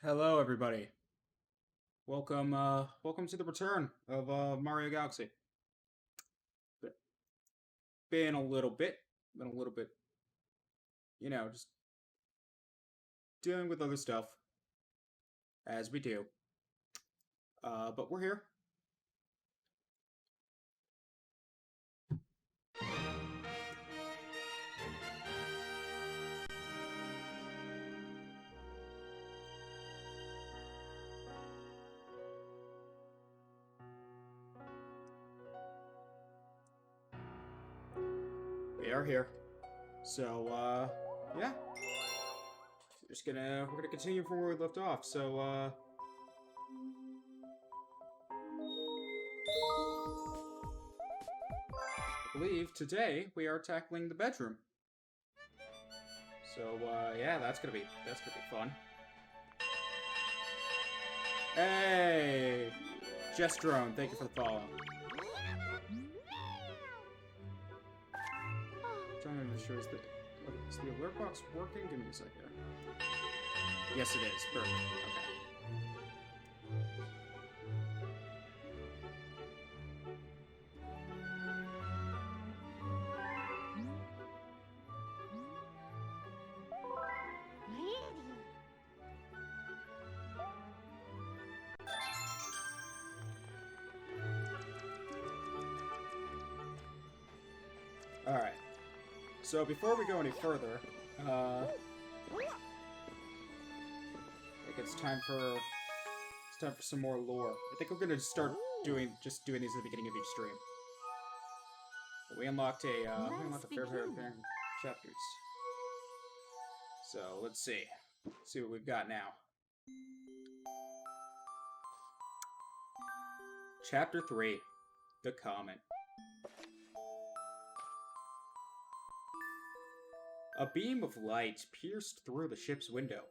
Hello, everybody. Welcome to the return of Mario Galaxy. But been a little bit, been a little bit, just dealing with other stuff as we do. But we're here. We are here. So, yeah, we're gonna continue from where we left off. So, I believe today we are tackling the bedroom. So, yeah, that's gonna be fun. Hey, Gestrone, thank you for the follow. Trying to make sure is the alert box working? Give me a second. Yes, it is. Perfect. Okay. Alright. So before we go any further, I think it's time for some more lore. I think we're gonna start doing these at the beginning of each stream. We unlocked a fair pair of chapters. So let's see what we've got now. Chapter 3, The Comet. A beam of light pierced through the ship's window.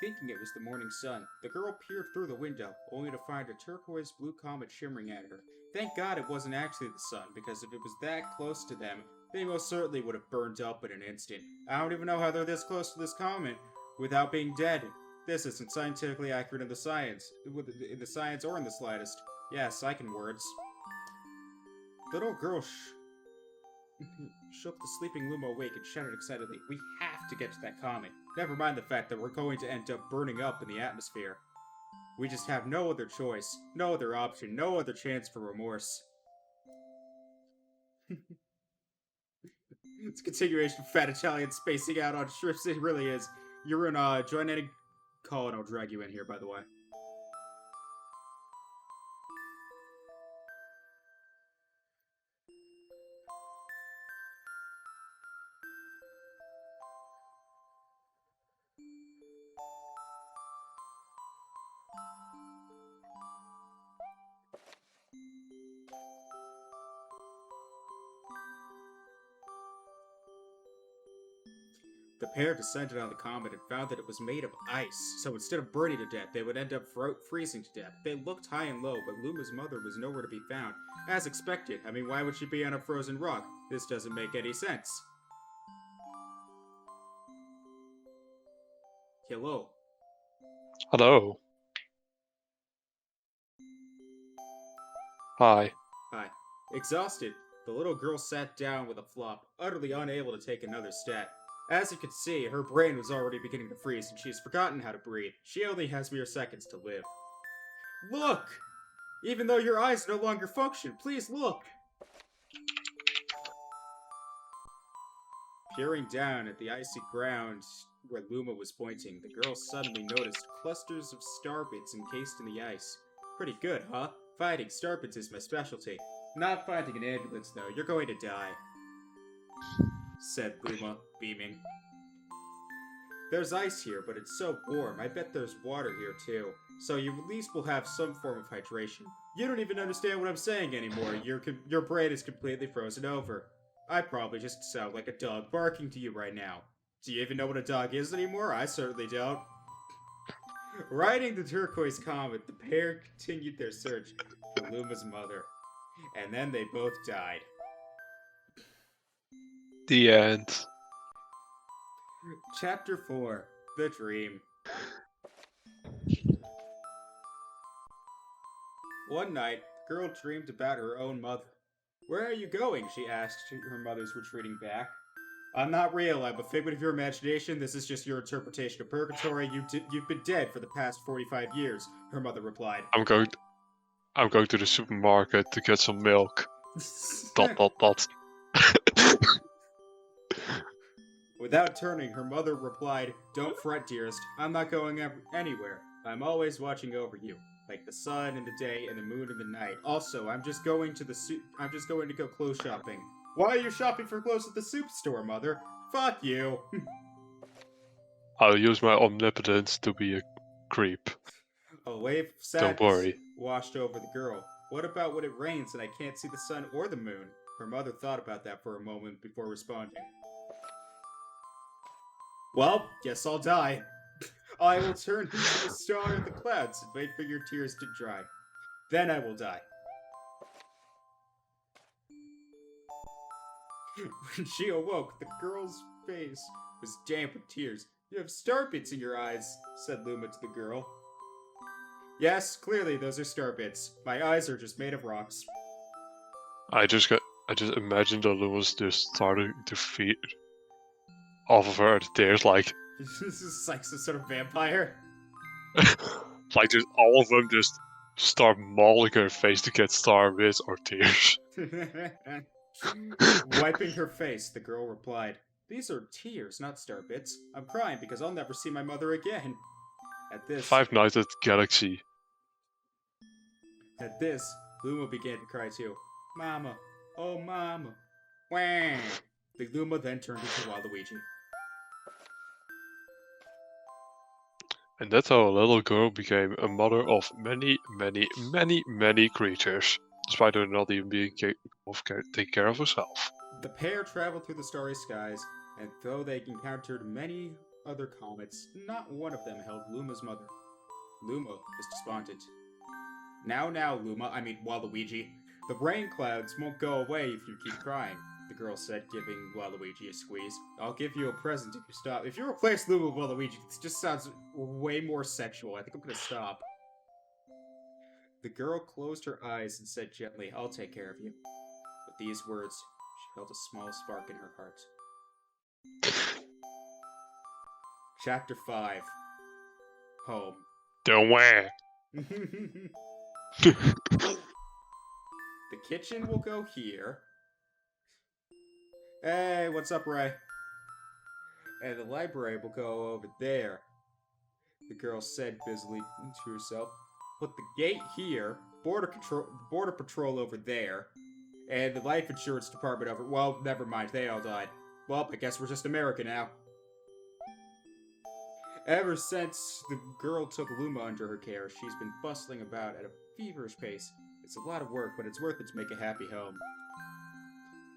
Thinking it was the morning sun, the girl peered through the window, only to find a turquoise blue comet shimmering at her. Thank God it wasn't actually the sun, because if it was that close to them, they most certainly would have burned up in an instant. I don't even know how they're this close to this comet without being dead. This isn't scientifically accurate in the science or in the slightest. Yes, I can words. The little girl shook the sleeping Luma awake and shouted excitedly, "We have to get to that comet. Never mind the fact that we're going to end up burning up in the atmosphere. We just have no other choice, no other option, no other chance for remorse." It's a continuation of Fat Italian spacing out on strips, it really is. You're in, join any call and I'll drag you in here, by the way. The pair descended on the comet and found that it was made of ice, so instead of burning to death, they would end up freezing to death. They looked high and low, but Luma's mother was nowhere to be found. As expected. I mean, why would she be on a frozen rock? This doesn't make any sense. Hello. Hello. Hi. Hi. Exhausted, the little girl sat down with a flop, utterly unable to take another step. As you could see, her brain was already beginning to freeze and she's forgotten how to breathe. She only has mere seconds to live. Look! Even though your eyes no longer function, please look! Peering down at the icy ground where Luma was pointing, the girl suddenly noticed clusters of star bits encased in the ice. Pretty good, huh? Finding star bits is my specialty. Not finding an ambulance, though. You're going to die, said Luma, beaming. There's ice here, but it's so warm. I bet there's water here, too. So you at least will have some form of hydration. You don't even understand what I'm saying anymore. Your brain is completely frozen over. I probably just sound like a dog barking to you right now. Do you even know what a dog is anymore? I certainly don't. Riding the turquoise comet, the pair continued their search for Luma's mother. And then they both died. The end. Chapter 4, The Dream. One night, the girl dreamed about her own mother. Where are you going? She asked her mother's retreating back. I'm not real. I'm a figment of your imagination. This is just your interpretation of purgatory. You've been dead for the past 45 years, her mother replied. I'm going. I'm going to the supermarket to get some milk. Dot dot dot. Without turning, her mother replied, Don't fret, dearest. I'm not going anywhere. I'm always watching over you, like the sun in the day and the moon in the night. Also, I'm just going to go clothes shopping. Why are you shopping for clothes at the soup store, mother? Fuck you. I'll use my omnipotence to be a creep. A wave of Don't sadness worry. washed over the girl. What about when it rains and I can't see the sun or the moon? Her mother thought about that for a moment before responding. Well, guess I'll die. I will turn into a star in the clouds and wait for your tears to dry. Then I will die. When she awoke, the girl's face was damp with tears. You have star bits in your eyes, said Luma to the girl. Yes, clearly those are star bits. My eyes are just made of rocks. I just imagined that Luma's just starting to feed off of her the tears, like This is like some sort of vampire. like just all of them just start mauling her face to get star bits or tears. Wiping her face, the girl replied, These are tears, not star bits. I'm crying because I'll never see my mother again. At this, Five Nights at Galaxy. At this, Luma began to cry too. Mama, oh mama. Wah! The Luma then turned into Waluigi. And that's how a little girl became a mother of many, many, many, many creatures, despite her not even being taking care of herself. The pair traveled through the starry skies, and though they encountered many other comets, not one of them held Luma's mother. Luma was despondent. Now, Luma, I mean Waluigi, the rain clouds won't go away if you keep crying, the girl said, giving Waluigi a squeeze. I'll give you a present if you stop. If you replace Luma with Waluigi, this just sounds way more sexual. I think I'm gonna stop. The girl closed her eyes and said gently, I'll take care of you. With these words, she felt a small spark in her heart. Chapter 5. Home. Don't worry. The kitchen will go here. Hey, what's up, Ray? And the library will go over there. The girl said busily to herself. Put the gate here, border patrol over there, and the life insurance department over. Well, never mind, they all died. Well, I guess we're just America now. Ever since the girl took Luma under her care, she's been bustling about at a feverish pace. It's a lot of work, but it's worth it to make a happy home.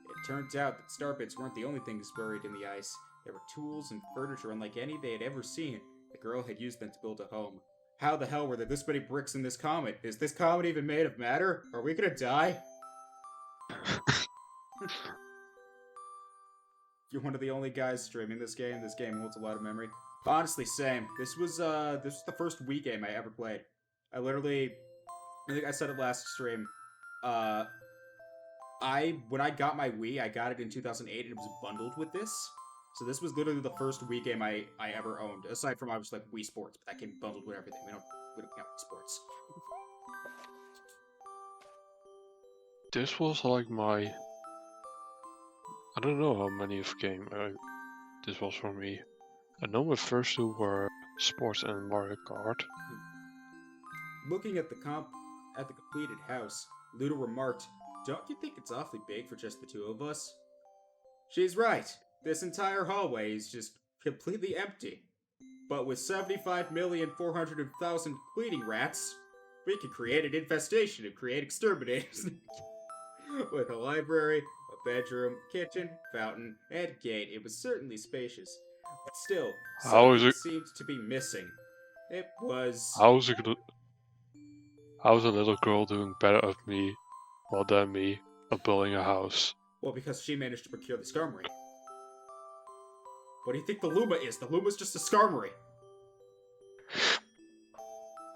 It turns out that starbits weren't the only things buried in the ice. There were tools and furniture unlike any they had ever seen. The girl had used them to build a home. How the hell were there this many bricks in this comet? Is this comet even made of matter? Are we gonna die? You're one of the only guys streaming this game. This game holds a lot of memory. Honestly, same. This was the first Wii game I ever played. I think I said it last stream. When I got my Wii, I got it in 2008, and it was bundled with this. So this was literally the first Wii game I ever owned, aside from obviously like Wii Sports, but that came bundled with everything. We don't count Wii Sports. This was like my... I don't know how many of game this was for me. I know my first two were Sports and Mario Kart. Looking at the completed house, Luda remarked, "Don't you think it's awfully big for just the two of us?" She's right. This entire hallway is just completely empty. But with 75,400,000 cleaning rats, we could create an infestation and create exterminators. With a library, a bedroom, kitchen, fountain, and gate, it was certainly spacious. But still, something seemed to be missing. It was... How's a little girl doing better at me, than me, at building a house? Well, because she managed to procure the Skarmory. What do you think the Luma is? The Luma's just a Skarmory.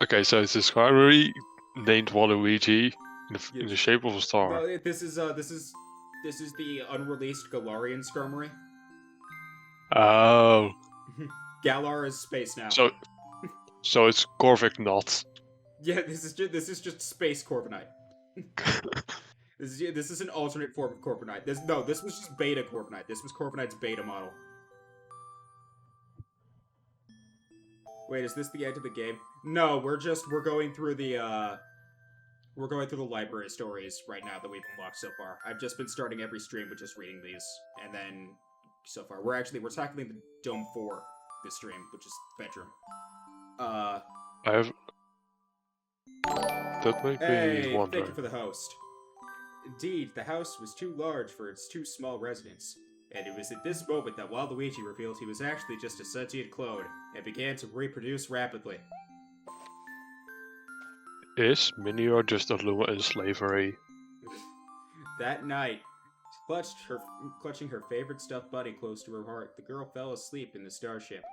Okay, so it's a Skarmory named Waluigi in the shape of a star. No, this is the unreleased Galarian Skirmory. Oh. Galar is space now. So it's Corvic not. Yeah, this is just space Corviknight. This is an alternate form of Corviknight. This was just beta Corviknight. This was Corviknight's beta model. Wait, is this the end of the game? No, we're going through the library stories right now that we've unlocked so far. I've just been starting every stream with just reading these, and then so far we're tackling the Dome 4 this stream, which is bedroom. I have. That might be one. Thank you for the host. Indeed, the house was too large for its too small residence, and it was at this moment that Waluigi revealed he was actually just a sentient clone and began to reproduce rapidly. Is Minior just a Luma in slavery? That night, clutching her favorite stuffed bunny close to her heart, the girl fell asleep in the starship.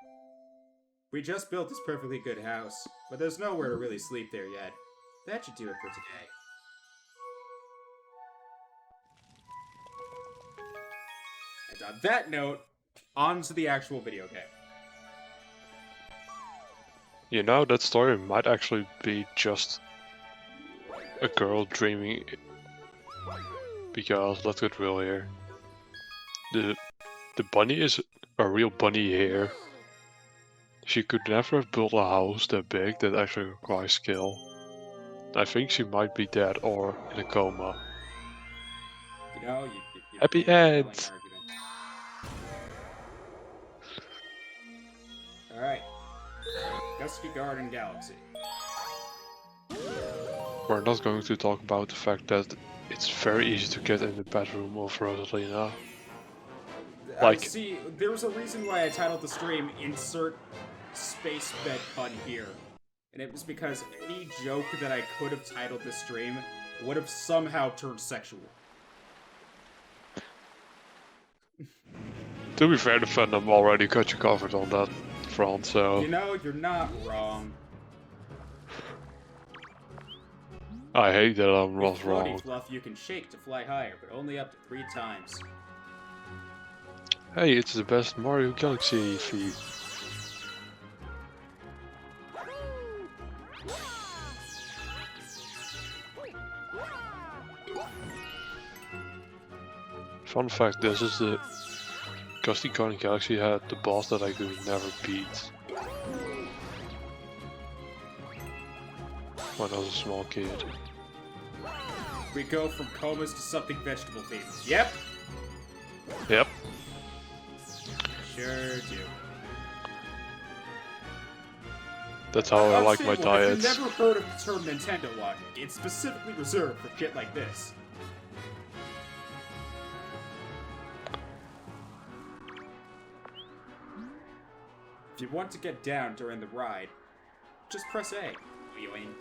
We just built this perfectly good house, but there's nowhere to really sleep there yet. That should do it for today. And on that note, on to the actual video game. You know, that story might actually be just a girl dreaming. Because let's get real here. The bunny is a real bunny here. She could never have built a house that big that actually requires skill. I think she might be dead or in a coma. You know, Happy end! Alright. Gusky Garden Galaxy. We're not going to talk about the fact that it's very easy to get in the bedroom of Rosalina. Like, see, there was a reason why I titled the stream "Insert Space Bed Pun Here," and it was because any joke that I could have titled this stream would have somehow turned sexual. to be fair, the fandom already got you covered on that front, so... You know, you're not wrong. I hate that I'm not With wrong. Fluff, you can shake to fly higher, but only up to 3 times. Hey, it's the best Mario Galaxy feed. Fun fact, this is the Gusty Garden Galaxy had the boss that I could never beat when I was a small kid. We go from comas to something vegetable themed. Yep. Yep. Sure do. That's how I like my diets. If you've never heard of the term Nintendo logic, it's specifically reserved for shit like this. If you want to get down during the ride, just press A. Wheeling.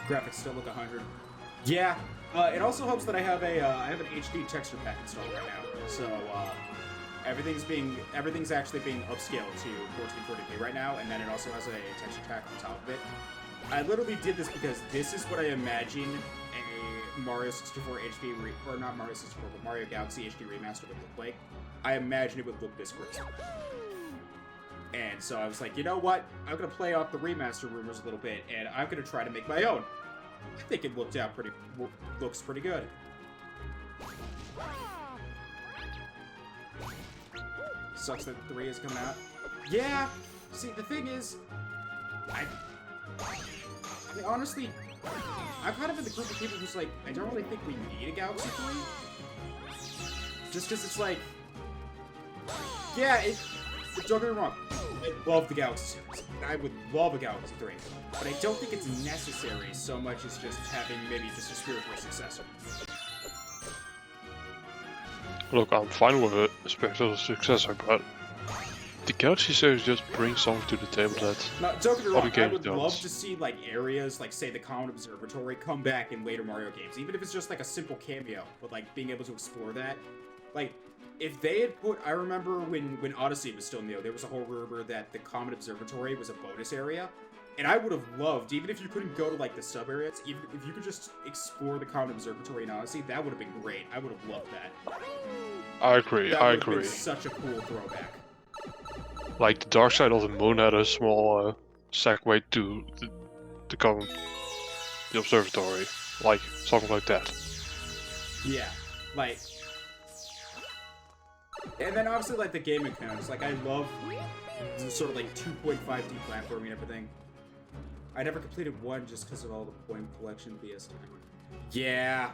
Graphics still look 100. Yeah. It also helps that I have an HD texture pack installed right now. So everything's actually being upscaled to 1440p right now, and then it also has a texture pack on top of it. I literally did this because this is what I imagine a Mario 64 HD or not Mario 64, but Mario Galaxy HD remaster would look like. I imagine it would look this crisp. And so I was like, you know what? I'm gonna play off the remaster rumors a little bit, and I'm gonna try to make my own. I think it looks pretty good. Sucks that 3 has come out. Yeah. See, the thing is, I mean, honestly, I'm kind of in the group of people who's like, I don't really think we need a Galaxy 3. Just because it's like, yeah, don't get me wrong. I love the Galaxy series. I would love a Galaxy 3. But I don't think it's necessary so much as just having maybe just a spiritual successor. Look, I'm fine with a spectacular successor, but the Galaxy series just brings something to the table that Now, don't get me other wrong, I games would don't. love to see like areas like say the Comet Observatory come back in later Mario games, even if it's just like a simple cameo, but like being able to explore that. Like if they had put, I remember when Odyssey was still new, there was a whole rumor that the Comet Observatory was a bonus area. And I would have loved, even if you couldn't go to like the sub areas, even if you could just explore the Comet Observatory in Odyssey, that would have been great. I would have loved that. I agree, That I would have been agree. such a cool throwback. Like the dark side of the moon had a small segue to the observatory, like something like that. Yeah, like, and then obviously like the game mechanics. Like I love the sort of like 2.5D platforming and everything. I never completed one just because of all the point collection BS time. Yeah.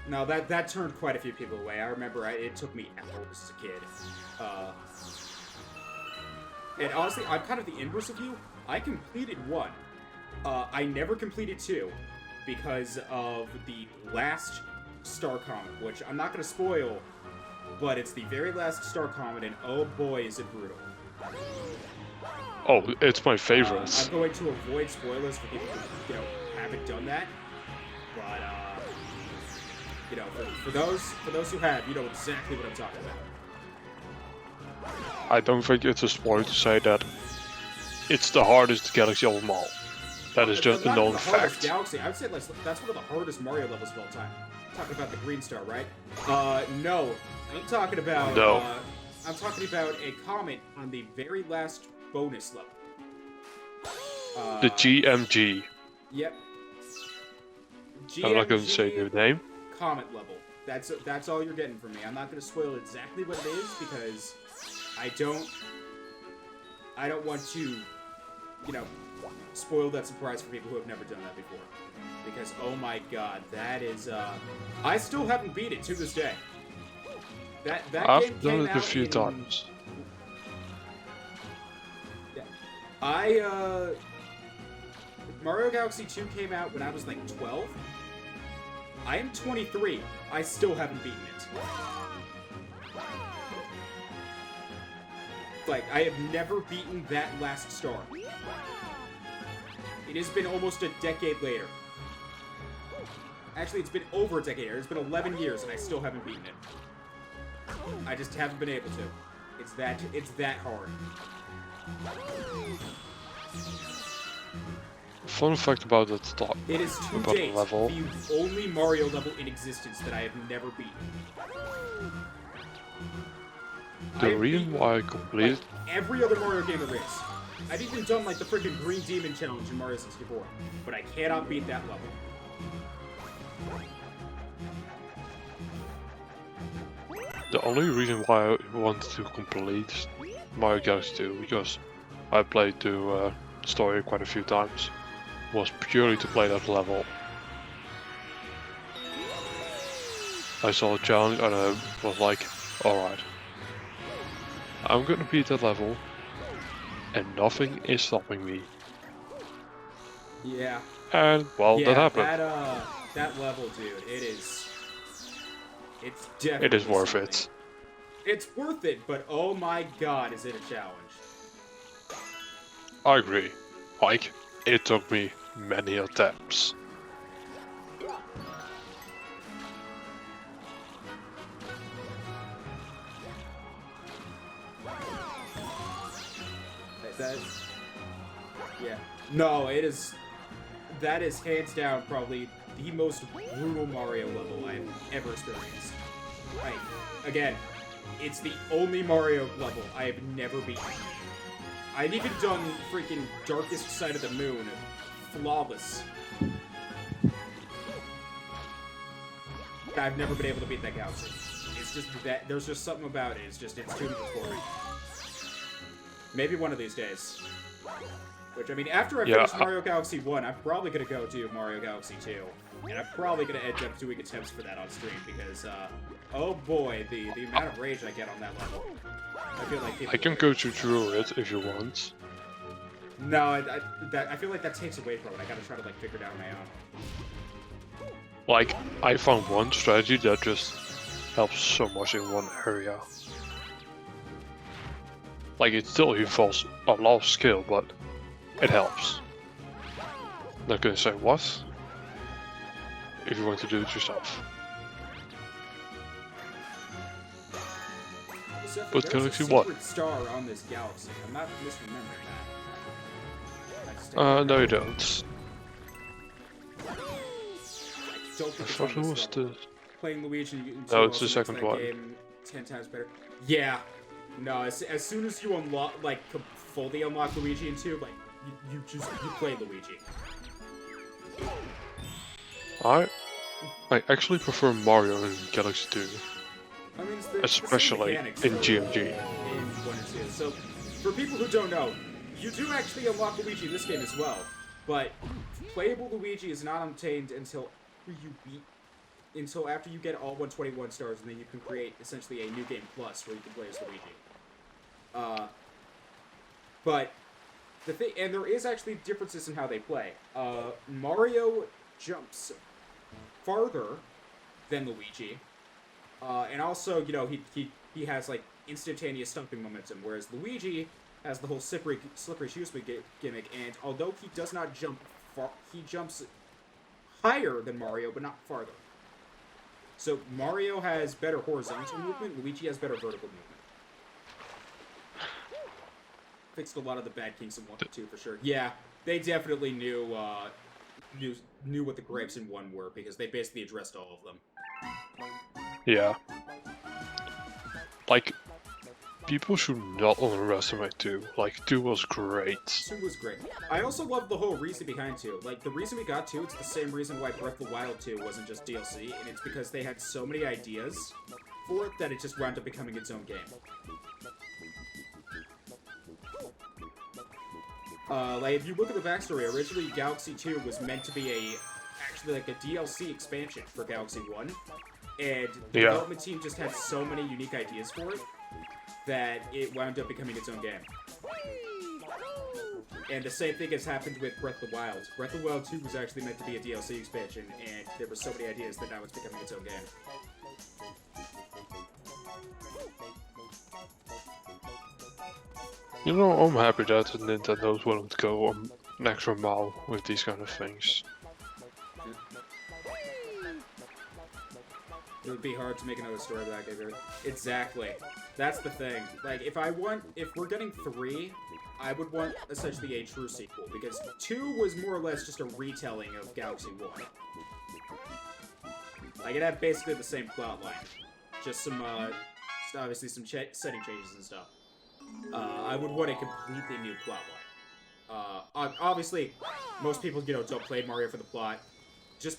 No, that turned quite a few people away. I remember it took me hours as a kid. And honestly, I'm kind of the inverse of you. I completed one. I never completed two because of the last Star Comet, which I'm not going to spoil, but it's the very last Star Comet, and oh boy, is it brutal. Oh, it's my favorite. I'm going to avoid spoilers for people who, haven't done that. But, for those who have, you know exactly what I'm talking about. I don't think it's a spoiler to say that it's the hardest galaxy of them all. That is just a known fact. Galaxy. I would say that's one of the hardest Mario levels of all time. Talking about the Green Star, right? No. I'm talking about. No. I'm talking about a comet on the very last bonus level. The GMG. Yep. I'm not going to say the name. Comet level. That's all you're getting from me. I'm not going to spoil exactly what it is because I don't want to, spoil that surprise for people who have never done that before. Because oh my god, that is I still haven't beat it to this day. That I've game done came it a out few in, times. Yeah. Mario Galaxy 2 came out when I was like 12. I am 23. I still haven't beaten it. Like, I have never beaten that last star. It has been almost a decade later. Actually, it's been over a decade later. It's been 11 years and I still haven't beaten it. I just haven't been able to. It's that hard. Fun fact about that stuff. It is to about date the level. the only Mario level in existence that I have never beaten. The reason why I completed every other Mario game there is. I've even done like the freaking Green Demon challenge in Mario 64, but I cannot beat that level. the only reason why I wanted to complete Mario Galaxy 2, because I played the story quite a few times, was purely to play that level. I saw a challenge and I was like, alright, I'm gonna beat that level and nothing is stopping me. Yeah. And well, Yeah, that happened. That level, dude, it's definitely It is worth something. it. It's worth it, but oh my god, is it a challenge. I agree. Like, it took me many attempts. Yeah. No, that is hands down probably the most brutal Mario level I've ever experienced. Like, again, it's the only Mario level I have never beaten. I've even done freaking Darkest Side of the Moon flawless. I've never been able to beat that galaxy. It's just that there's just something about it. It's too difficult for me. Maybe one of these days. Which, I mean, after I finish Mario Galaxy 1, I'm probably going to go do Mario Galaxy 2. And I'm probably going to end up doing attempts for that on stream because, oh boy, the amount of rage I get on that level. I feel like I can coach you through it if you want. No, I feel like that takes away from it. I gotta try to, like, figure it out on my own. Like, I found one strategy that just helps so much in one area. Like, it still involves a lot of skill, but it helps. Not gonna say what, if you want to do it yourself. But Galaxy what? Star on this galaxy. I'm not misremembering that. No you don't. I thought it was the... Playing Luigi. No, it's the second one. Game 10 times better. Yeah. No, as soon as you unlock, like, fully unlock Luigi in 2, like, you play Luigi. I actually prefer Mario in Galaxy 2. I mean, Especially in GMG. In 1 and 2. So, for people who don't know, you do actually unlock Luigi in this game as well. But playable Luigi is not obtained until after you get all 121 stars, and then you can create essentially a new game plus where you can play as Luigi. But the thing, and there is actually differences in how they play. Mario jumps farther than Luigi, and also, you know, he has like instantaneous stumping momentum, whereas Luigi has the whole slippery shoe gimmick. And although he does not jump far, he jumps higher than Mario, but not farther. So Mario has better horizontal movement, Luigi has better vertical movement. Fixed a lot of the bad kinks in 1 and 2 for sure. Yeah, they definitely knew what the gripes in 1 were, because they basically addressed all of them. Yeah. Like, people should not underestimate 2. Like, 2 was great. 2 was great. I also love the whole reason behind 2. Like, the reason we got 2, it's the same reason why Breath of the Wild 2 wasn't just DLC, and it's because they had so many ideas for it that it just wound up becoming its own game. Like, if you look at the backstory, originally Galaxy 2 was meant to be actually like a DLC expansion for Galaxy 1, and the development team just had so many unique ideas for it that it wound up becoming its own game. And the same thing has happened with Breath of the Wild. Breath of the Wild 2 was actually meant to be a DLC expansion, and there were so many ideas that now it's becoming its own game. You know, I'm happy that Nintendo's willing to go an extra mile with these kind of things. It would be hard to make another story back over it. Exactly. That's the thing. Like, if we're getting 3, I would want essentially a true sequel, because 2 was more or less just a retelling of Galaxy 1. Like, it had basically the same plot line. Just some, obviously some setting changes and stuff. I would want a completely new plot line. Obviously, most people, you know, don't play Mario for the plot. Just,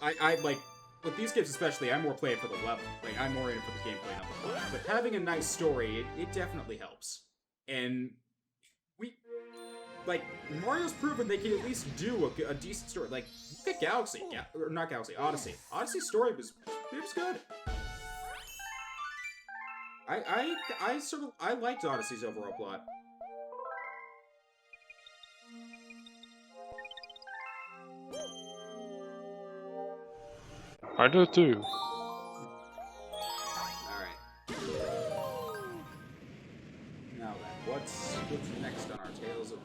I like, with these games especially, I'm more playing for the level. Like, I'm more in it for the gameplay, not the plot. But having a nice story, it definitely helps. And like, Mario's proven they can at least do a decent story. Like, look at Galaxy. Or not Galaxy, Odyssey. Odyssey's story was good. I liked Odyssey's overall plot. I do too. Alright. Now then, what's next on our Tales of...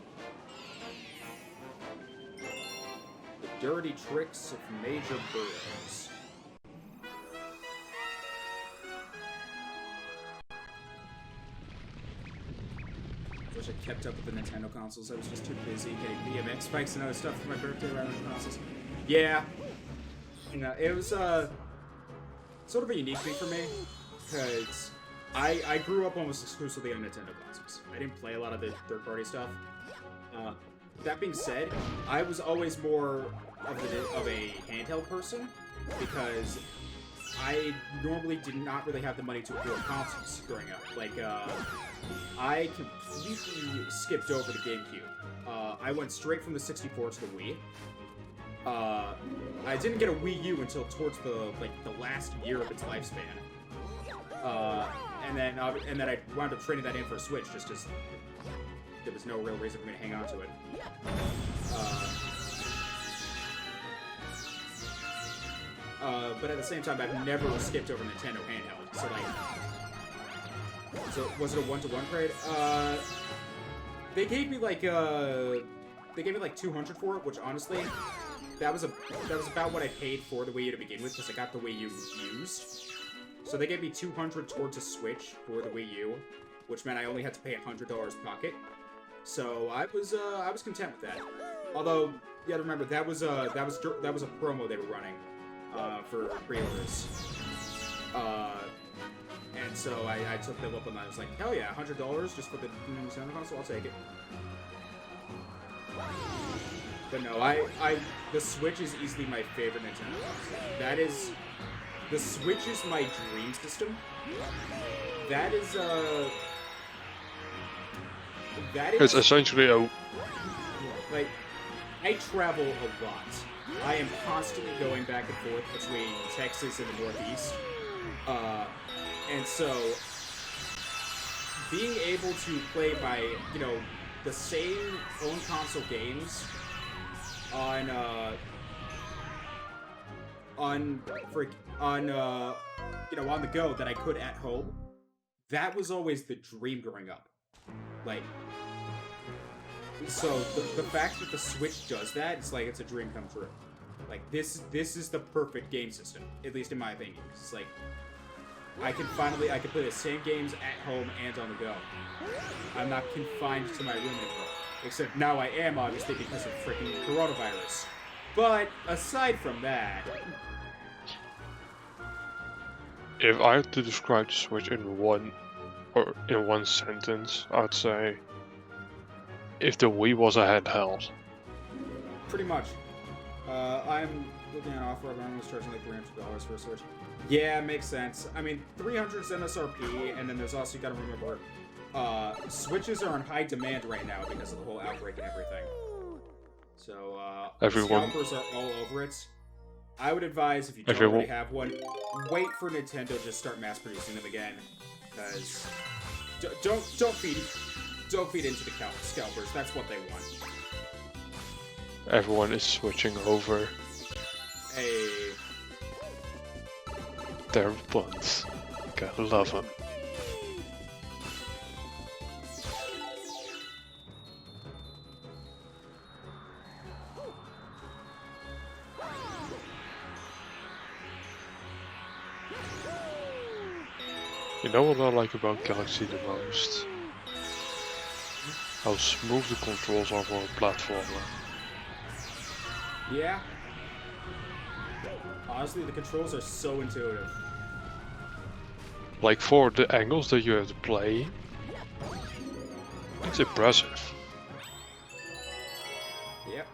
The Dirty Tricks of Major Burrows. Wish I kept up with the Nintendo consoles. I was just too busy getting BMX bikes and other stuff for my birthday around the consoles. Yeah. You know, it was sort of a unique thing for me, because I grew up almost exclusively on Nintendo consoles. I didn't play a lot of the third-party stuff. That being said, I was always more of a handheld person, because I normally did not really have the money to afford consoles growing up. Like, I completely skipped over the GameCube. I went straight from the 64 to the Wii. I didn't get a Wii U until towards the last year of its lifespan. And then I wound up trading that in for a Switch, just because there was no real reason for me to hang on to it. but at the same time, I've never skipped over Nintendo handheld. So like, was it a 1-to-1 trade? They gave me like 200 for it, which honestly, that was about what I paid for the Wii U to begin with, because I got the Wii U used. So they gave me 200 towards a Switch for the Wii U, which meant I only had to pay $100 pocket. So I was content with that. Although, you gotta remember, that was a promo they were running for pre-orders. And so I took them up on that. I was like, hell yeah, $100 just for the Nintendo console, I'll take it. But no, the Switch is easily my favorite Nintendo console. The Switch is my dream system. It's essentially a... Like, I travel a lot. I am constantly going back and forth between Texas and the Northeast. And so, being able to play my, the same home console games on the go that I could at home, that was always the dream growing up. Like, so the fact that the Switch does that, it's like it's a dream come true. Like, this is the perfect game system, at least in my opinion. It's like, I can play the same games at home and on the go. I'm not confined to my room anymore. Except now I am, obviously, because of freaking coronavirus. But, aside from that... If I had to describe the Switch in one sentence, I'd say... if the Wii was a handheld. Pretty much. I'm looking at offer, I'm almost charging like $300 for a Switch. Yeah, makes sense. I mean, 300 is MSRP, and then there's also, you gotta remember, Switches are in high demand right now because of the whole outbreak and everything. So, scalpers are all over it. I would advise, if you don't already have one, wait for Nintendo to just start mass producing them again. Because, don't feed into the scalpers, that's what they want. Everyone is switching over. Hey. They're buns. Gotta love them. You know what I like about Galaxy the most? How smooth the controls are for a platformer. Yeah. Honestly, the controls are so intuitive. Like, for the angles that you have to play, it's impressive. Yep.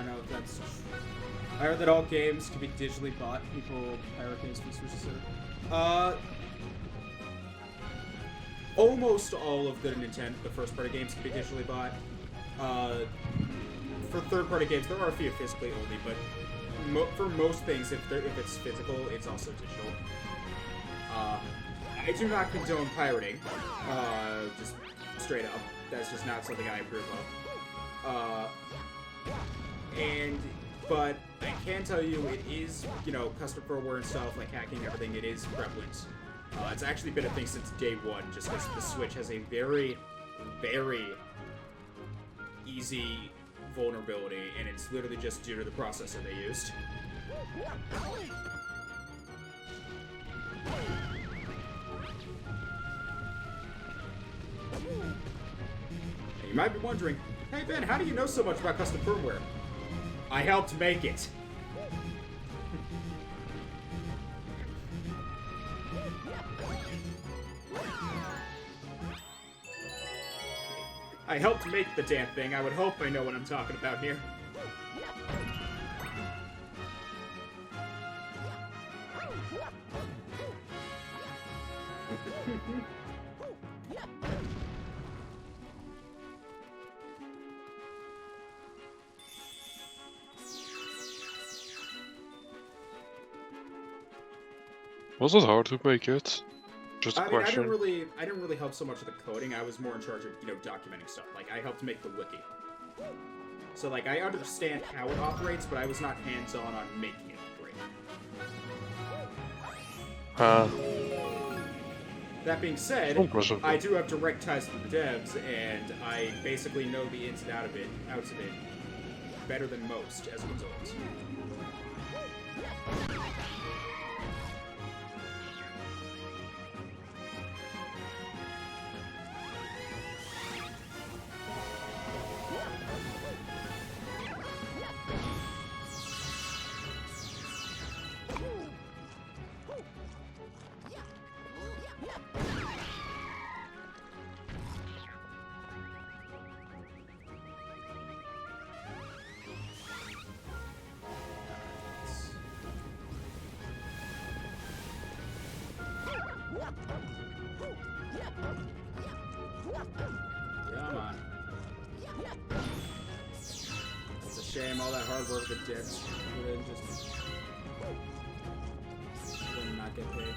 No, that's... I heard that all games can be digitally bought. People pirate games from Switch, almost all of the first-party games can be digitally bought. For third-party games, there are a few physically only, but for most things, if it's physical, it's also digital. I do not condone pirating, just straight up. That's just not something I approve of. But I can tell you it is, custom firmware and stuff, like hacking and everything, it is prevalent. It's actually been a thing since day one, just because the Switch has a very, very easy vulnerability, and it's literally just due to the processor they used. You might be wondering, hey Ben, how do you know so much about custom firmware? I helped make it. I helped make the damn thing. I would hope I know what I'm talking about here. Was it hard to make it? Just a I mean, question. I didn't really help so much with the coding. I was more in charge of, documenting stuff. Like, I helped make the wiki. So, like, I understand how it operates, but I was not hands-on on making it operate. That being said, I do have direct ties to the devs, and I basically know the ins and outs of it better than most as a result. Come on. It's a shame all that hard work that Jets put in just will not get paid.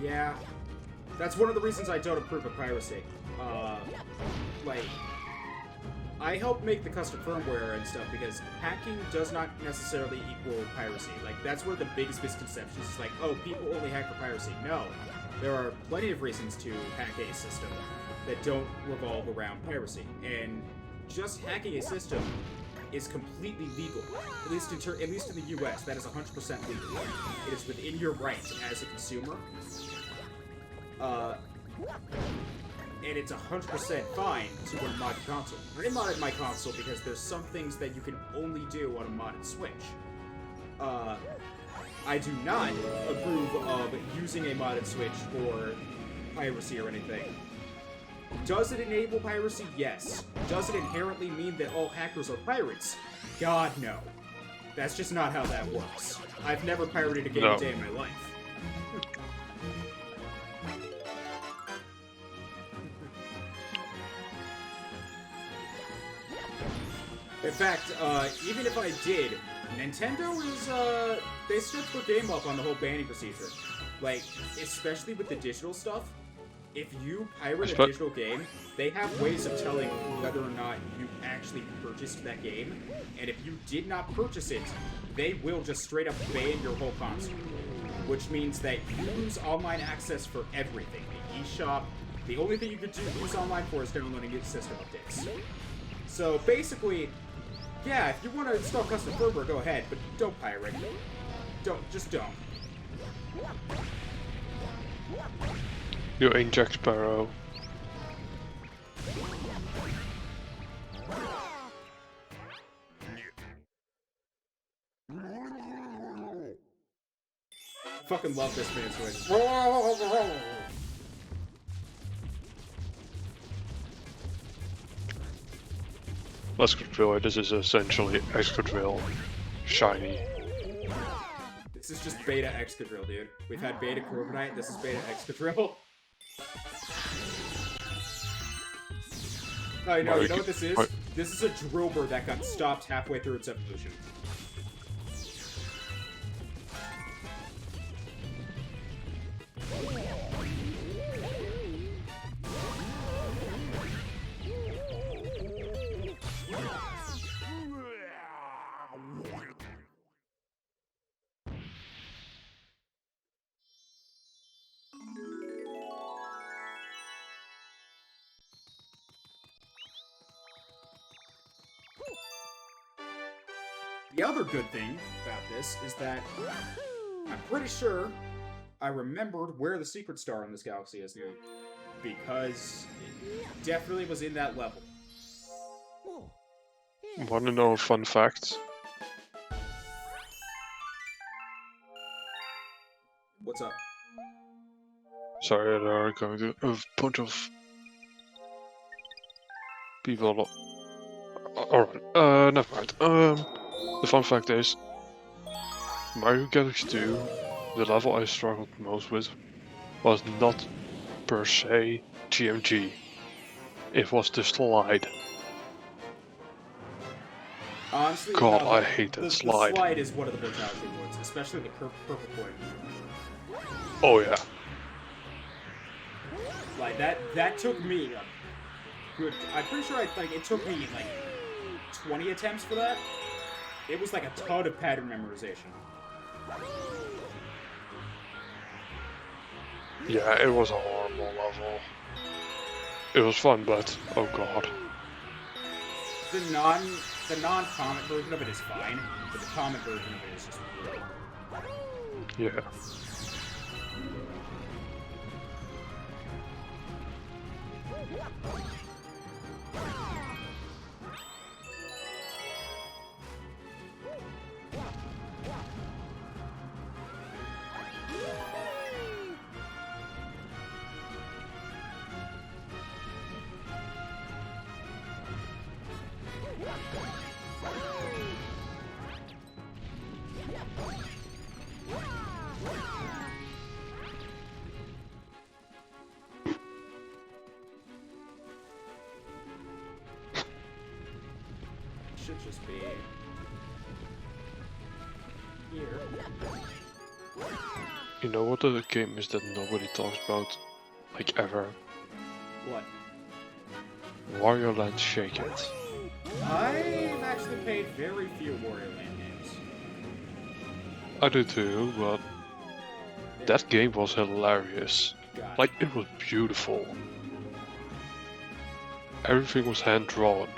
Yeah. That's one of the reasons I don't approve of piracy. Like, I help make the custom firmware and stuff because hacking does not necessarily equal piracy. Like, that's where the biggest misconception is like, oh, people only hack for piracy. No. There are plenty of reasons to hack a system that don't revolve around piracy. And just hacking a system is completely legal. At least in the US, that is 100% legal. It is within your rights as a consumer. And it's 100% fine to run a modded console. I modded my console because there's some things that you can only do on a modded Switch. I do not approve of using a modded Switch for piracy or anything. Does it enable piracy? Yes. Does it inherently mean that all hackers are pirates? God, no. That's just not how that works. I've never pirated a game a day in my life. In fact, even if I did, Nintendo is, they stepped their game up on the whole banning procedure. Like, especially with the digital stuff. If you pirate a digital game, they have ways of telling whether or not you actually purchased that game. And if you did not purchase it, they will just straight up ban your whole console. Which means that you lose online access for everything. The eShop, the only thing you could use online for is downloading its system updates. So basically, yeah, if you want to install custom firmware, go ahead, but don't pirate. Just don't. You ain't Jack Sparrow. Fucking love this man's Switch. Excadrill, this is essentially Excadrill shiny. This is just beta Excadrill, dude. We've had beta Corviknight, this is beta Excadrill. Oh, you know what this is? This is a Drillbur that got stopped halfway through its evolution. The other good thing about this is that I'm pretty sure I remembered where the secret star in this galaxy is now, because it definitely was in that level. Wanna know a fun fact? What's up? Sorry, there are going to a bunch of people. Alright, never mind. The fun fact is, Mario Galaxy 2, the level I struggled most with, was not per se GMG. It was the slide. Honestly, God, no, I hate that slide. The slide is one of the more challenging ones, especially the purple coin. Oh yeah. Like that took me a good. I'm pretty sure it took me like 20 attempts for that. It was like a ton of pattern memorization. Yeah, it was a horrible level. It was fun, but oh god. The non-comic version of it is fine, but the comic version of it is just brutal. Yeah. Should just be here. You know what the game is that nobody talks about, like ever? What? Wario Land Shake It. I've actually played very few Wario Land games. I do too, but that game was hilarious. God. Like, it was beautiful. Everything was hand-drawn.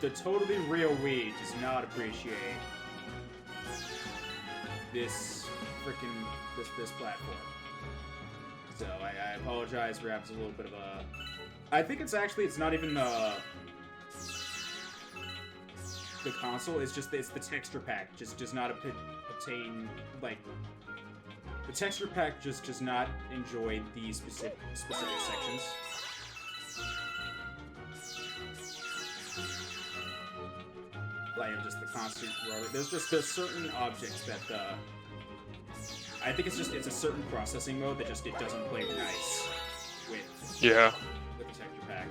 The totally real Wii does not appreciate this freaking this platform. So I apologize for having a little bit of a. I think it's not even the console. It's the texture pack just does not obtain like the texture pack just does not enjoy these specific sections. Like just the constant rotor. There's certain objects that I think it's a certain processing mode that it doesn't play nice with Yeah. with the texture pack.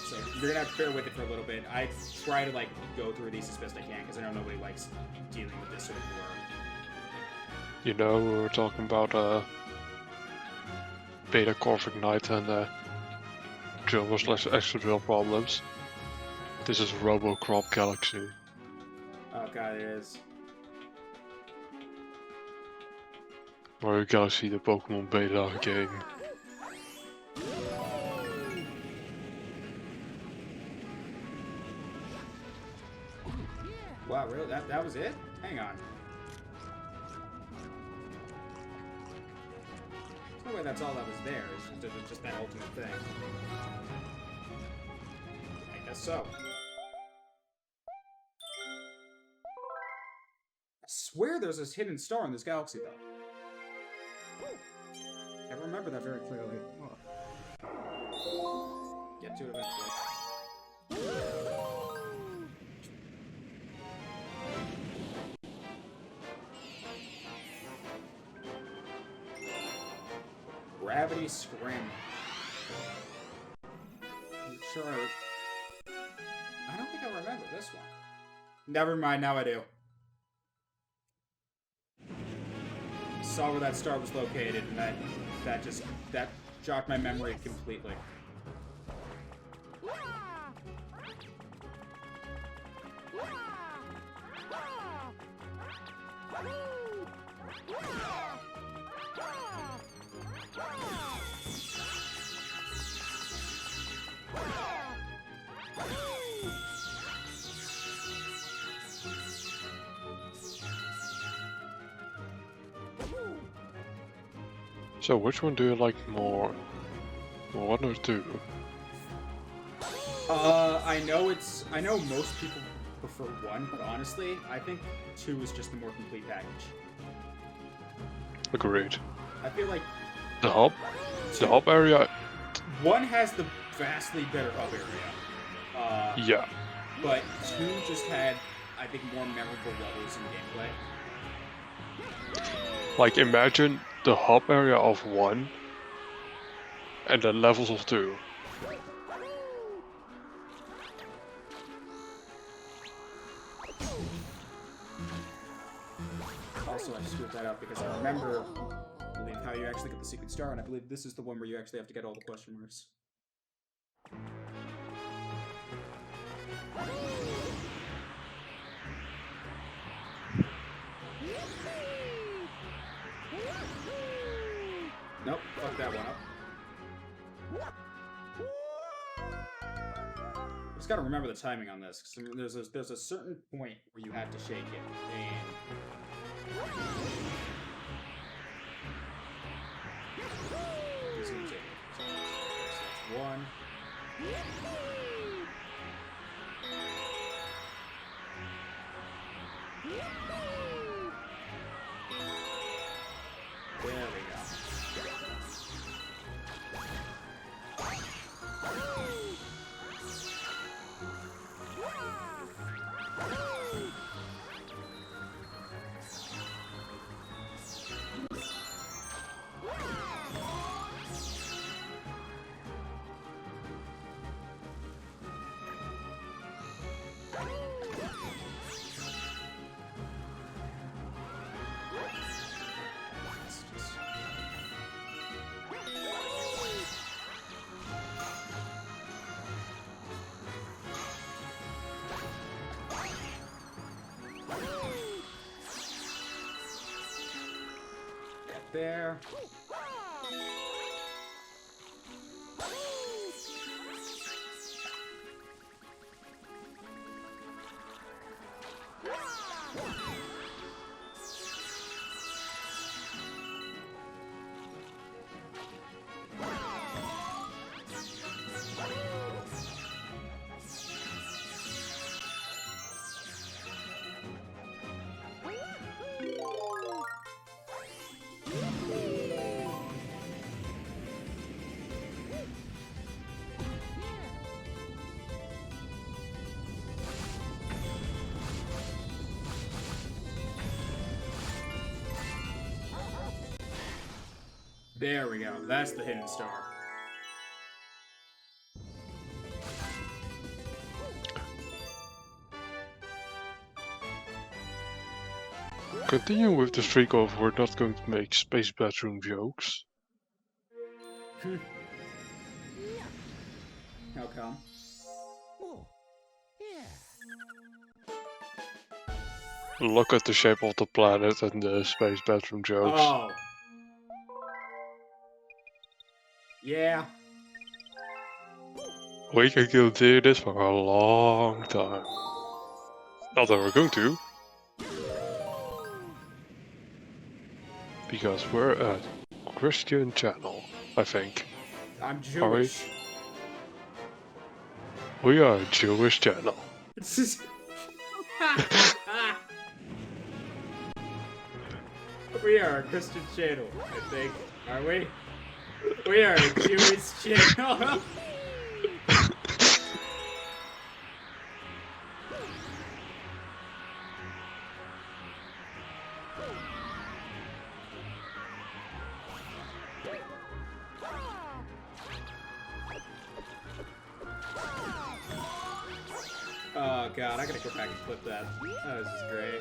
So you're gonna have to bear with it for a little bit. I try to like go through these as best I can because I know nobody likes dealing with this sort of work. You know, we were talking about Beta Corvic Knight and Turbo/Extra problems. This is RoboCrop Galaxy. Oh god, it is. Mario Galaxy, the Pokemon beta game. Wow, really? That was it? Hang on. There's no way that's all that was there. It's just that ultimate thing. I guess so. I swear there's this hidden star in this galaxy, though. I remember that very clearly. Get to it eventually. Gravity Scrim. Sure. I don't think I remember this one. Never mind, now I do. Saw where that star was located, and that jogged my memory completely. So which one do you like more? 1 or 2? I know most people prefer 1, but honestly, I think 2 is just the more complete package. Agreed. I feel like The hub? The Two. hub area? One has the vastly better hub area. Yeah. But 2 just had, I think, more memorable levels in gameplay. Like, imagine the hub area of 1 and the levels of 2. Also, I screwed that up because I remember, I believe, how you actually get the secret star, and I believe this is the one where you actually have to get all the question marks. Nope, fuck that one up. Just gotta remember the timing on this, because there's a certain point where you have to shake it, and... It's gonna take it. So that's 1. There we go. There. There we go. That's the hidden star. Continuing with the streak of we're not going to make space bedroom jokes. How come? Look at the shape of the planet and the space bedroom jokes. Oh. Yeah. We can continue this for a long time. Not that we're going to. Because we're a Christian channel, I think. I'm Jewish. We are a Jewish channel. We are a Christian channel, I think. Are we? We are a Jewish channel. Oh god, I gotta go back and clip that. Oh, this is great.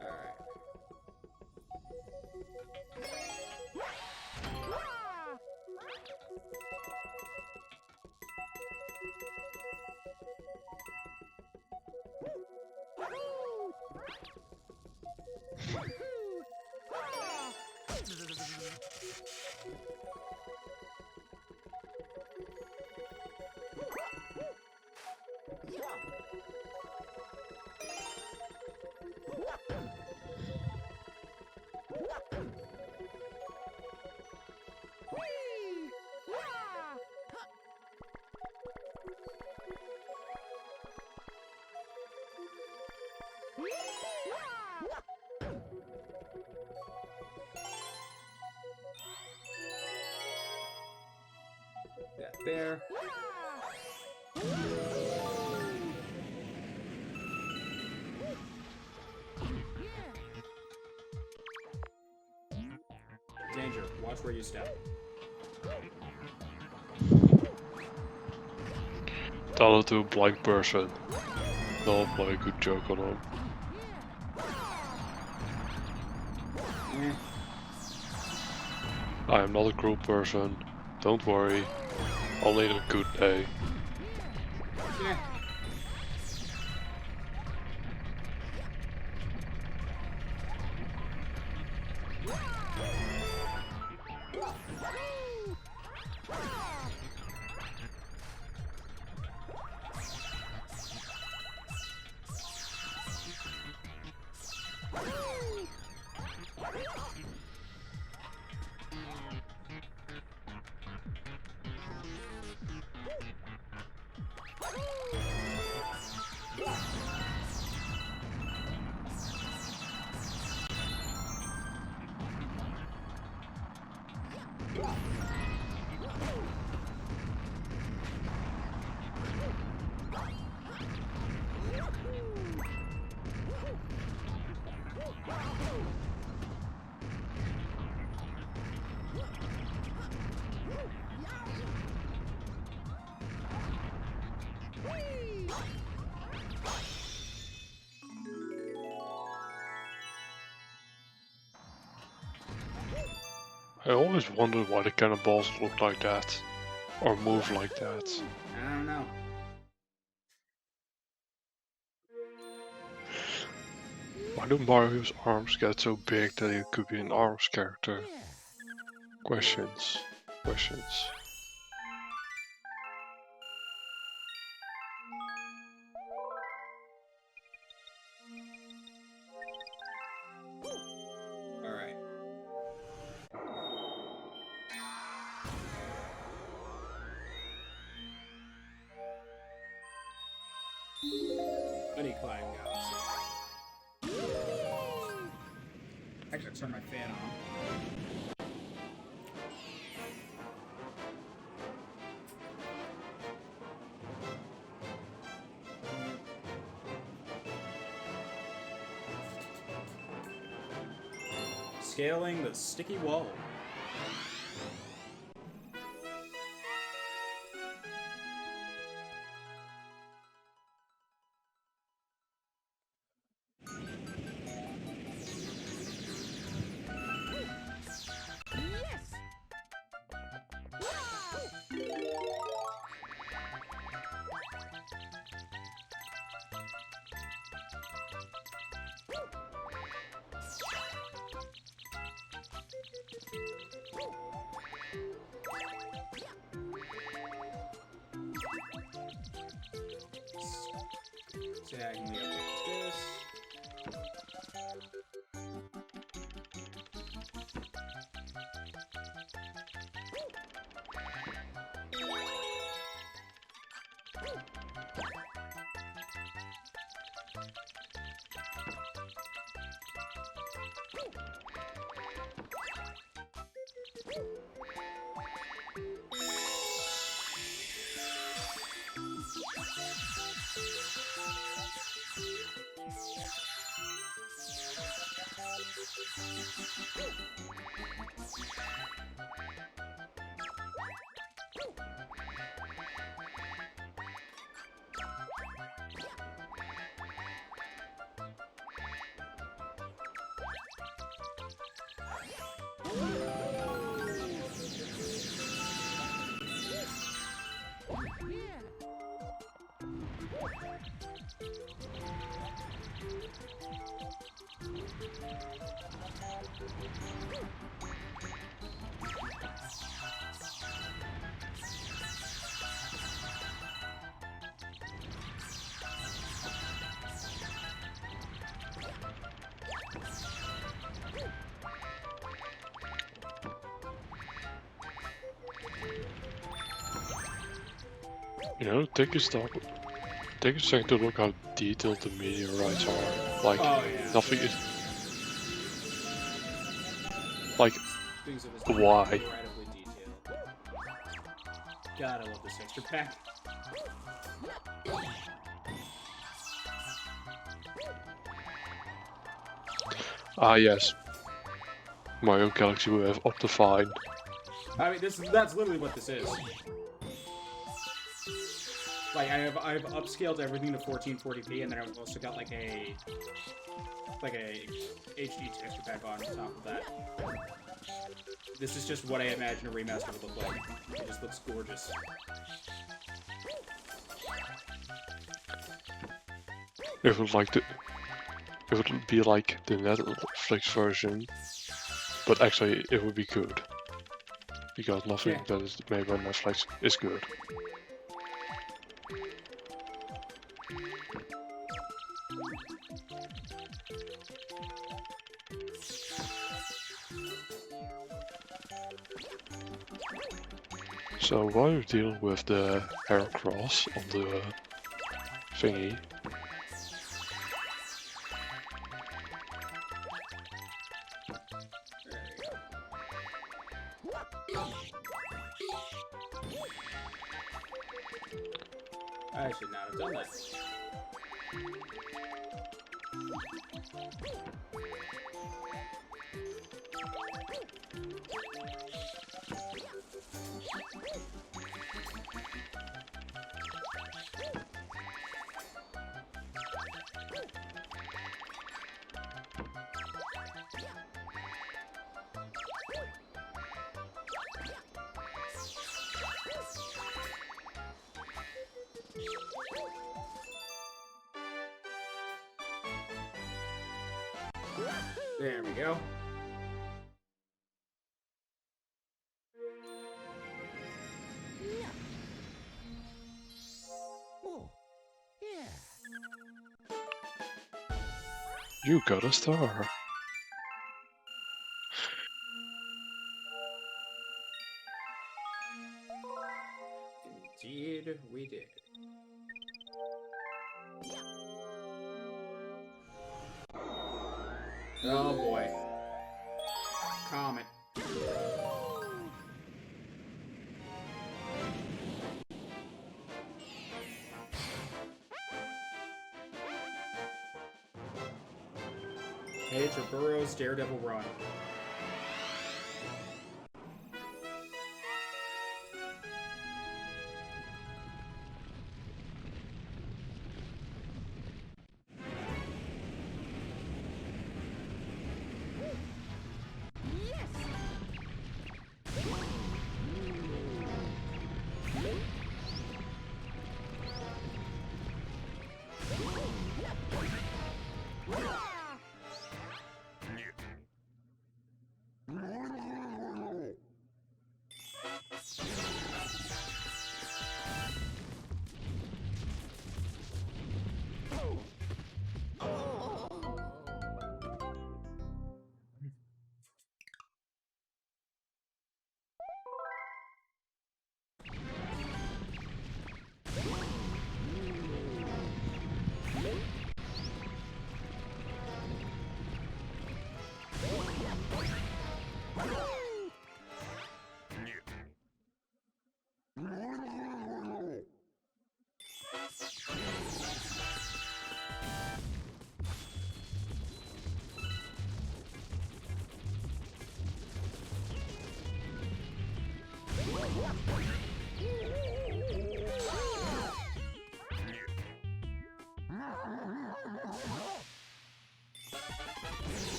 Alright. there. Danger. Watch where you step. Tell it to a blind person. They'll play a good joke on him. I am not a cruel person. Don't worry. Only a good day. Yeah. I always wondered why the cannonballs look like that. Or move like that. I don't know. Why do Mario's arms get so big that he could be an arms character? Questions. Questions. Alright. Honey Climb Galaxy. I gotta turn my fan on. Scaling the sticky wall. Diagonally up like this. You know, take a stop. Take a second to look how detailed the meteorites are. Like, Oh, yeah. nothing is... Like, Things are just why? incredibly detailed. God, I love this texture pack. Ah, yes. Mario Galaxy will have Optifine. I mean, that's literally what this is. Like, I've upscaled everything to 1440p, and then I've also got like a HD texture pack on top of that. This is just what I imagine a remaster would look like. It just looks gorgeous. It would be like the Netflix version, but actually it would be good. Because nothing that is made by Netflix is good. So while you're dealing with the hair cross on the thingy, I should not have done that. There we go. you got a star. Indeed, we did. Oh boy. Comet. Major Burroughs Daredevil Run.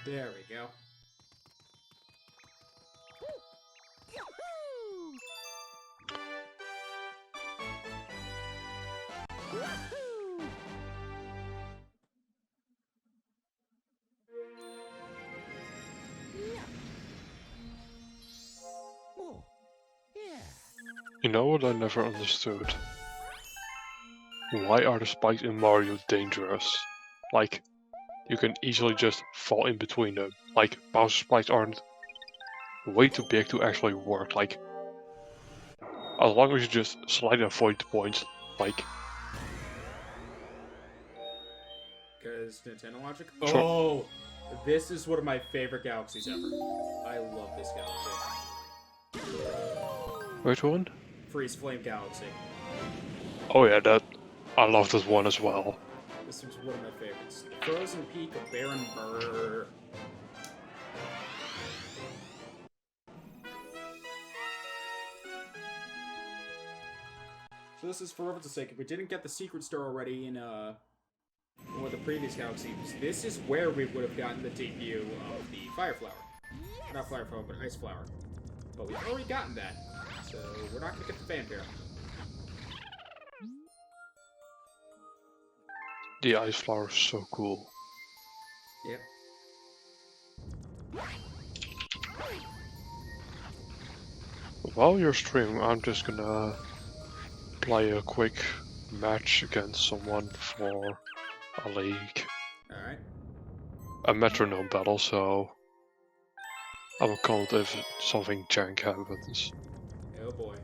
There we go. You know what I never understood? Why are the spikes in Mario dangerous? Like, you can easily just fall in between them. Like, Bowser spikes aren't way too big to actually work. Like, as long as you just slightly avoid the points, like... Because Nintendo logic? Sure. Oh! This is one of my favorite galaxies ever. I love this galaxy. Which one? Freeze Flame Galaxy. Oh yeah, I love this one as well. This was one of my favorites. Frozen Peak of Baron Burr. So this is for reference's sake. If we didn't get the secret star already in one of the previous galaxies, this is where we would have gotten the debut of the Fire Flower. Not Fire Flower, but Ice Flower. But we've already gotten that, so we're not gonna get the fanfare. The ice flower is so cool. Yep. While you're streaming, I'm just gonna play a quick match against someone for a league. Alright. A metronome battle, so I will call it if something jank happens. Oh boy.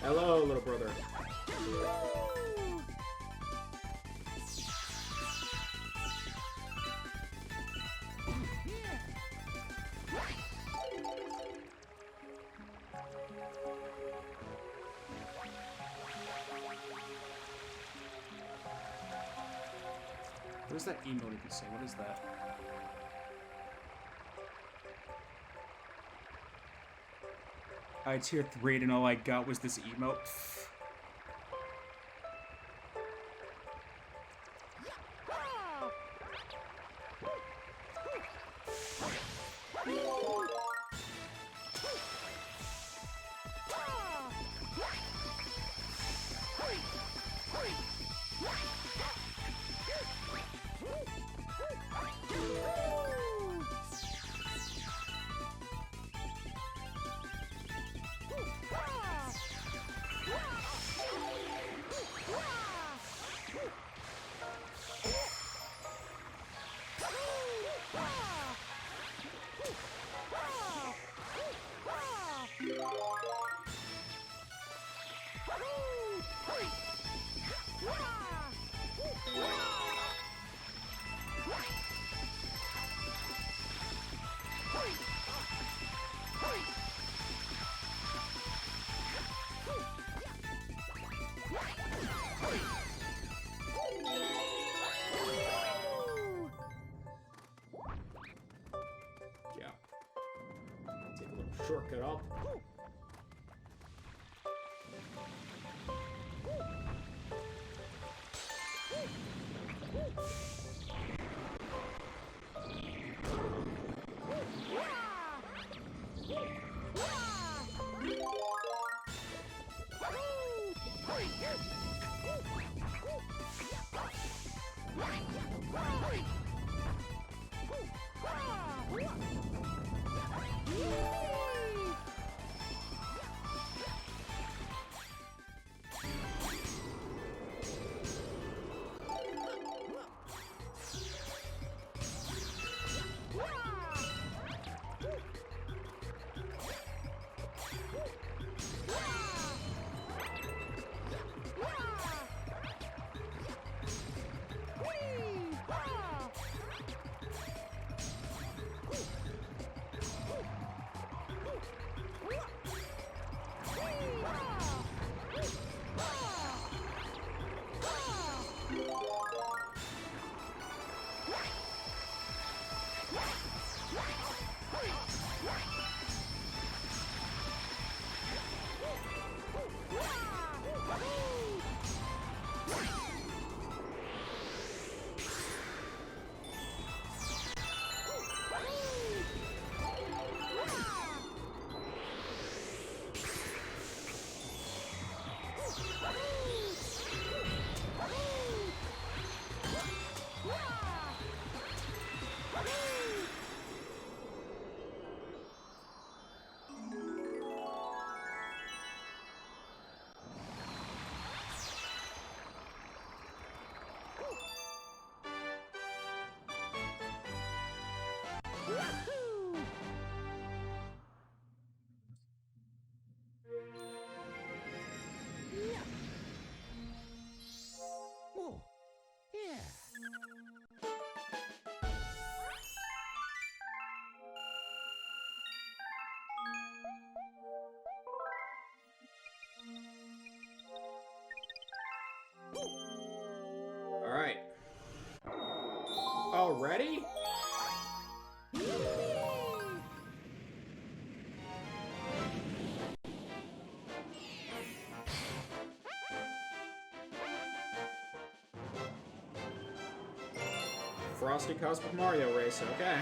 Hello, little brother. What does that emote even say? What is that? I tier 3 and all I got was this emote. Yeah. Take a little shortcut up. already? Frosty Cosmic Mario Race, okay.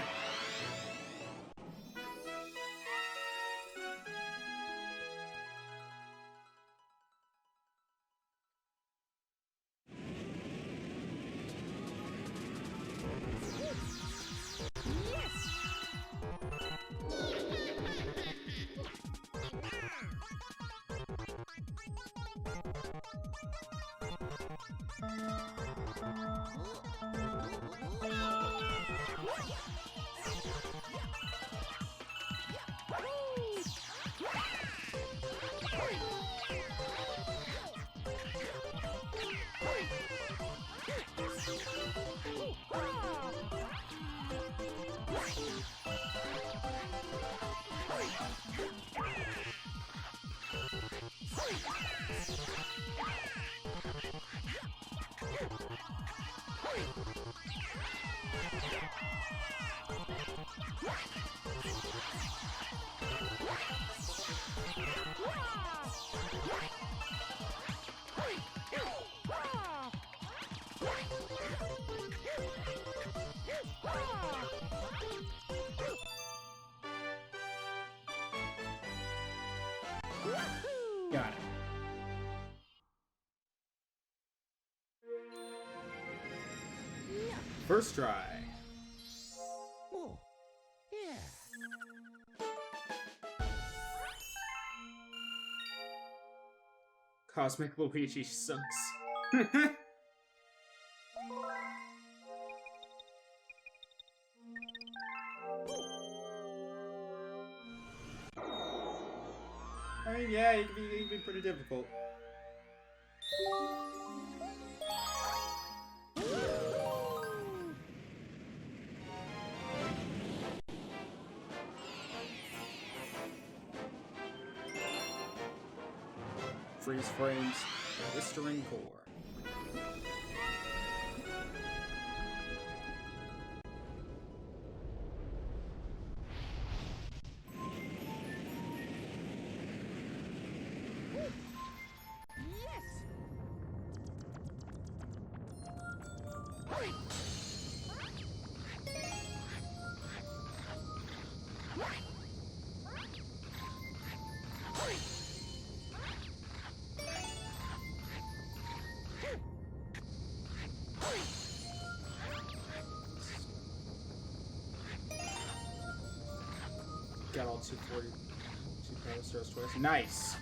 Got it. First try. Oh, yeah. Cosmic Luigi sucks. I mean, yeah, it can be pretty difficult. Freeze frames, blistering core. Got all 240, 2 power stars twice. Nice!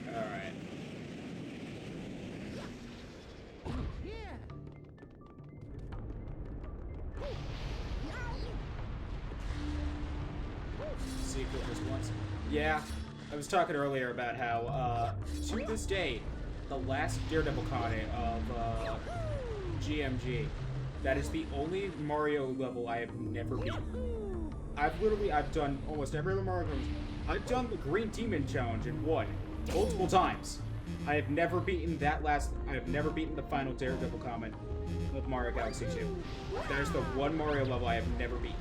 Alright. Sequel just once. Yeah, I was talking earlier about how, to this day, the last Daredevil con of, GMG, that is the only Mario level I have never beaten. I've done almost every other Mario game. I've done the Green Demon Challenge and won multiple times. I have never beaten the final Daredevil comment of Mario Galaxy 2. That is the one Mario level I have never beaten.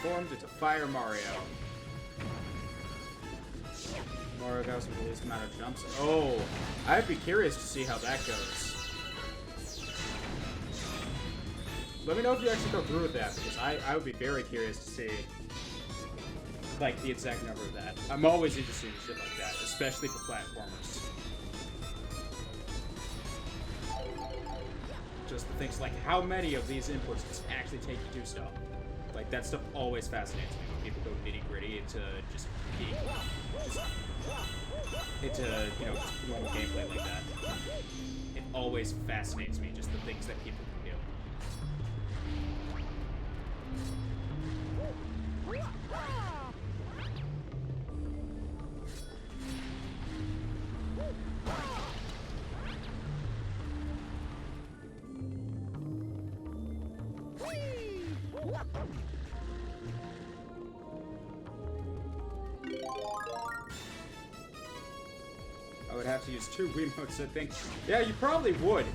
transformed into Fire Mario. Mario goes with the least amount of jumps. Oh, I'd be curious to see how that goes. Let me know if you actually go through with that, because I would be very curious to see, like, the exact number of that. I'm always interested in shit like that, especially for platformers. Just the things like how many of these inputs does it actually take to do stuff. Like, that stuff always fascinates me when people go nitty-gritty into just you know, just normal gameplay like that. It always fascinates me, just the things that people can do. I would have to use 2 Wiimotes, I think. Yeah, you probably would.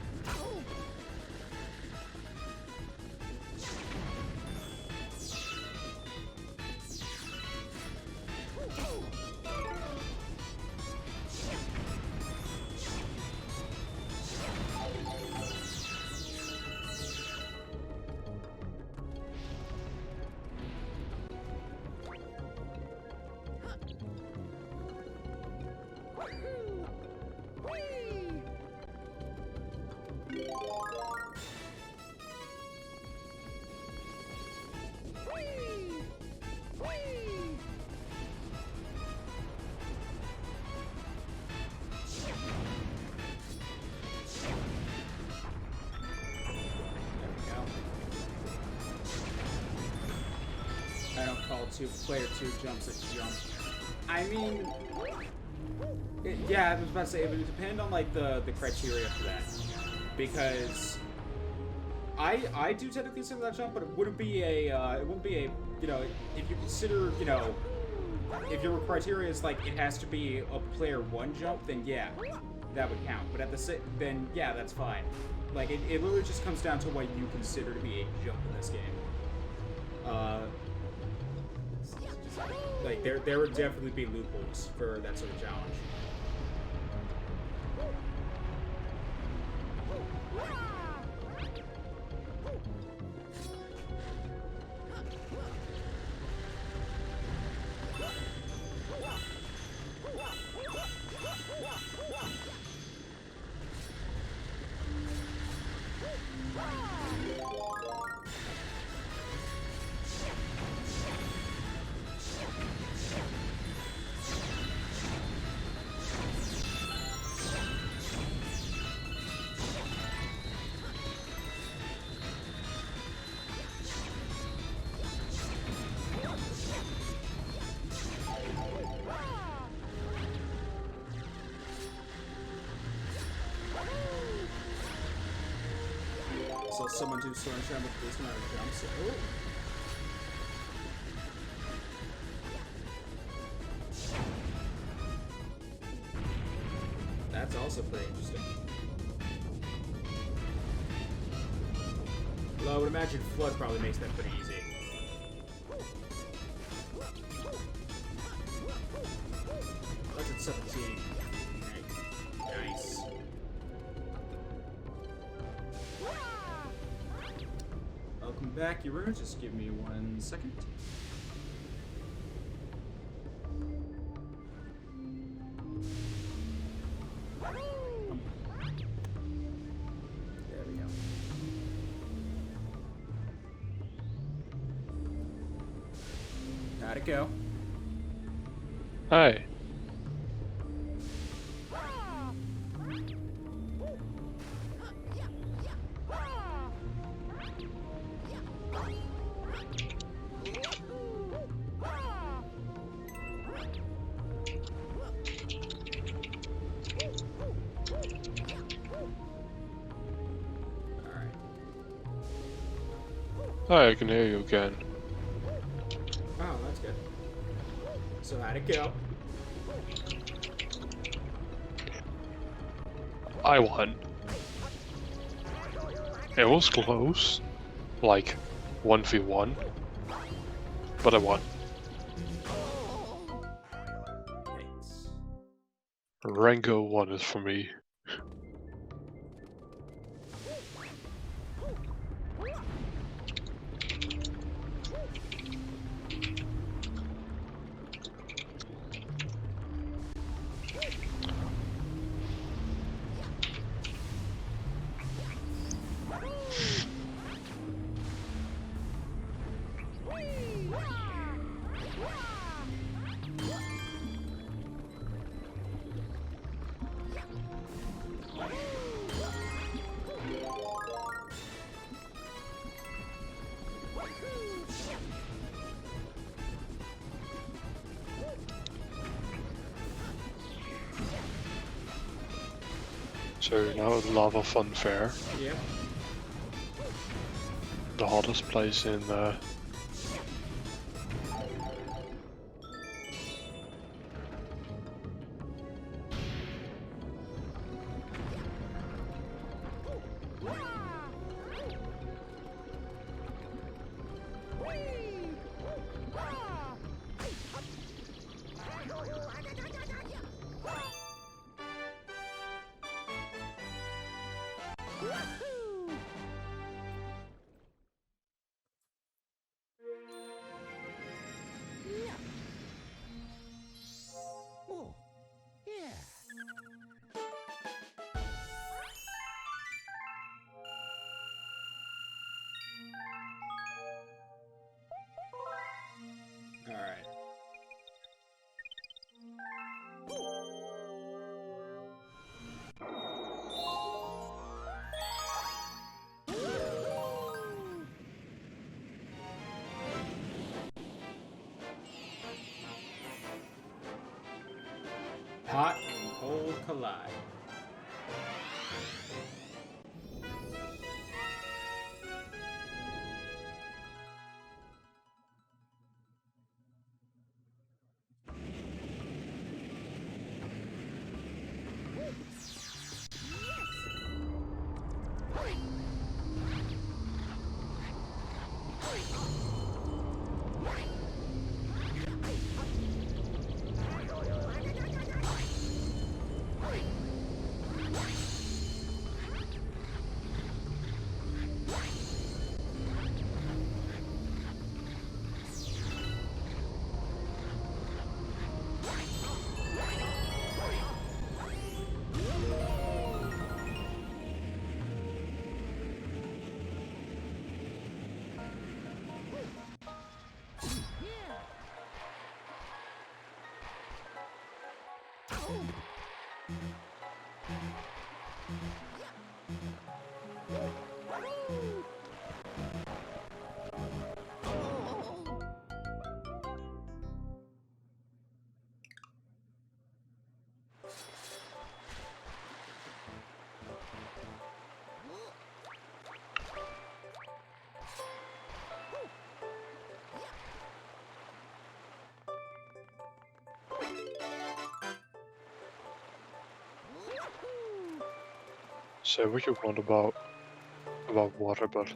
I don't call player 2 jumps a jump. I mean, yeah, I was about to say, it would depend on, like, the criteria for that. Because I do technically consider that jump, but it wouldn't be a, you know, if you consider, you know, if your criteria is, like, it has to be a player 1 jump, then yeah, that would count. But at the then, yeah, that's fine. Like, it literally just comes down to what you consider to be a jump in this game. Like, there would definitely be loopholes for that sort of challenge. So someone do Storm Shine with the least amount of jumps. Oh. That's also pretty interesting. Well, I would imagine Flood probably makes that pretty easy. That's at 17. Nice. Welcome back, Yuru. Just give me 1 second. There we go. How'd it go? Hi. Hi, I can hear you again. Oh, that's good. So how'd it go? I won. It was close. Like, 1v1. But I won. Thanks. Rango won it for me. So now at Lava Fun Fair, Yep. the hottest place in Oh, yeah. All right. Hot and cold collide. say what you want about water, but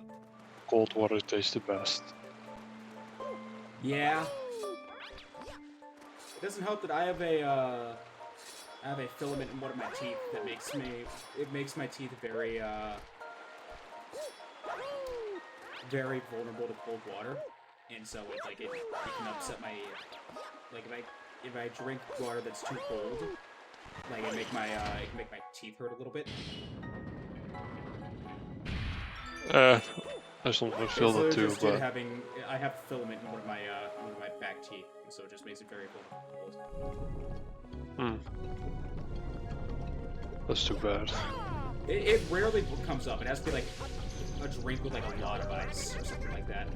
cold water tastes the best. Yeah. It doesn't help that I have a filament in one of my teeth that makes my teeth very very vulnerable to cold water, and so it can upset my if I drink water that's too cold, like it can make my teeth hurt a little bit. I sometimes It's feel that literally too, just due to but I have filament in one of my back teeth, and so it just makes it very vulnerable. that's too bad. It rarely comes up. It has to be like a drink with like a lot of ice or something like that.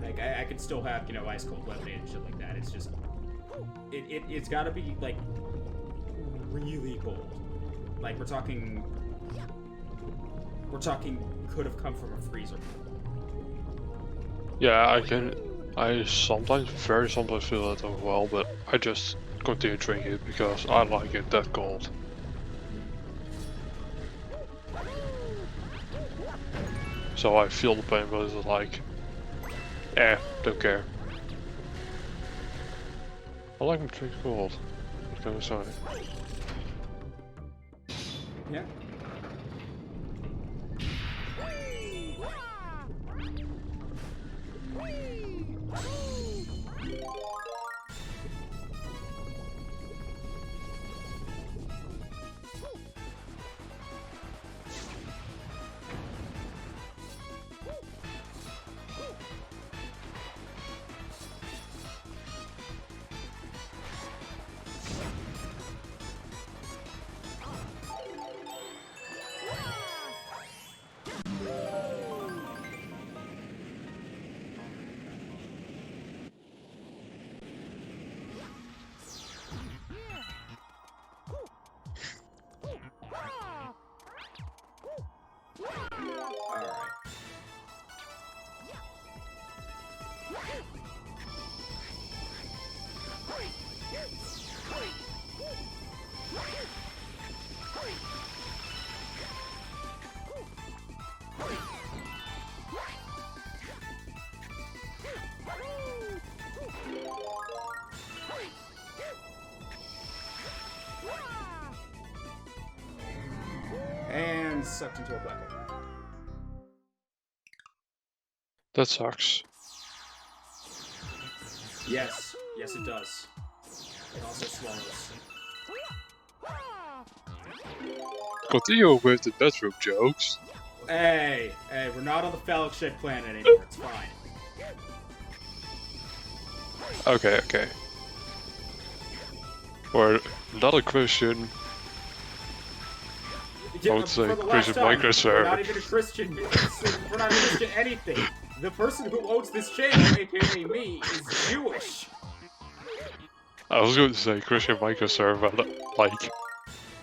Like could still have, you know, ice cold lemonade and shit like that. It's just, it's got to be like really cold. Like we're talking could have come from a freezer. Yeah, I sometimes, very sometimes feel that as well, but I just continue to drink it because I like it that cold. So I feel the pain, but it's like, don't care. I like them to drink cold. What can I say? Yeah. And sucked into a black hole. That sucks. Yes, yes it does. It also swallows. Continue with the bedroom jokes. Hey, we're not on the phallic shaped planet anymore. It's fine. Okay. We're not a Christian. I would say Christian microserver. We're not even a Christian. We're not a Christian anything. The person who owns this channel, aka me, is Jewish. I was going to say Christian microserver, but like,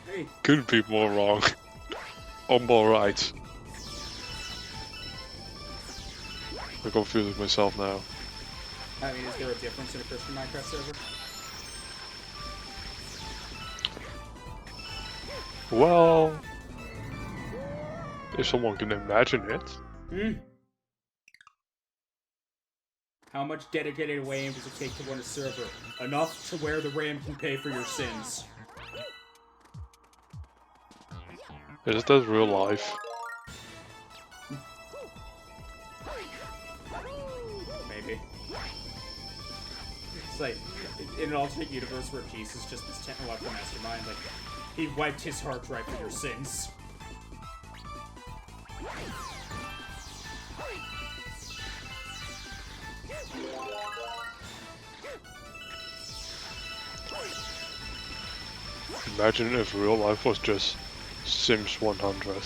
Hey, couldn't be more wrong. On more right. I'm confusing myself now. I mean, is there a difference in a Christian Minecraft server? Well, if someone can imagine it. Hmm? How much dedicated RAM does it take to run a server? Enough to where the RAM can pay for your sins. Is that real life? Maybe. It's like, in an alternate universe where Jesus just this technological mastermind, like, he wiped his hard drive for your sins. Imagine if real life was just Sims 100.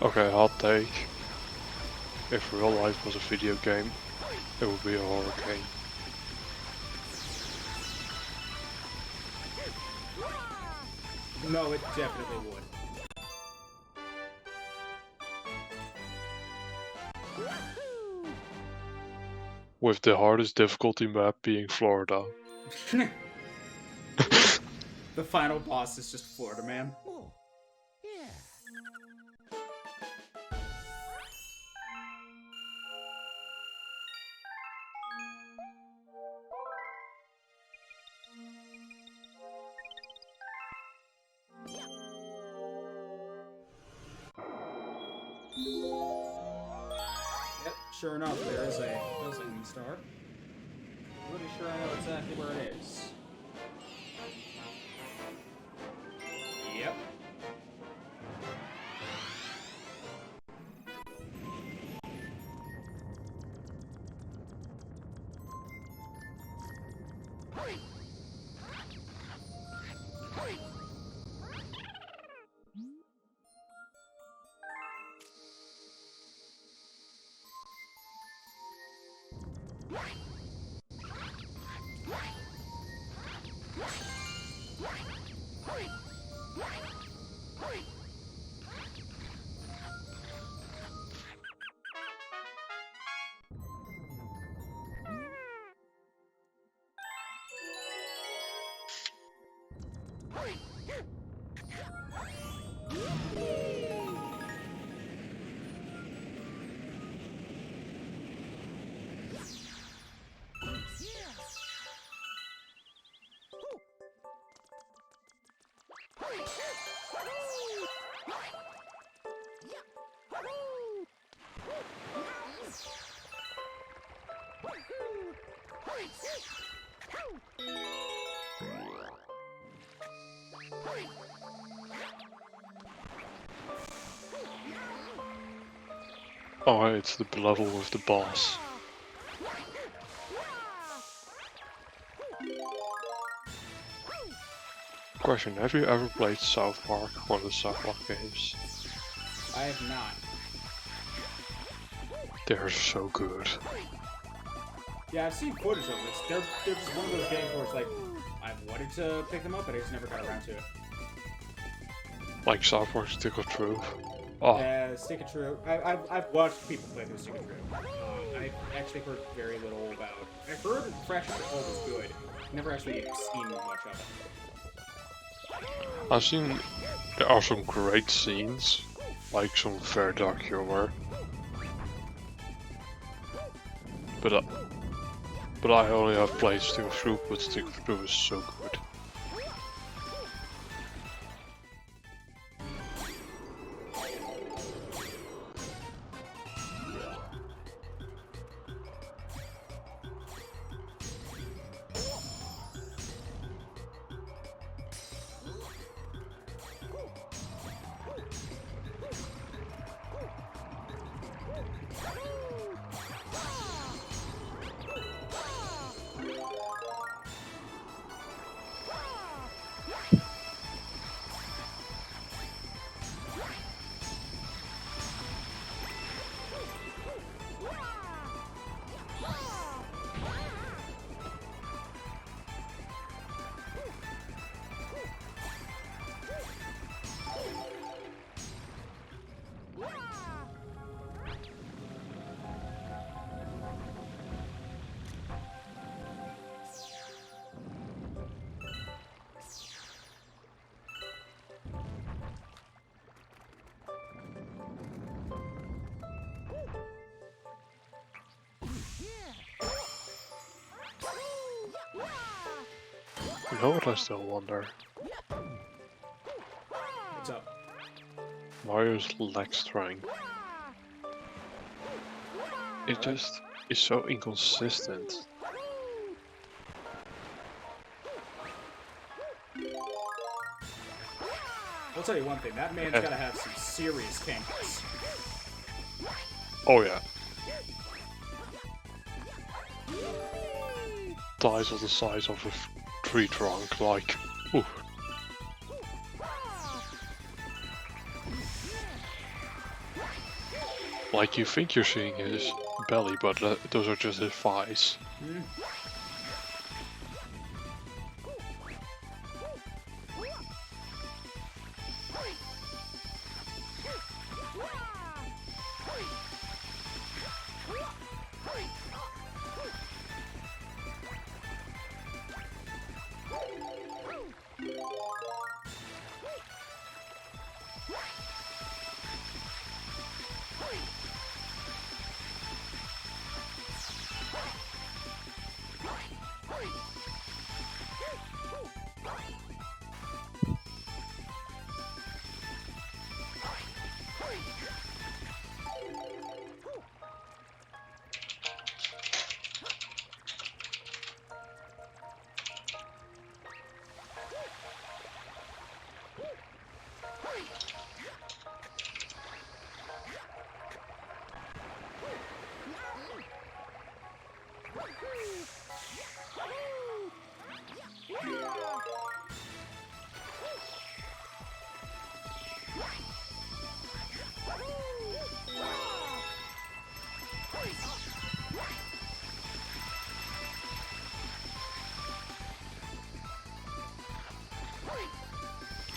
Okay, hot take. If real life was a video game, it would be a horror game. No, it definitely would. With the hardest difficulty map being Florida. The final boss is just Florida Man. Oh, yeah. Yep, sure enough, there's a new star. Pretty sure I know exactly where it is. Yep. Oh, it's the level with the boss. Question, have you ever played South Park or the South Park games? I have not. They're so good. Yeah, I've seen footage of them. They're just one of those games where it's like, I've wanted to pick them up, but I just never got around to it. Like South Park Stick of Truth. Oh, Yeah, Stick of Truth. I've watched people play through Stick of Truth. I've actually heard very little about. I've heard Fresh as a whole was good. Never actually seen much of it. I've seen there are some great scenes, like some very dark humor. But I only have played Stick of Truth, but Stick of Truth is so good. You know what I still wonder? What's up? Mario's leg strength. It just is so inconsistent. I'll tell you one thing. That man's gotta have some serious cankles. Oh yeah. Thighs are the size of a tree trunk, like, ooh. Like you think you're seeing his belly, but those are just his thighs.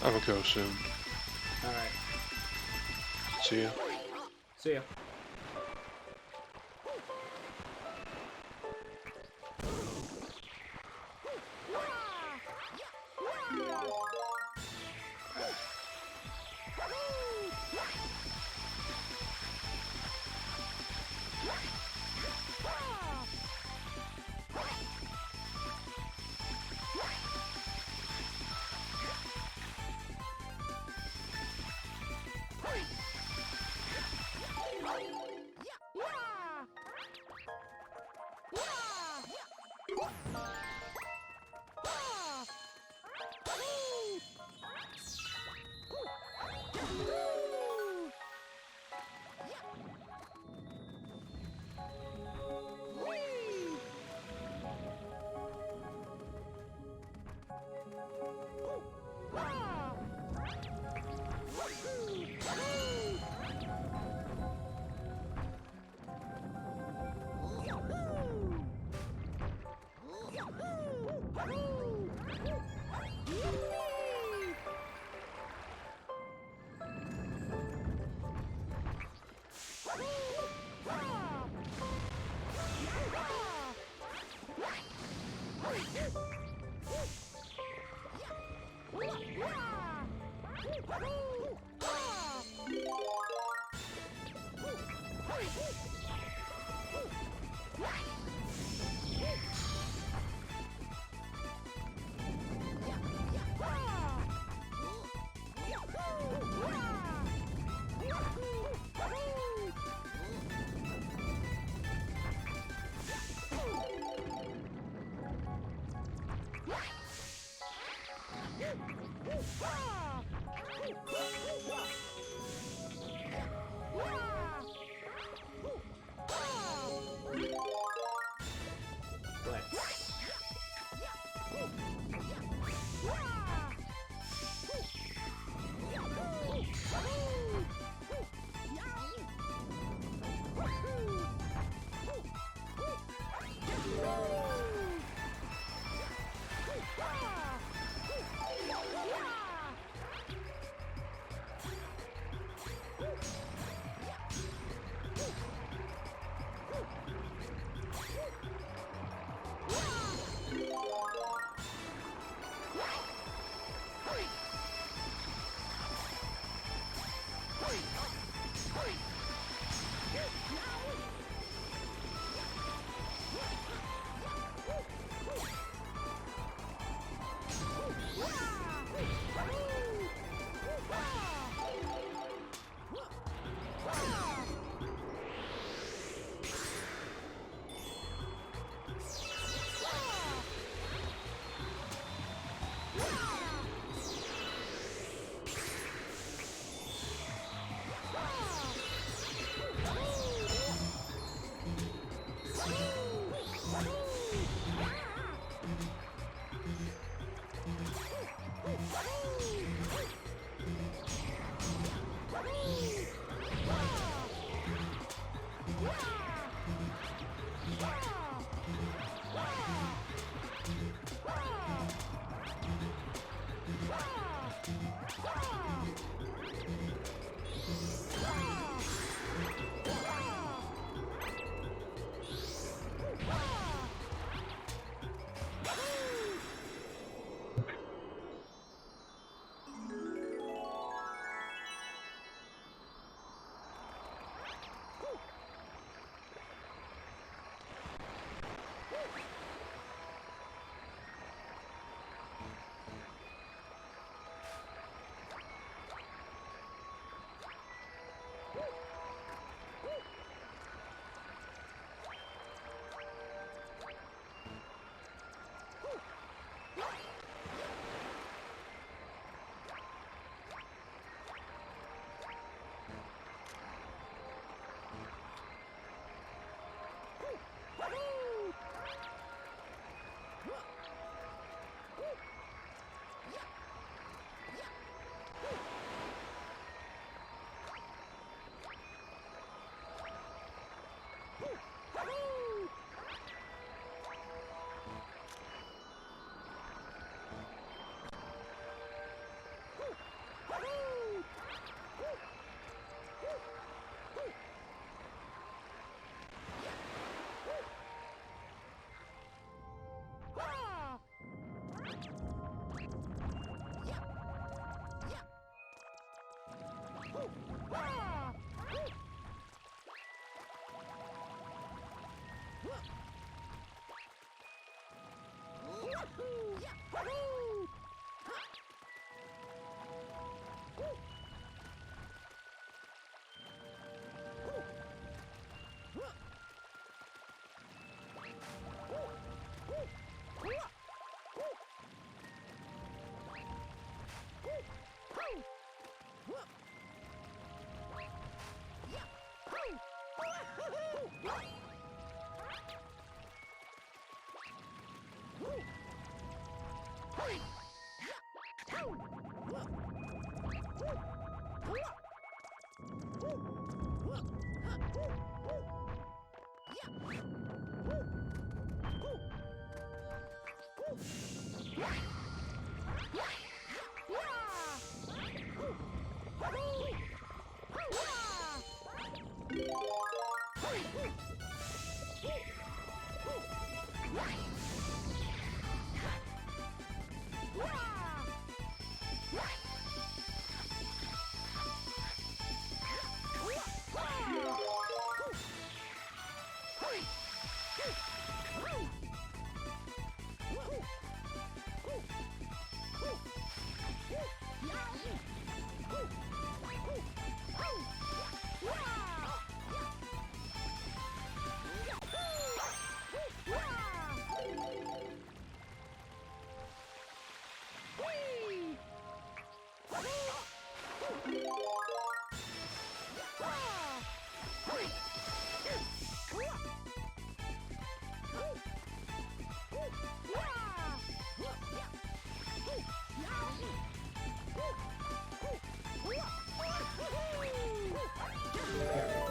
I will go soon. Alright. See ya. See ya.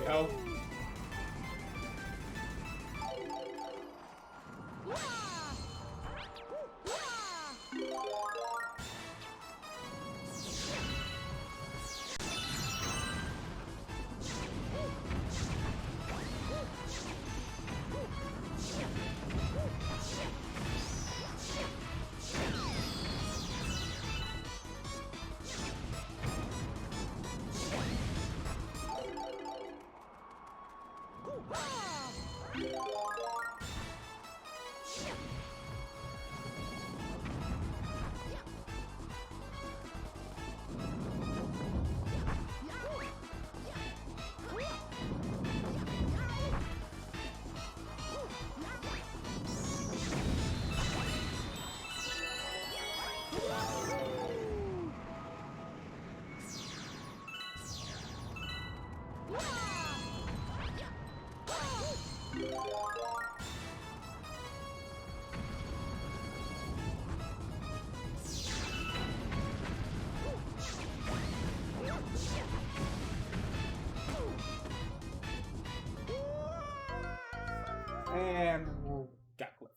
Go. And got clipped.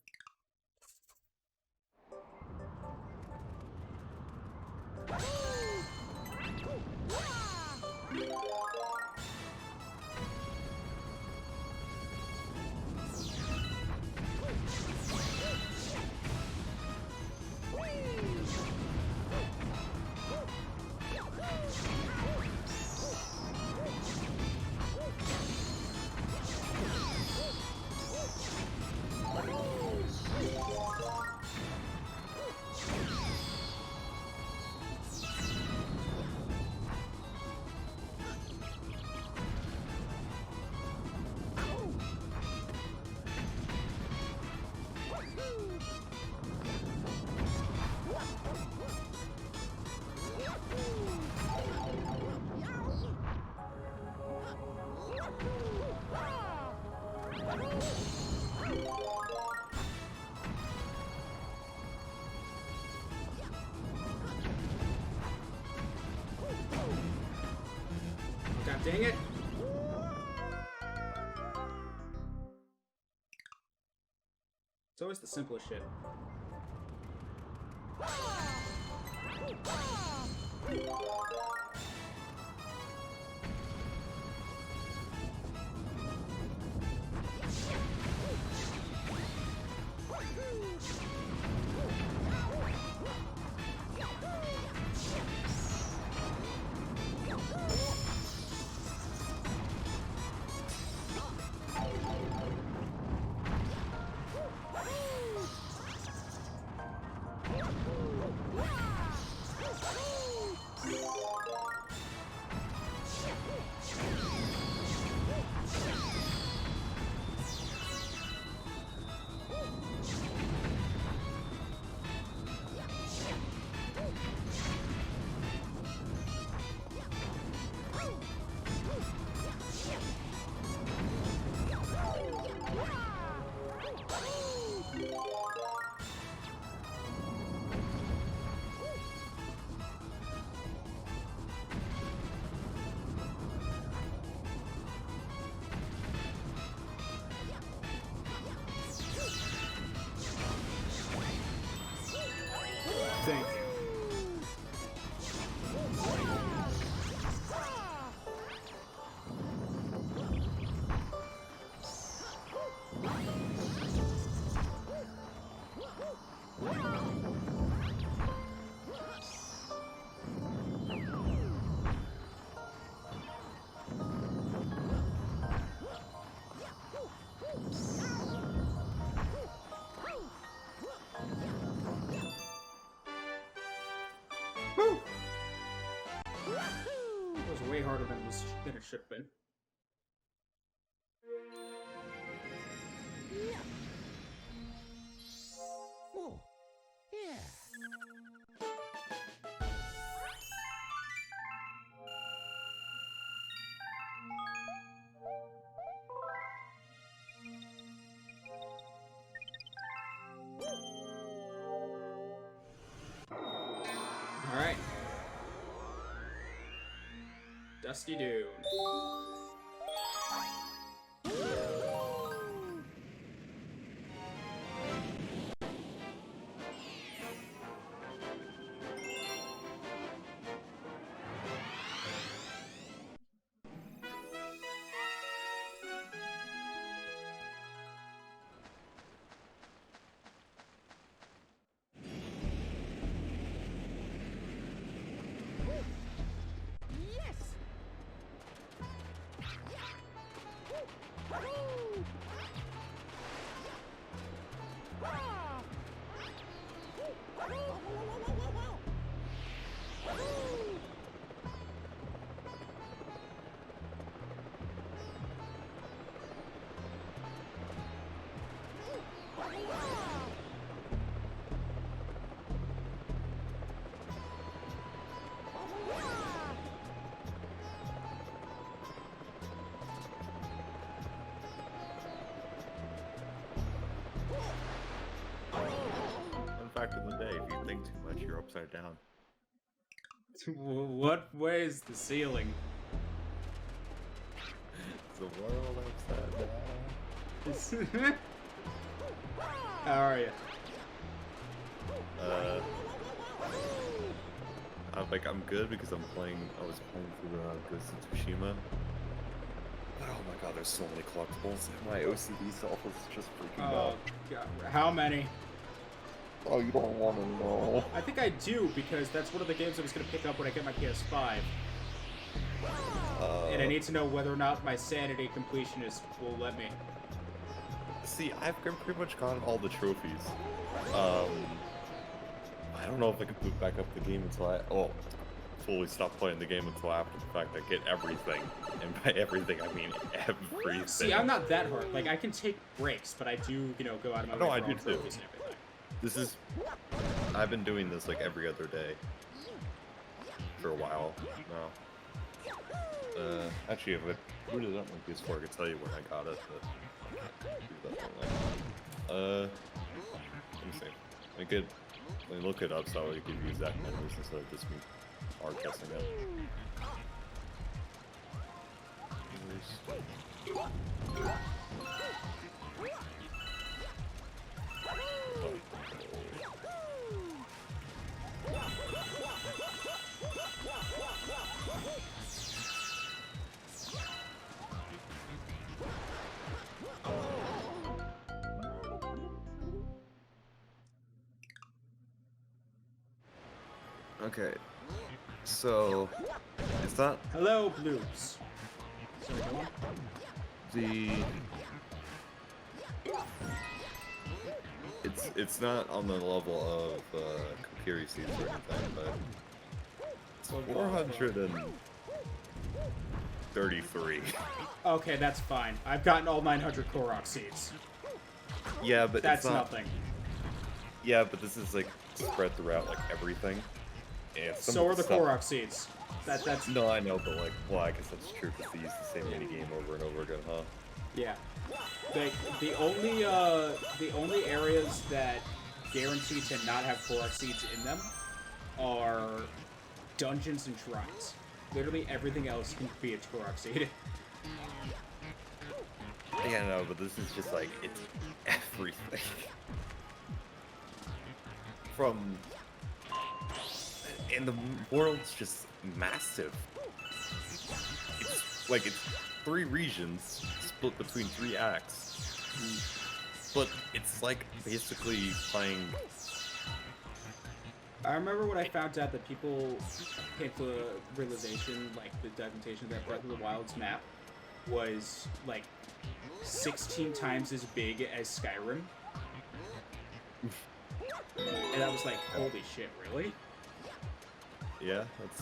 God dang it. It's always the simplest shit. than it should have been. Yeah. Oh, yeah. Alright. Dusty Dune. Yes. Fun fact of the day, if you think too much, you're upside down. What way is the ceiling? The world upside down. How are you? I'm good because I was playing through Ghost of Tsushima. But oh my god, there's so many collectibles. My OCD self is just freaking Oh, out. God. How many? Oh, you don't want to know. I think I do, because that's one of the games I was going to pick up when I get my PS5. And I need to know whether or not my sanity completionist will let me. See, I've pretty much gotten all the trophies. I don't know if I can boot back up the game until fully stop playing the game until after the fact I get everything. And by everything, I mean everything. See, I'm not that hard. Like, I can take breaks, but I do, go out of my way No, for I all do the too. trophies and everything. I've been doing this like every other day for a while now. Actually, if I booted up my PS4, I could tell you when I got it, but let me see. Let me look it up so you could use that numbers instead of just me hard guessing it. Okay, so it's not Hello, Blues. Sorry, go on. it's not on the level of Kokiri seeds or anything, but it's 433. Okay, that's fine. I've gotten all 900 Korok seeds. Yeah, but That's it's not, nothing. Yeah, but this is like spread throughout like everything. And some So of are the stuff- Korok seeds. That's No, I know, but like, well, I guess that's true because they use the same minigame over and over again, huh? yeah. The only areas that guarantee to not have Korok seeds in them are dungeons and shrines. Literally everything else can be a Korok seed. Yeah, no, but this is just like, it's everything. And the world's just massive. It's 3 regions split between 3 acts. But it's like basically playing. I remember when I found out that people came to the realization, like the documentation that Breath of the Wild's map was like 16 times as big as Skyrim. And I was like, holy shit, really? Yeah, that's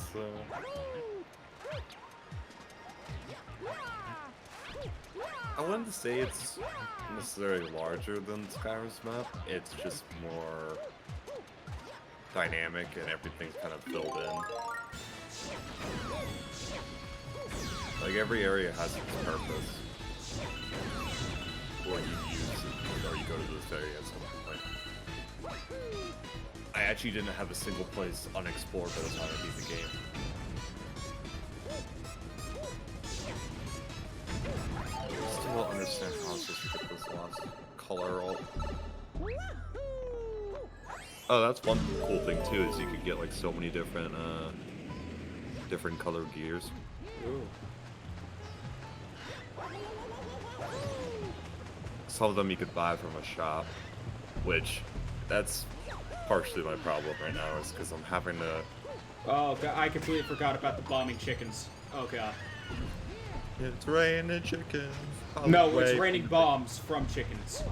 I wouldn't say it's necessarily larger than Skyrim's map. It's just more dynamic and everything's kind of filled in. Like every area has its purpose. What you use or you go to this area at some point. I actually didn't have a single place unexplored by the time I beat the game. I still don't understand how I'm supposed to get this last color alt. Oh, that's one cool thing too, is you could get like so many different different colored gears. Ooh. Some of them you could buy from a shop, which that's partially my problem right now, is because I'm having to. Oh god, I completely forgot about the bombing chickens. Oh god. It's raining chickens. No, it's raining bombs from chickens.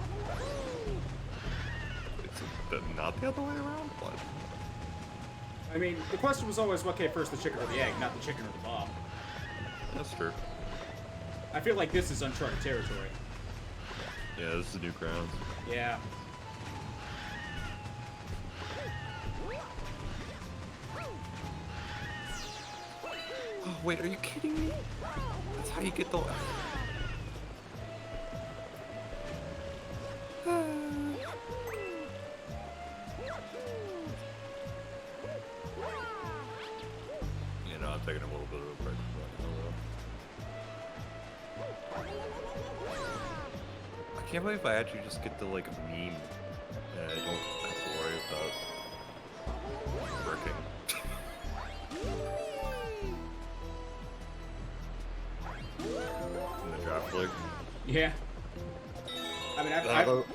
It's not the other way around. What? I mean, the question was always what came first, the chicken or the egg, not the chicken or the bomb. That's true. I feel like this is uncharted territory. Yeah, this is new ground. Yeah. Oh wait, are you kidding me? That's how you get the. You know, I'm taking a little bit of a break. I can't believe I actually just get to like meme and I don't have to worry about working. In the draft league. Yeah. I mean,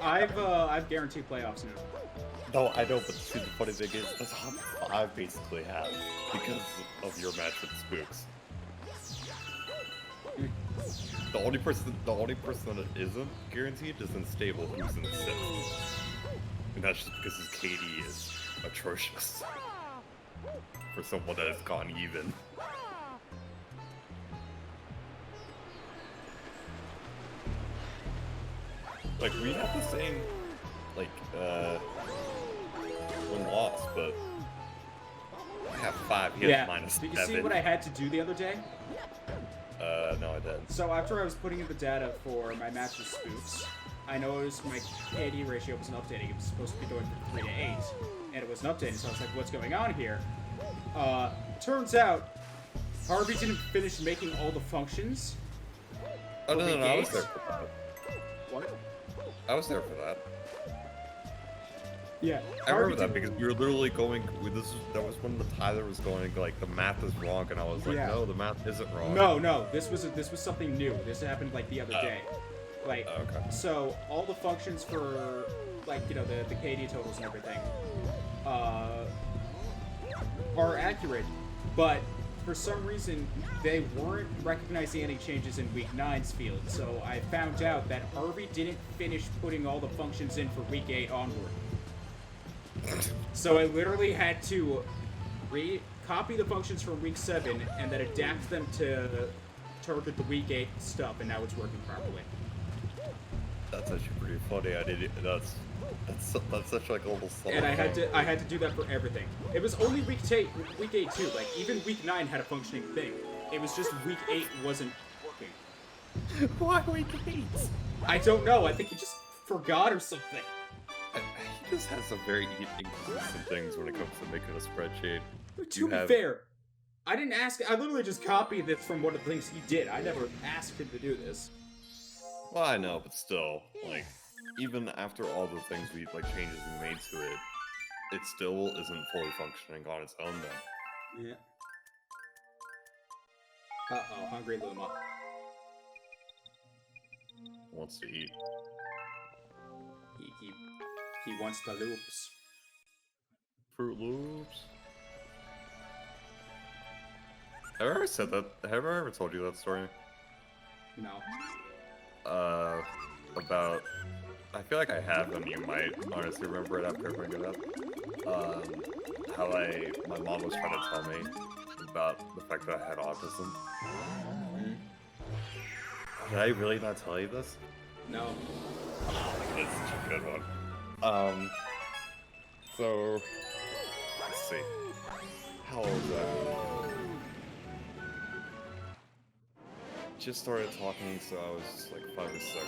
I've guaranteed playoffs now. No, I know, but the funny thing is, that's how I basically have because of your match with Spooks. The only person that isn't guaranteed is Unstable, who's in 6th. And that's just because his KD is atrocious. For someone that has gone even. Like, we have the same, like, win-loss, but I have 5, he has minus 7. Did you see what I had to do the other day? No, I didn't. So after I was putting in the data for my match with Spooks, I noticed my KD ratio wasn't updating. It was supposed to be going from 3 to 8, and it wasn't updating, so I was like, what's going on here? Turns out, Harvey didn't finish making all the functions. Oh, no, I was Gates? there for that. What? I was there for that. Yeah. I remember that because we were literally going with this. That was when the Tyler was going like the math is wrong, and I was like, Yeah. no, the math isn't wrong. No, this was something new. This happened like the other day. Like, okay. So all the functions for like the KD totals and everything are accurate, but for some reason they weren't recognizing any changes in week 9's field. So I found out that Harvey didn't finish putting all the functions in for week 8 onward. So I literally had to copy the functions from week 7 and then adapt them to target the week 8 stuff, and now it's working properly. That's actually pretty funny. I did it. That's such like a little subtle. And I had to do that for everything. It was only week 8 too. Like even week 9 had a functioning thing. It was just week 8 wasn't working. Why week 8? I don't know. I think he just forgot or something. He just has some very inconsistent things when it comes to making a spreadsheet. To be fair, I didn't ask. I literally just copied this from one of the things he did. I never asked him to do this. Well, I know, but still, like, even after all the things changes we made to it, it still isn't fully functioning on its own then. Yeah. Uh-oh, hungry Luma. Wants to eat. He wants the loops. Fruit Loops. Have I ever said that? Have I ever told you that story? No. About... I feel like I have, and you might honestly remember it after I bring it up. How my mom was trying to tell me about the fact that I had autism. Did I really not tell you this? No. That's such a good one. So let's see. How old was I? Just started talking, so I was like 5 or 6.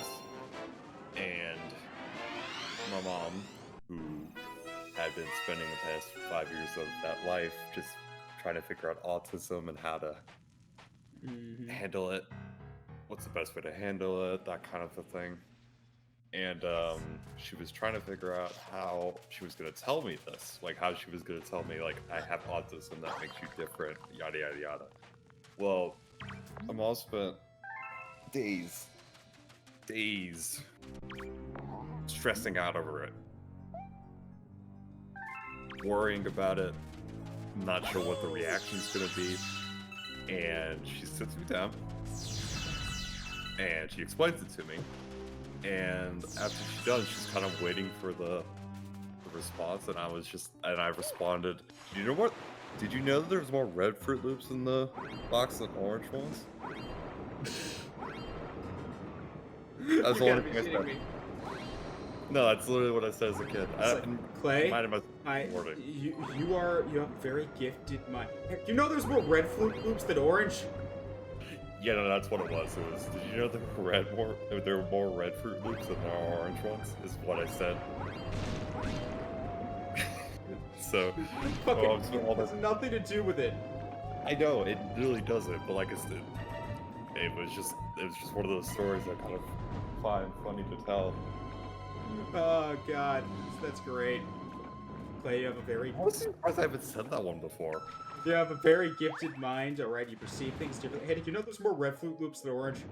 And my mom, who had been spending the past 5 years of that life just trying to figure out autism and how to handle it, what's the best way to handle it, that kind of a thing. And she was trying to figure out how she was going to tell me this, like how she was going to tell me, like, I have autism, that makes you different, yada yada yada. Well, my mom spent days stressing out over it, worrying about it, not sure what the reaction's gonna be, and she sits me down and she explains it to me, and after she's done, she's kind of waiting for the response, and I responded, you know what? Did you know that there's more red Fruit Loops in the box than orange ones? That's You the gotta only be thing I kidding said. me. No, that's literally what I said as a kid. It's like, Clay, you have a very gifted mind. Heck, you know there's more red Fruit Loops than orange? Yeah, no, that's what it was. It was. Did you know there were more red Fruit Loops than there are orange ones? Is what I said. So, Fucking has nothing to do with it. I know it really doesn't, but like I said, it was just one of those stories I kind of find funny to tell. Oh god, that's great. Clay, you have a very... I was surprised I haven't said that one before. You have a very gifted mind, alright? You perceive things differently. Hey, did you know there's more red Fruit Loops than orange?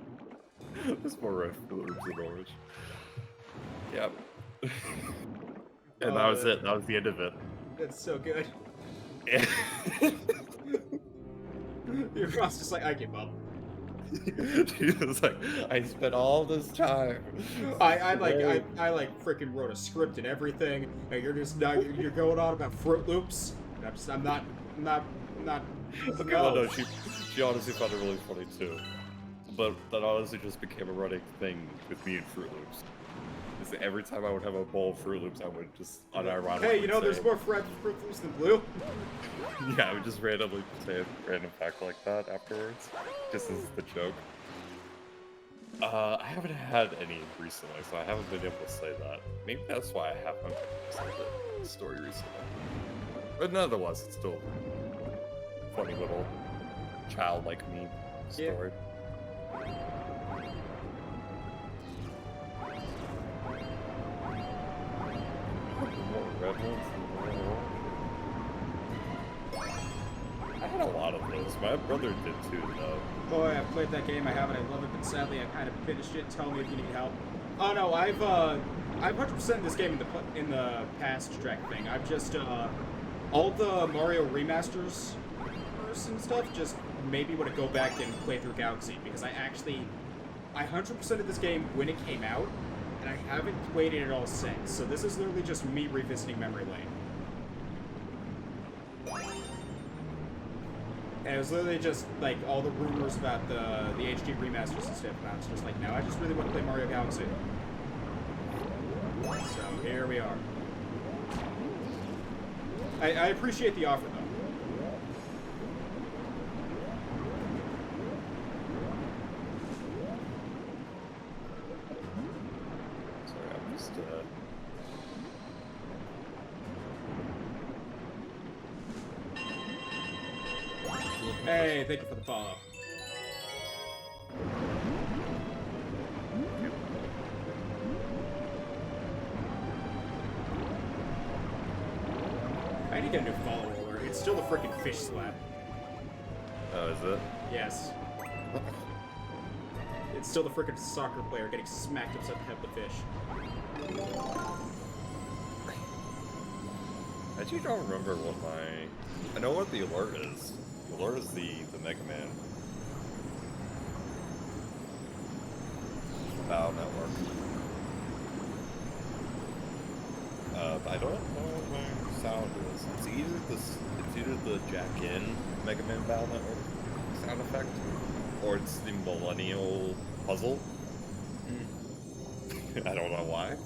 There's more red Fruit Loops than orange. Yep. And Oh, that was it. That was the end of it. That's so good. Yeah. Your mom's just like, I give up. She was like, I spent all this time. I like freaking wrote a script and everything, and you're just now you're going on about Fruit Loops. And I'm not. Okay, well, no, she honestly found it really funny too. But that honestly just became a running thing with me and Fruit Loops. Is that every time I would have a bowl of Fruit Loops, I would just unironically Hey, you know, say, there's more Fruit Loops than blue. Yeah, I would just randomly say a random fact like that afterwards, just as the joke. I haven't had any recently, so I haven't been able to say that. Maybe that's why I haven't said the story recently. But nonetheless, it's still a funny little child-like me story. More red ones than more orange. I had a lot of those. My brother did too, though. Boy, I've played that game. I haven't. I love it, but sadly, I kind of finished it. Tell me if you need help. Oh no, I've 100% this game in the past track thing. I've just all the Mario remasters and stuff. Just maybe want to go back and play through Galaxy because I 100% of this game when it came out, and I haven't played it at all since. So this is literally just me revisiting memory lane. And it was literally just like all the rumors about the HD remasters and stuff. And I was just like, no, I just really want to play Mario Galaxy. So here we are. I appreciate the offer though. Sorry, I'm just Hey, thank you for the follow. I need to get a new follow alert. It's still the freaking fish slap. Oh, is it? Yes. It's still the freaking soccer player getting smacked upside the head with the fish. I actually don't remember what I know what the alert is. The alert is the Mega Man Battle Network. But I don't know what my sound is. It's either the Jack In Mega Man Battle Network sound effect, or it's the Millennial puzzle. I don't know why.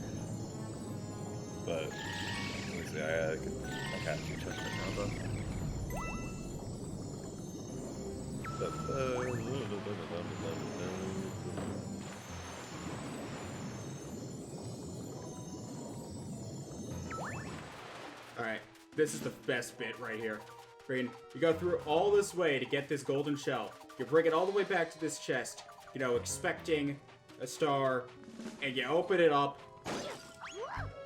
But let me see. I can't actually check right now though. Alright, this is the best bit right here. Green, you go through all this way to get this golden shell. You bring it all the way back to this chest, you know, expecting a star, and you open it up,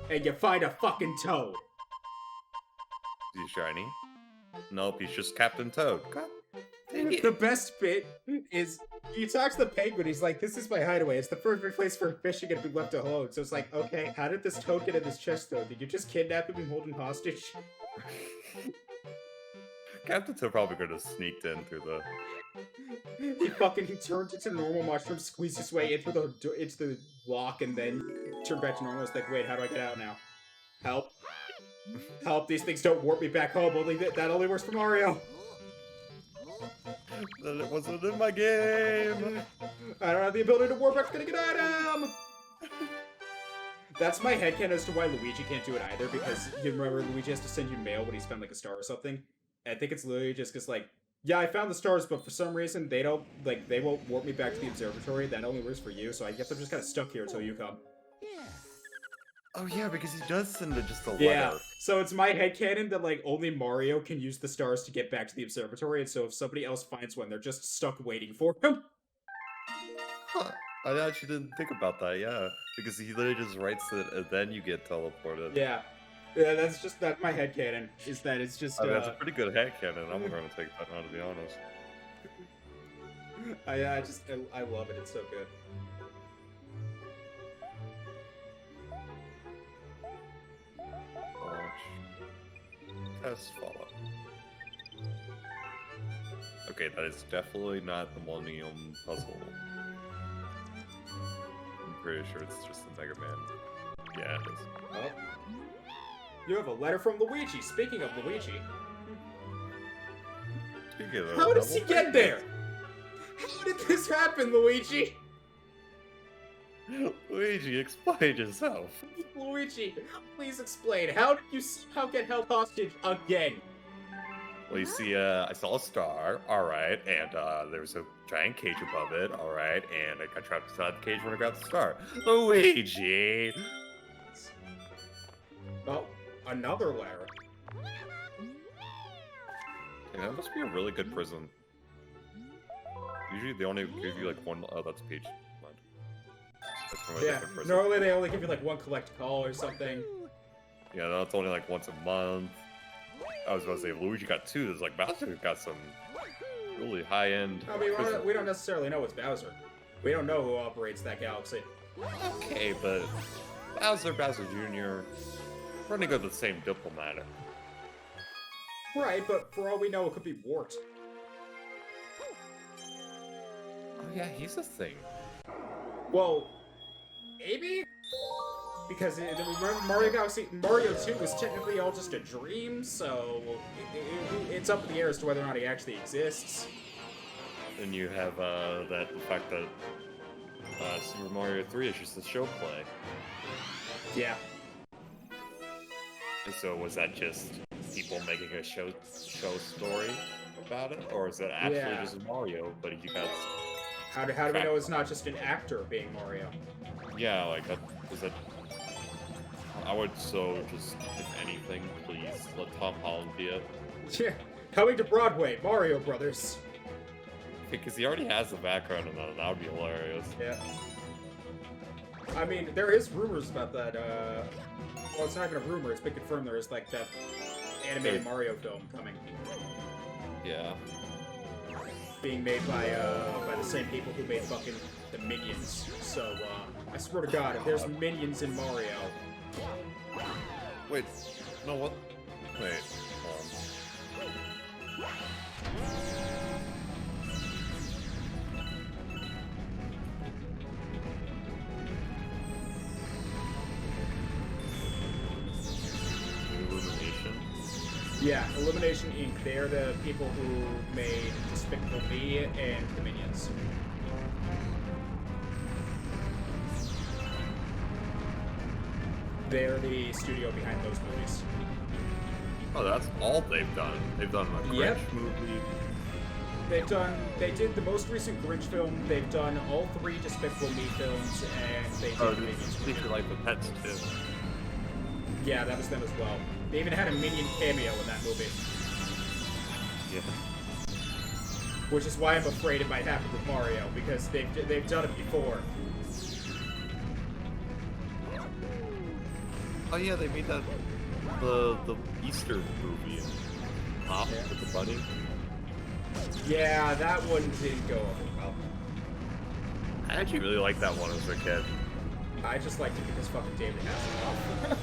and you find a fucking toad. Is he shiny? Nope, he's just Captain Toad. God dang it. The best bit is he talks to the penguin. He's like, "This is my hideaway. It's the perfect place for fishing and being left alone." So it's like, okay, how did this toad get in this chest though? Did you just kidnap him and hold him hostage? Captain Toad probably could have sneaked in through the. He turns into a normal mushroom, squeezes his way into the lock, and then turned back to normal. It's like, wait, how do I get out now? Help! Help! These things don't warp me back home. Only that only works for Mario. That wasn't in my game. I don't have the ability to warp back to get an item. That's my headcanon as to why Luigi can't do it either, because you remember Luigi has to send you mail when he's found like a star or something. I think it's literally just because like, yeah, I found the stars, but for some reason they won't warp me back to the observatory. That only works for you, so I guess I'm just kind of stuck here until you come. Yeah. Oh yeah, because he does send it just a letter. Yeah, so it's my headcanon that like only Mario can use the stars to get back to the observatory, and so if somebody else finds one, they're just stuck waiting for him. Huh. I actually didn't think about that, yeah. Because he literally just writes it and then you get teleported. Yeah. Yeah, that's my headcanon, is that it's just, I mean, that's a pretty good headcanon. I'm gonna take that now, to be honest. I love it, it's so good. Test follow. Okay, that is definitely not the Millennium Puzzle. I'm pretty sure it's just the Mega Man. Yeah, it is. Oh. You have a letter from Luigi. Speaking of Luigi. Speaking of How does he get there? How did this happen, Luigi? Luigi, explain yourself. Luigi, please explain. How did you somehow get held hostage again? Well, you see, I saw a star, alright, and there was a giant cage above it, alright, and I got trapped inside the cage when I grabbed the star. Luigi! Oh, another letter. Yeah, that must be a really good prison. Usually they only give you like one. Oh, that's Peach. Mind. That's from a Yeah, different prison. normally they only give you like one collect call or something. Yeah, that's only like once a month. I was about to say Luigi got two. There's like Bowser got some really high end. I mean, we don't necessarily know it's Bowser. We don't know who operates that galaxy. Okay, but Bowser Jr. running with the same diplomat. Right, but for all we know, it could be Wart. Oh yeah, he's a thing. Well, maybe? Because remember Mario 2 was technically all just a dream, so it's up in the air as to whether or not he actually exists. Then you have the fact that Super Mario 3 is just a show play. Yeah. And so was that just people making a show story about it, or is it actually just Mario? But you got how do we know it's not just an actor being Mario? Yeah, like that. Is that? I would just, if anything, please let Tom Holland be it. Yeah, coming to Broadway, Mario Brothers. Because he already has the background in that. That would be hilarious. Yeah. I mean, there is rumors about that. Well, it's not even a rumor. It's been confirmed. There is like that animated Mario film coming. Yeah. Being made by the same people who made fucking the Minions. So I swear to God, if there's Minions in Mario. Wait. No, what? Wait. Yeah, Illumination Inc. They're the people who made Despicable Me and the Minions. They're the studio behind those movies. Oh, that's all they've done. They've done a Grinch Yep. movie. They did the most recent Grinch film. They've done all 3 Despicable Me films, and they did Oh, the the Minions Secret movie. Life of Pets too. Yeah, that was them as well. They even had a Minion cameo in that movie, Yeah. which is why I'm afraid it might happen with Mario, because they've done it before. Oh yeah, they made that the Easter movie. Pop Yeah. with the bunny. Yeah, that one didn't go over well. I actually really liked that one as a kid. I just liked it because fucking David Hasselhoff.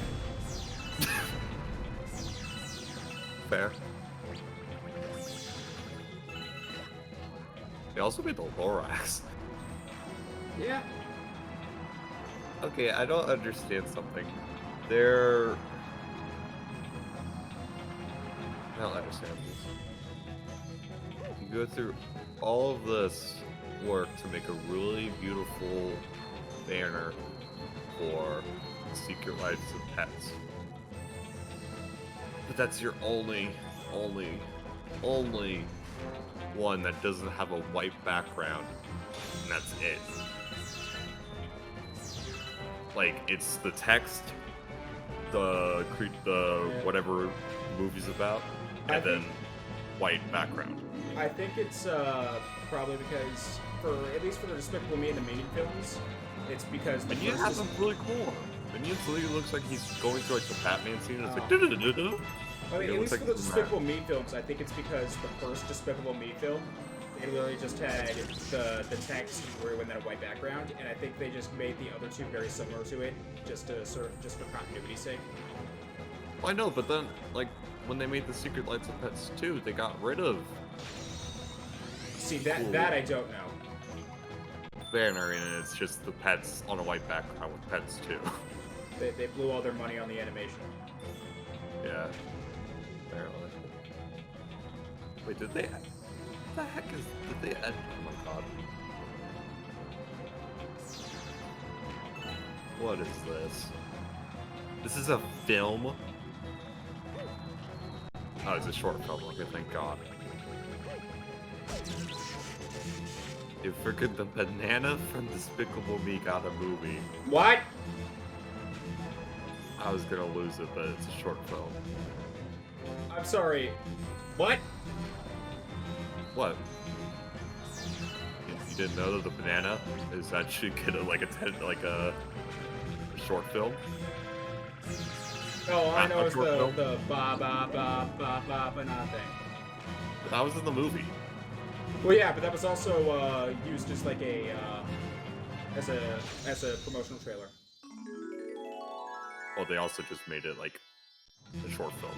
Fair. They also made the Lorax. Yeah. Okay, I don't understand something. They're... I don't understand this. You go through all of this work to make a really beautiful banner for Secret Lives of Pets. But that's your only one that doesn't have a white background. And that's it. Like, it's the text, the whatever movie's about, and then white background. I think it's probably because, at least for the Despicable Me and the Minion films, it's because the Minion first has some really cool. Minion literally looks like he's going through like the Batman scene. And it's like, I "Du-du-du-du-du." mean, It at looks least like for the it's Despicable Me films, I think it's because the first Despicable Me film, they literally just had the text when that a white background, and I think they just made the other 2 very similar to it, just for continuity's sake. I know, but then like when they made the Secret Lives of Pets 2, they got rid of See, that Cool. that I don't know. banner, and it's just the pets on a white background with Pets 2. They blew all their money on the animation. Yeah. Apparently. Wait, did they? What the heck is? Did they? Oh my god. What is this? This is a film? Oh, it's a short film. Okay, thank God. You freaking the banana from Despicable Me got a movie. What? I was gonna lose it, but it's a short film. I'm sorry. What? What? You didn't know that the banana is actually gonna like a short film? Oh, I Not know a it's short film? the ba ba ba ba ba banana thing. That was in the movie. Well, yeah, but that was also used as like a as a promotional trailer. Well, they also just made it like a short film.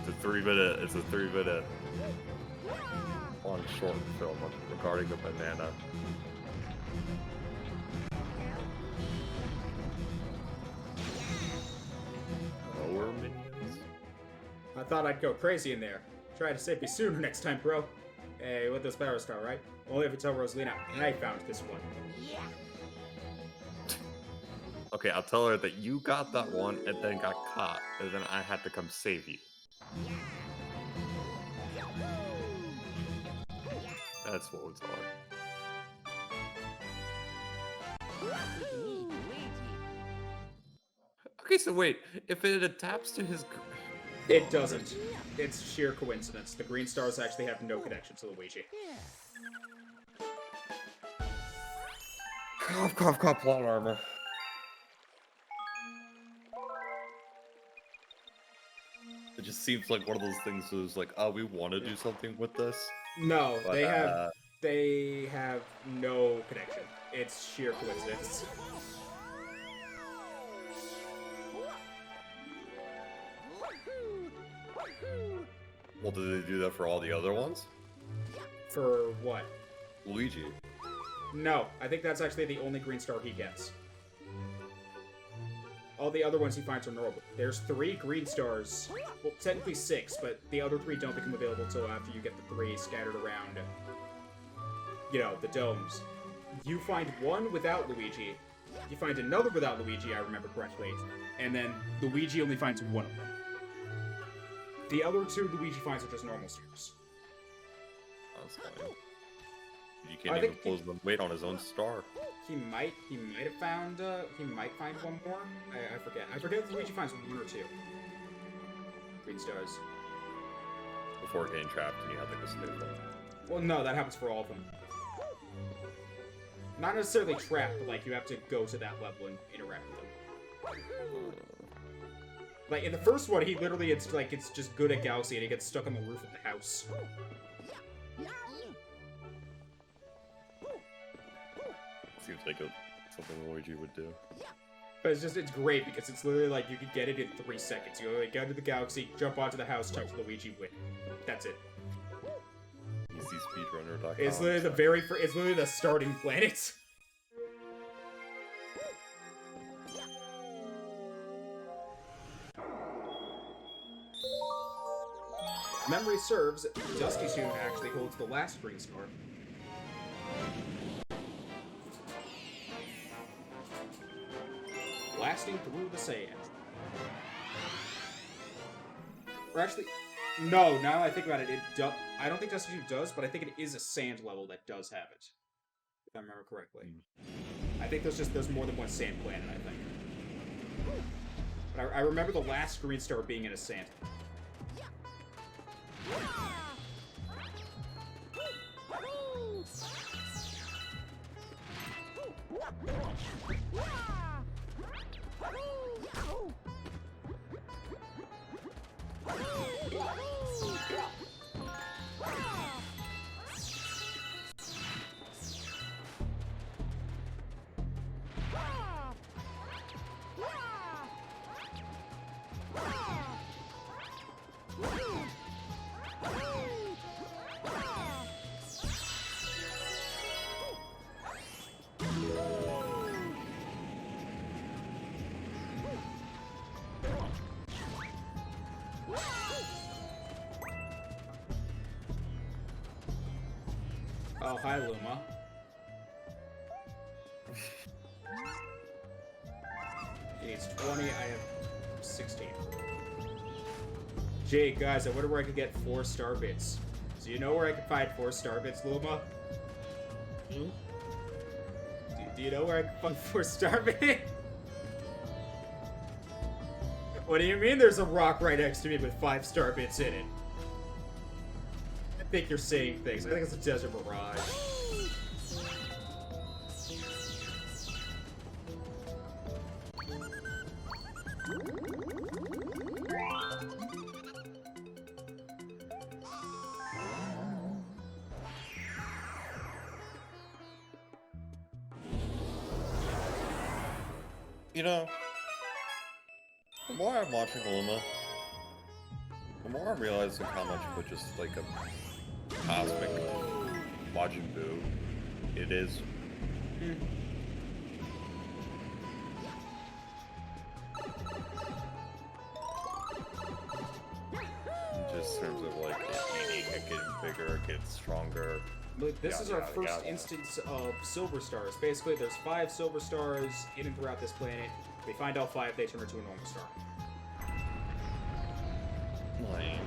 It's a 3-minute long short film regarding the banana. Lower minions? I thought I'd go crazy in there. Try to save me sooner next time, bro. Hey, with this Sparrow Star, right? Only if you tell Rosalina I found this one. Okay, I'll tell her that you got that one and then got caught, and then I had to come save you. That's what we'll tell her. Okay, so wait, if it adapts to his... It doesn't. It's sheer coincidence. The green stars actually have no connection to Luigi. Cough, cough, cough, plot armor. It just seems like one of those things that's like, oh, we want to do something with this. No, But, they have no connection. It's sheer coincidence. Well, did they do that for all the other ones? For what? Luigi. No, I think that's actually the only green star he gets. All the other ones he finds are normal. There's 3 green stars. Well, technically 6, but the other 3 don't become available until after you get the 3 scattered around, you know, the domes. you find one without Luigi. You find another without Luigi, I remember correctly. And then Luigi only finds one of them. The other two Luigi finds are just normal stars. That's fine. You can't even close the weight on his own star. He might have found, he might find one more. I forget. I forget if Luigi finds one or two. Green stars. Before getting trapped and you have like a snowball. Well, no, that happens for all of them. Not necessarily trapped, but like you have to go to that level and interact with them. Like in the first one, he literally it's just good at Galaxy and he gets stuck on the roof of the house. Seems like something Luigi would do. But it's great because it's literally like you can get it in 3 seconds. You like, go to the Galaxy, jump onto the house, touch Luigi, win. That's it. EasySpeedrunner.com. It's literally it's literally the starting planet. Memory serves, Dusty Toon actually holds the last green star. Blasting through the sand. Or actually, no, now that I think about it, I don't think Dusty Toon does, but I think it is a sand level that does have it. If I remember correctly. I think there's more than one sand planet, I think. But I remember the last green star being in a sand. Oh, hi, Luma. He needs 20, I have 16. Jay, guys, I wonder where I could get 4 star bits. Do you know where I can find 4 star bits, Luma? Hmm? Do you know where I can find 4 star bits? What do you mean there's a rock right next to me with 5 star bits in it? I think you're saying things. I think it's a desert mirage. You know, the more I'm watching Luma, the more I'm realizing how much of a just like a cosmic Majin Buu it is. Just in terms of like it eating, it getting bigger, it gets stronger. Look, this is our Yada, first yada. instance of silver stars. Basically, there's 5 silver stars in and throughout this planet. We find all 5, they turn into a normal star. Lame.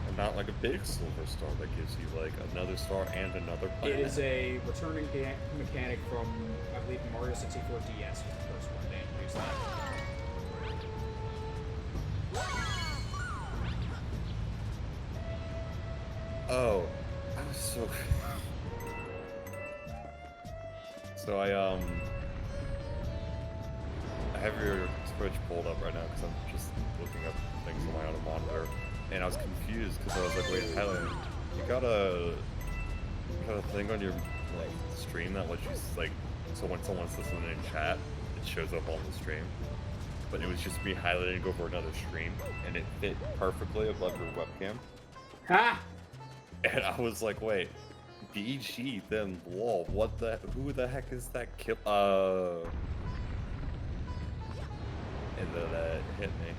And not like a big silver star that gives you like another star and another planet. It is a returning mechanic from, I believe, Mario 64 DS was the first one they introduced that. Oh, I was so. So I have your Switch pulled up right now because I'm just looking up things on my other monitor, and I was confused because I was like, wait, Helen, you got a thing on your like stream that lets you like, so when someone's listening in chat, it shows up on the stream. But it was just me highlighting over another stream, and it fit perfectly above your webcam. Ha! And I was like, wait, BG, then lol, what the, who the heck is that kill, and then it hit me.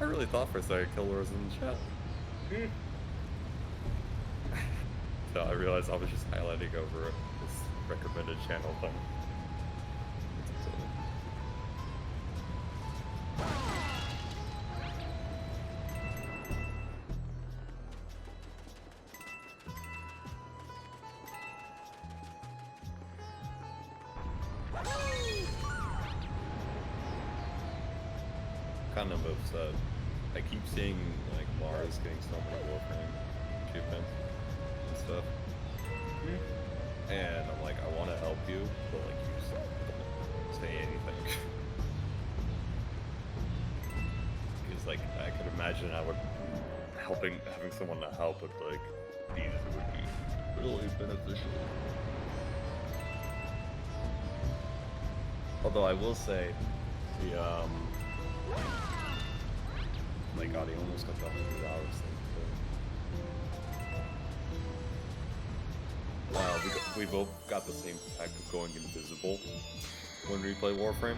I really thought for a second Killer was in the chat. until I realized I was just highlighting over this recommended channel thing. Kind of upset. I keep seeing like Mars getting so many Warframe achievements and stuff. And I'm like, I want to help you, but like you just don't say anything. Because like I could imagine I would having someone to help with like these would be really beneficial. Although I will say the my god, he almost got the 100 hours thing too. We both got the same pack of going invisible when we play Warframe.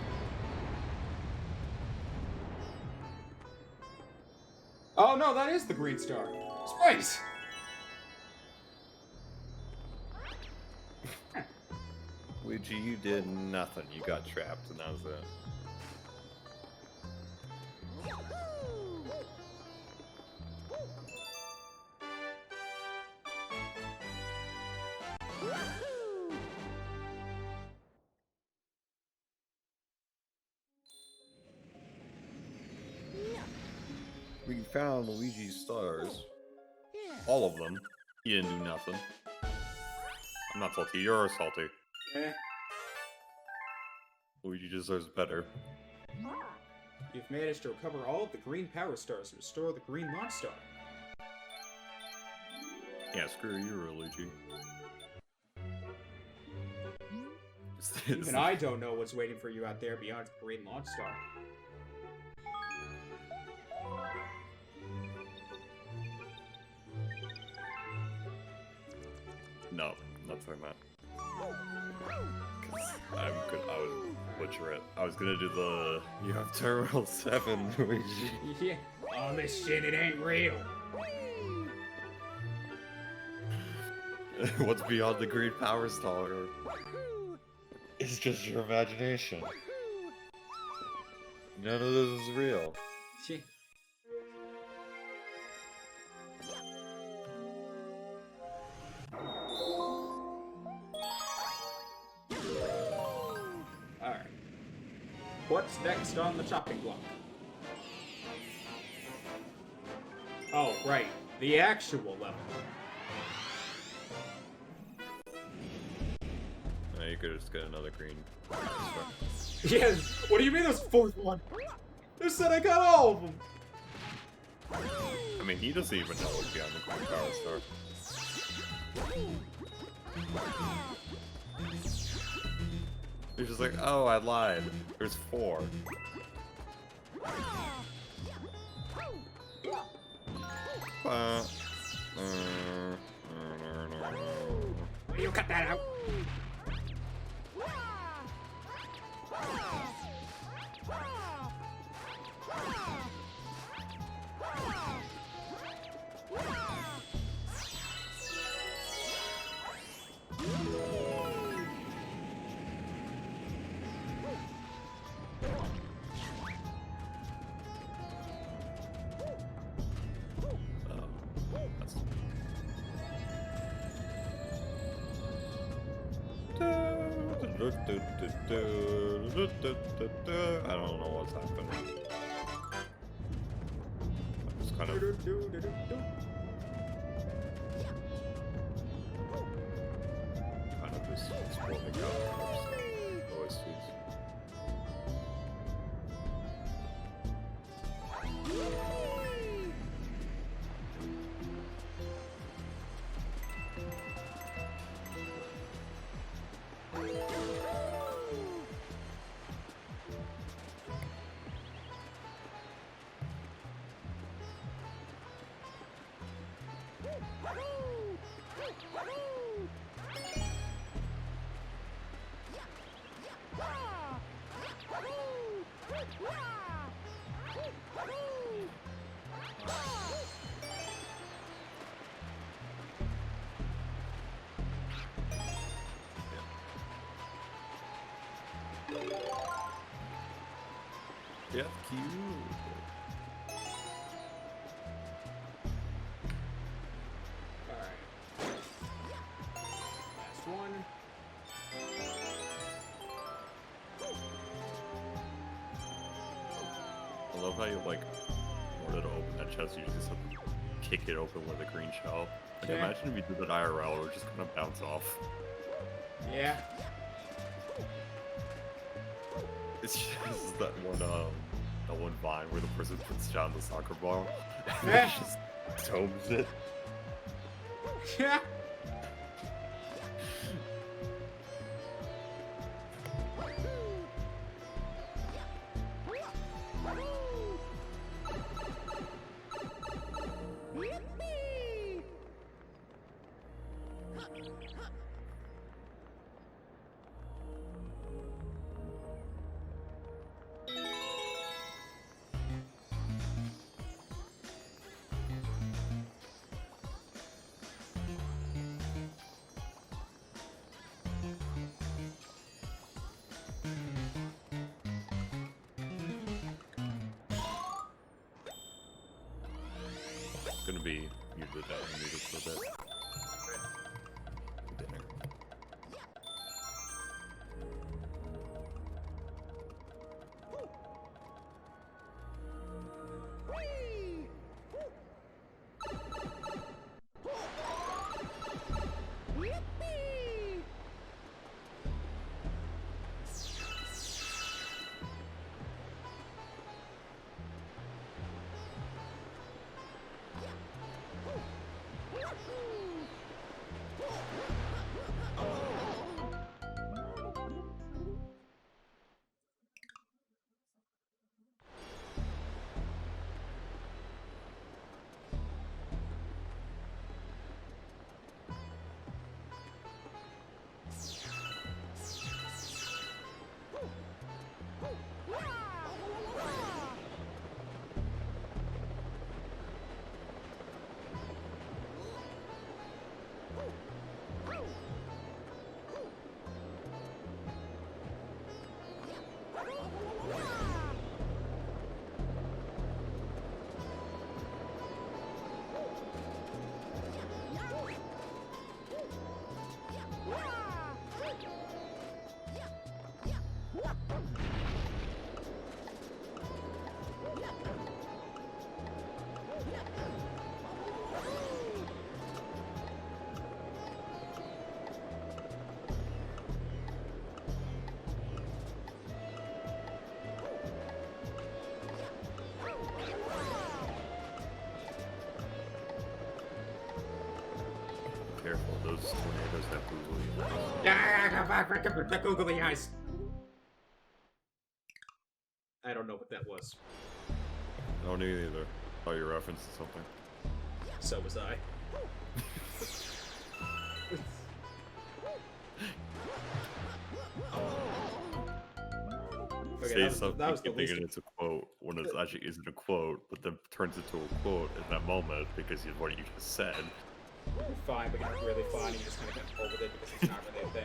Oh no, that is the green star. Space! Luigi, you did nothing. You got trapped, and that was it. We found Luigi's stars. All of them. He didn't do nothing. I'm not salty. You're salty. Eh. Luigi deserves better. You've managed to recover all of the green power stars and restore the green launch star. Yeah, screw you, Luigi. Even I don't know what's waiting for you out there beyond the green launch star. No, that's what I meant. Cause I would butcher it. I was gonna do the you have Terminal 7, Luigi. Yeah. All this shit, it ain't real. What's beyond the green power star? It's just your imagination. None of this is real. Shit. Alright. What's next on the chopping block? Oh, right. The actual level. You could just get another green power star. Yes! What do you mean there's a fourth one? They said I got all of them! I mean, he doesn't even know what's beyond the green power star. He's just like, oh, I lied. There's 4. You cut that out! I don't know what's happening. I'm just kind of just exploding out. Always sweet. Yeah, cute. Alright. Last one. I love how you like, in order to open that chest, you just have to kick it open with a green shell. Like, Yeah. imagine if you did that IRL, it would just kind of bounce off. Yeah. It's just that one vine where the person puts down the soccer ball and Yeah. it just tomes it. Yeah. Yippee! It's gonna be muted out and muted for a bit. Dinner. Whee! Yippee! Careful, those tornadoes have googly eyes. The googly eyes. I don't know what that was. I don't either. Oh, you're referencing something. So was I. Okay, Say that was something the least. thinking it's a quote when it actually isn't a quote, but then turns into a quote in that moment because of what you just said. Fine, but you're not really fine. You just kind of get roll with it because it's not really a thing.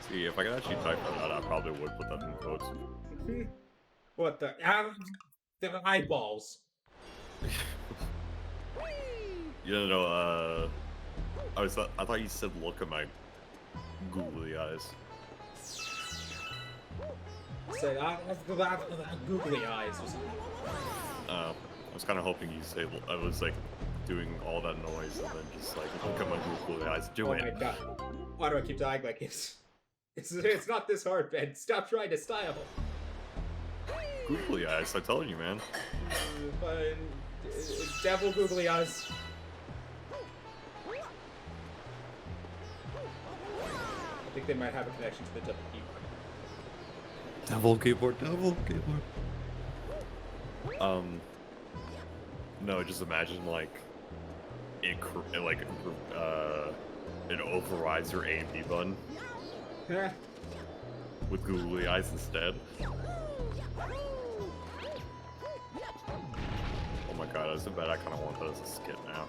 See, if I could actually type that out, I probably would put that in quotes. What the? The eyeballs. You know, I thought you said look at my googly eyes. Say, googly eyes or something. I was kind of hoping you say I was like doing all that noise and then just like look at my googly eyes. Do Oh it. my god. Why do I keep dying like this? It's not this hard, Ben. Stop trying to style. Googly eyes, I'm telling you, man. Fine. Devil googly eyes. I think they might have a connection to the devil keyboard. Devil keyboard. No, just imagine like it overrides your A and B button with googly eyes instead. Oh my god, I bet I kind of want that as a skit now.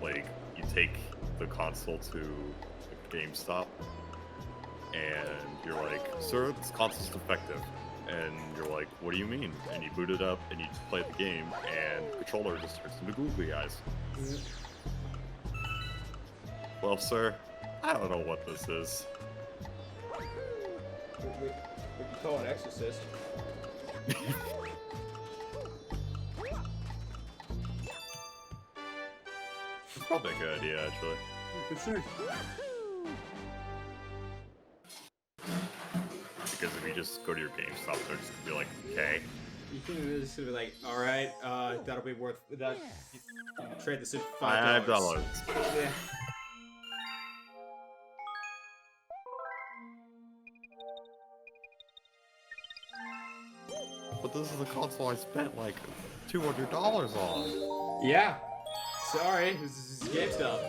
like you take the console to a GameStop, and you're like, "Sir, this console's defective." And you're like, "What do you mean?" And you boot it up, and you play the game, and the controller just turns into googly eyes. Well, sir, I don't know what this is. What you call an exorcist? It's probably a good idea, actually. Because if you just go to your GameStop, they're just gonna be like, "Okay." You think they're just gonna be like, alright, that'll be worth that. Trade this in $5. $5. Yeah. But this is the console I spent like $200 on. Yeah. Sorry, this is GameStop.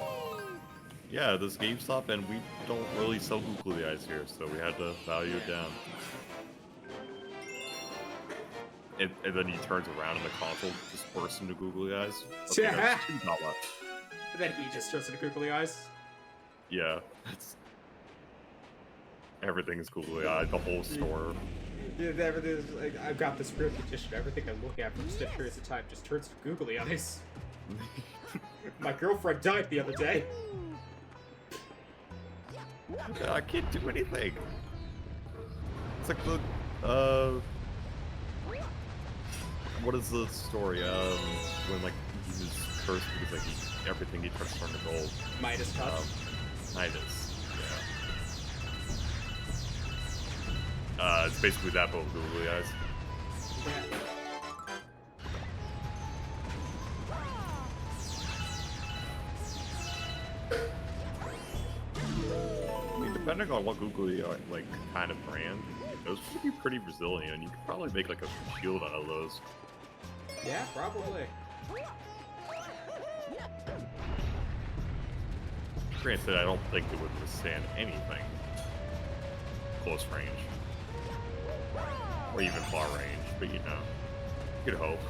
Yeah, this GameStop, and we don't really sell googly eyes here, so we had to value it down. And then he turns around and the console just bursts into googly eyes. Okay, that's $2. And then he just turns into googly eyes. Yeah, that's... Everything is googly eyed, the whole store. Yeah, everything is like, I've got this real condition. Everything I look at for extended periods of time just turns to googly eyes. My girlfriend died the other day. I can't do anything. It's like the, what is the story? When like he was cursed because like everything he touched turned to gold. Midas touch. Midas. Yeah. It's basically that, but with googly eyes. Yeah. I mean, depending on what googly eye, like kind of brand, those should be pretty resilient. You could probably make like a shield out of those. Yeah, probably. Granted, I don't think it would withstand anything close range. Or even far range, but you know, you could hope.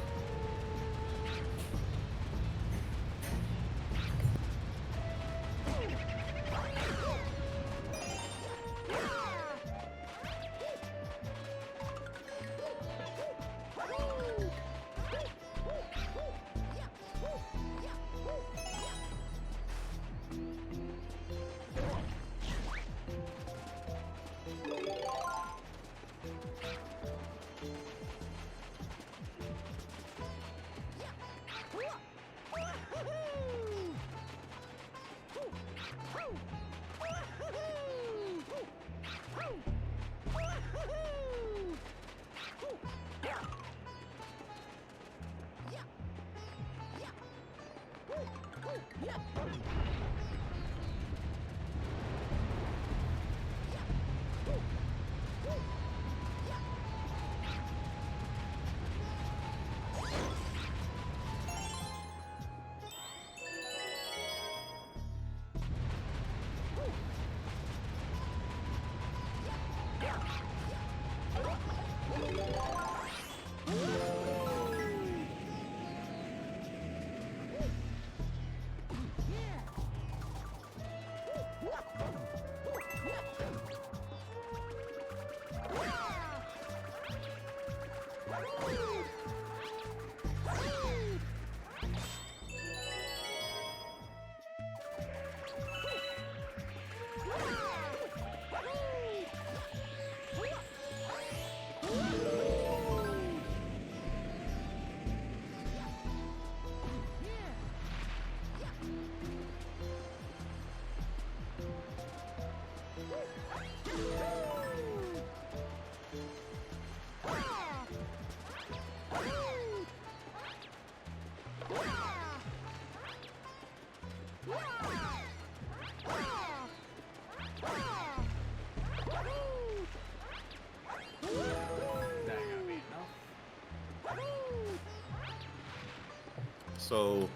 So,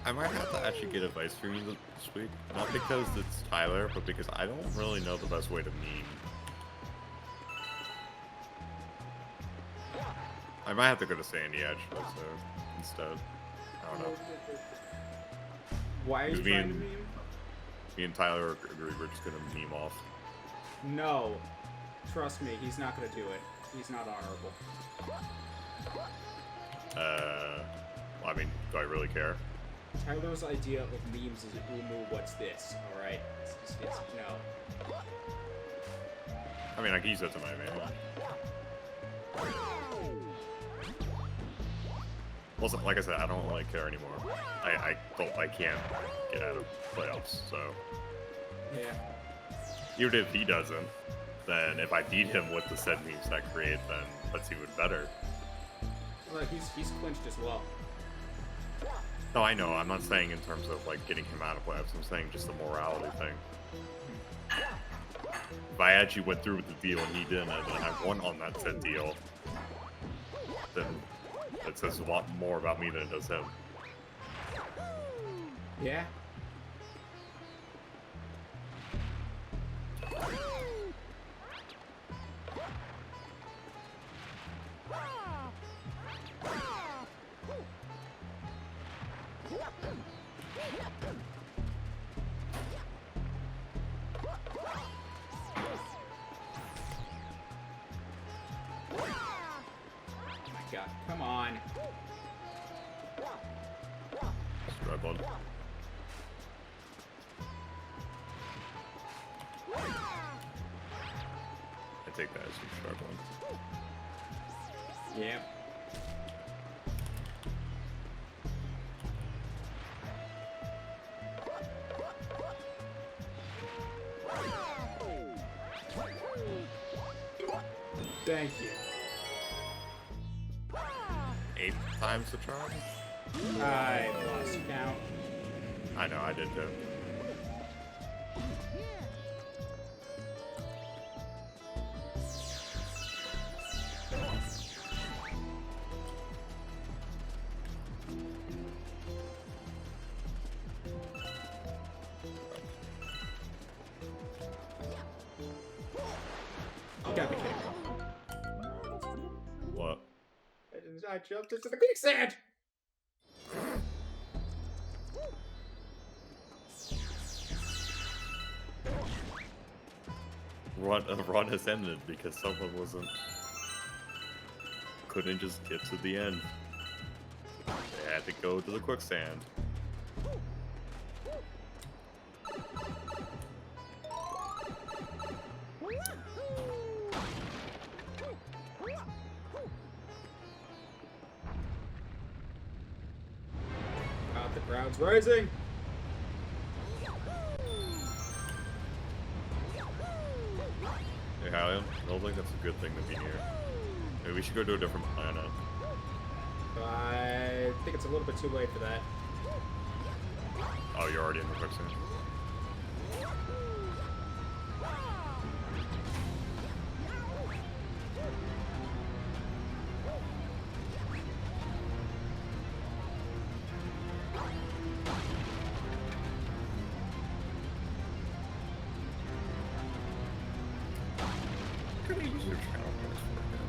I might have to actually get advice from you this week. Not because it's Tyler, but because I don't really know the best way to meme. I might have to go to Sandy actually, so instead. I don't know. Why are you Me trying to and- meme? Me and Tyler agree we're just gonna meme off. No. Trust me, he's not gonna do it. He's not honorable. I mean, do I really care? Tyler's idea of memes is Umu, what's this? Alright? No. I mean, I can use that to my advantage. Also, like I said, I don't really care anymore. I can't get out of playoffs, so Yeah. even if he doesn't, then if I beat him with the said memes I create, then that's even better. Well, he's clinched as well. No, I know. I'm not saying in terms of like getting him out of playoffs. I'm saying just the morality thing. If I actually went through with the deal and he didn't, and then I won on that said deal, then it says a lot more about me than it does him. Yeah. Oh my god, come on. Struggling. I take that as you struggling. Yeah. Thank you. 8 times the charm? I lost count. I know, I did too. You gotta be kidding me. What? I jumped into the quicksand! Run has ended because someone couldn't just get to the end. They had to go to the quicksand. The crowd's rising! Hey, Hallion, I don't think that's a good thing to be here. Maybe we should go to a different planet. I think it's a little bit too late for that. Oh, you're already in the quicksand? Could you use your channel points for it now?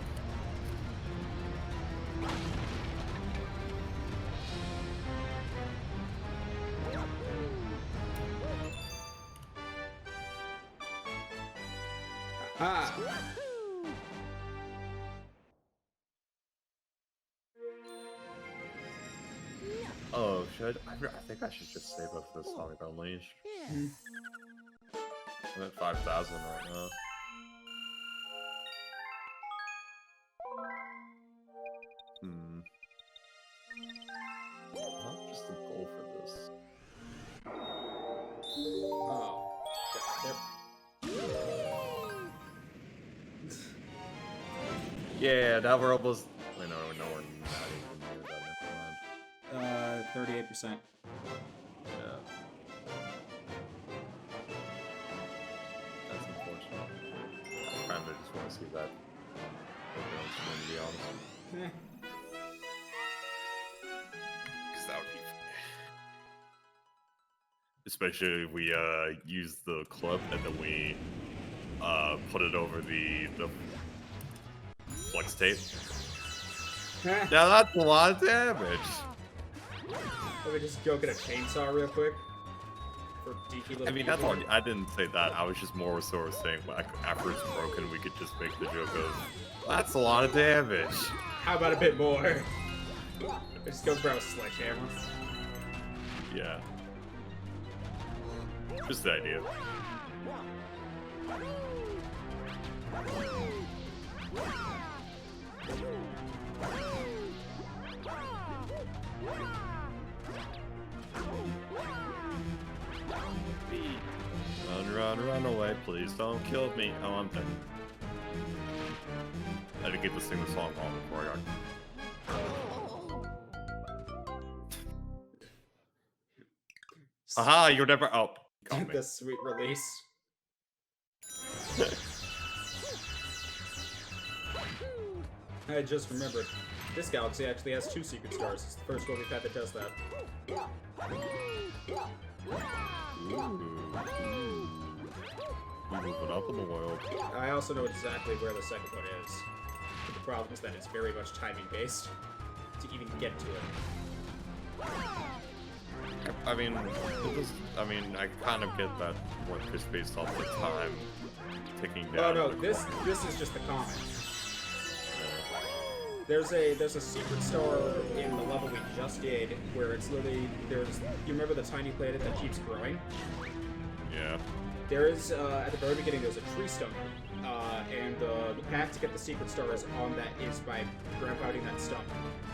Ah! Oh, should I think I should just save up for this Sonic Unleashed. I'm at 5,000 right now. What's the goal for this? Oh. Yeah, now we're almost. Wait, no, we're not even near that. Never mind. 38%. Yeah. That's unfortunate. I kind of just want to see that. To be honest. Eh. Because that would be. Especially if we use the clip and then we put it over the flex tape. Now that's a lot of damage. Let me just go get a chainsaw real quick. for geeky little I mean, that's people. all. I didn't say that. I was just more sort of saying, like, after it's broken, we could just make the joke of, that's a lot of damage. How about a bit more? Just go grab a sledgehammer. Yeah. Just the idea. Run away, please don't kill me. Oh, I'm dead. I had to get this thing the song on before I got. Aha, you're never. Oh, got me. The sweet release. I just remembered. This galaxy actually has 2 secret stars. It's the first one we've had that does that. We're moving up in the world. I also know exactly where the second one is. But the problem is that it's very much timing based to even get to it. I mean, I kind of get that one just based off the time ticking down. Oh no, this is just the comet. There's a secret star in the level we just did where it's literally you remember the tiny planet that keeps growing? Yeah. There is at the very beginning there's a tree stump, and the path to get the secret star is by ground pounding that stump.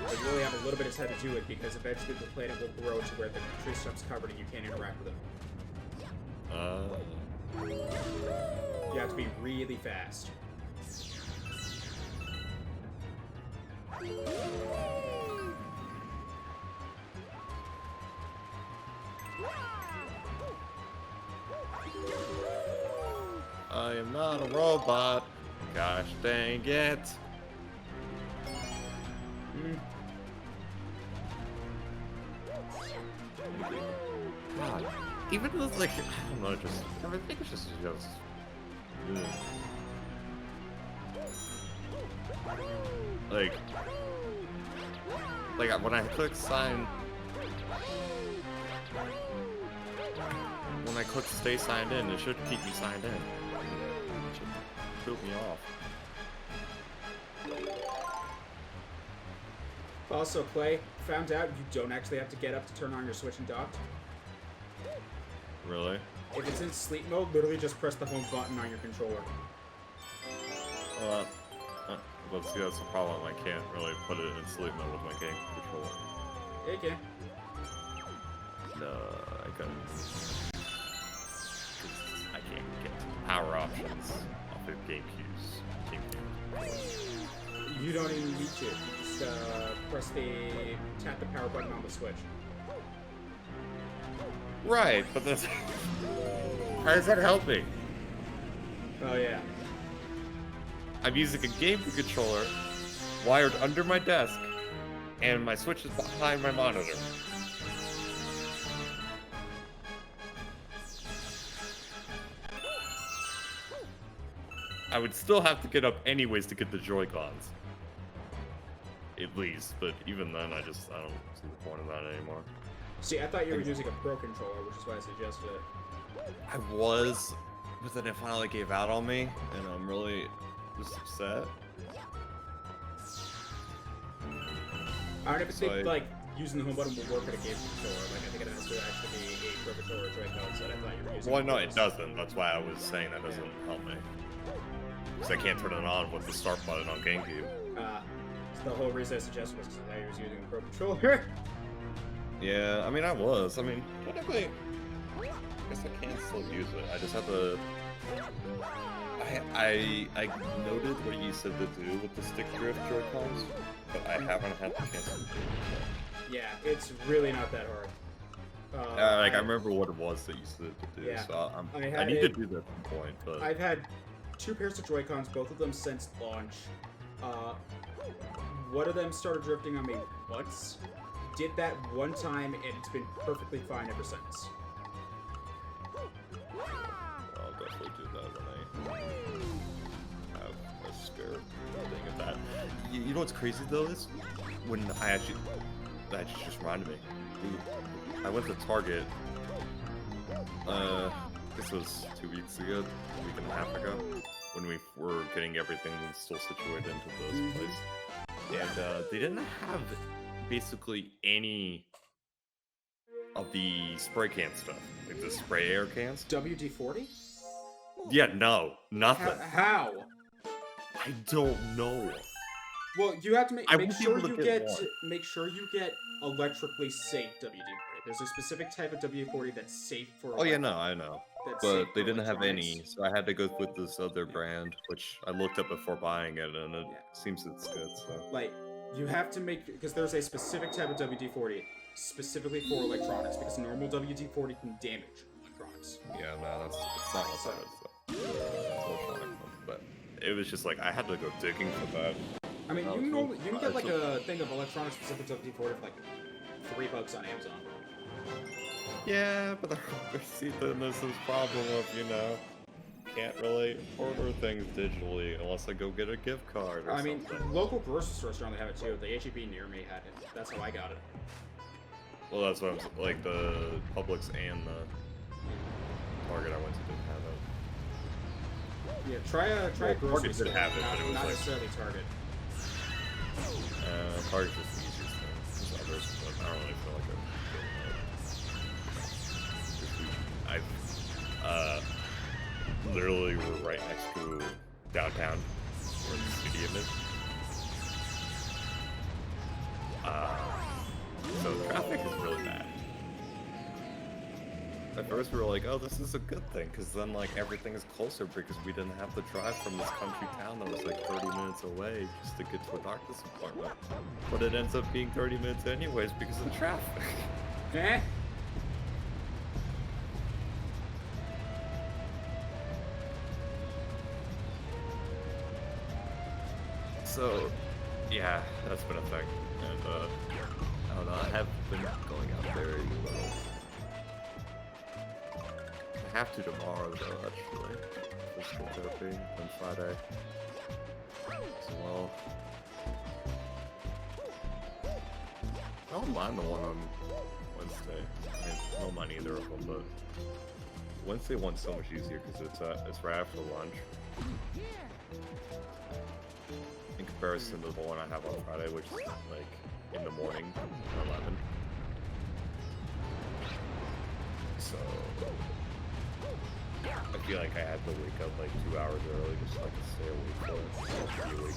You really have a little bit of time to do it because eventually the planet will grow to where the tree stump's covered and you can't interact with it. You have to be really fast. I am not a robot. Gosh dang it. God. Even with like, I don't know, I think it's just like when I click sign, when I click stay signed in, it should keep me signed in. It should boot me off. Also, Clay, found out you don't actually have to get up to turn on your Switch and dock. Really? If it's in sleep mode, literally just press the home button on your controller. Let's see, that's the problem. I can't really put it in sleep mode with my game controller. Yeah, you can. No, I couldn't. I can't get power options off of game cues. You don't even need to. Just tap the power button on the Switch. Right, but that's... How does that help me? Oh yeah. I'm using a game controller wired under my desk, and my Switch is behind my monitor. I would still have to get up anyways to get the Joy-Cons. At least, but even then, I don't see the point of that anymore. See, I thought you were using a Pro controller, which is why I suggested it. I was, but then it finally gave out on me, and I'm really just upset. I don't even think, like, using the home button will work at a game controller. Like, I think it has to actually be a Pro controller Joy-Cons that I thought you were using. Well, no, it doesn't. That's why I was saying that doesn't help me. Because I can't turn it on with the start button on GameCube. So the whole reason I suggested was because I thought you was using a Pro controller. Yeah, I mean, I was. I mean, technically, I guess I can still use it. I just have to... I noted what you said to do with the stick drift Joy-Cons, but I haven't had the chance to do it. Yeah, it's really not that hard. I remember what it was that you said to do, Yeah, so I need to do that at some point, but... I've had 2 pairs of Joy-Cons, both of them since launch. One of them started drifting on me once. Did that one time, and it's been perfectly fine ever since. I'll definitely do that when I have a spare thing of that. You know what's crazy though is when that just reminded me. I went to Target This was 2 weeks ago, a week and a half ago, when we were getting everything still situated into those places. And they didn't have basically any of the spray can stuff, like the spray air cans. WD-40? Yeah, no, nothing. How? I don't know. Well, you have to make I make won't be sure able to you get get one. make sure you get electrically safe WD-40. There's a specific type of WD-40 that's safe for. Oh yeah, no, I know. That's safe But they for didn't have any, electronics. so I had to go with this other brand, which I looked up before buying it, and it seems it's good. So Like, you have to make because there's a specific type of WD-40 specifically for electronics because normal WD-40 can damage electronics. yeah, no, it's not what that is. It's electronic one, but it was just like I had to go digging for that. I mean, No, you it's can cool. normally, you can get like It's a thing of electronic specific WD-40 for like $3 on Amazon. Yeah, but see, then there's this problem of, you know, can't really order things digitally unless I go get a gift card or I mean, something. local grocery stores generally have it too. The HEB near me had it. That's how I got it. Well, that's what I'm like. The Publix and the Target I went to didn't have it. Yeah, try a Well, grocery Target store. did have it, not, but it was not like- necessarily Target. Target's just the easiest thing. There's others, but I don't really feel like I've literally we're right next to downtown where the stadium is. So traffic is really bad. At first we were like, oh, this is a good thing, because then like everything is closer because we didn't have to drive from this country town that was like 30 minutes away just to get to a doctor's appointment. But it ends up being 30 minutes anyways because of traffic. Eh? So, yeah, that's been a thing. And, I don't know, I have been going out very little. I have to tomorrow, though, actually. Physical therapy on Friday. As well. I don't mind the one on Wednesday. I mean, I don't mind either of them, but Wednesday one's so much easier because it's right after lunch. In comparison to the one I have on Friday, which is like in the morning, 11. So I feel like I had to wake up like 2 hours early just so I could stay awake for it. So be awake.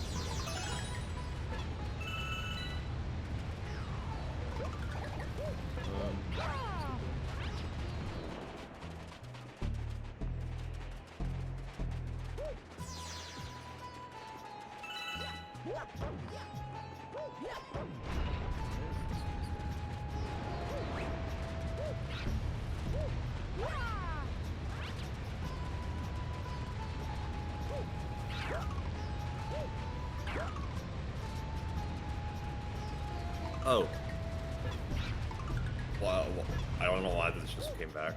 Oh. Wow, I don't know why this just came back.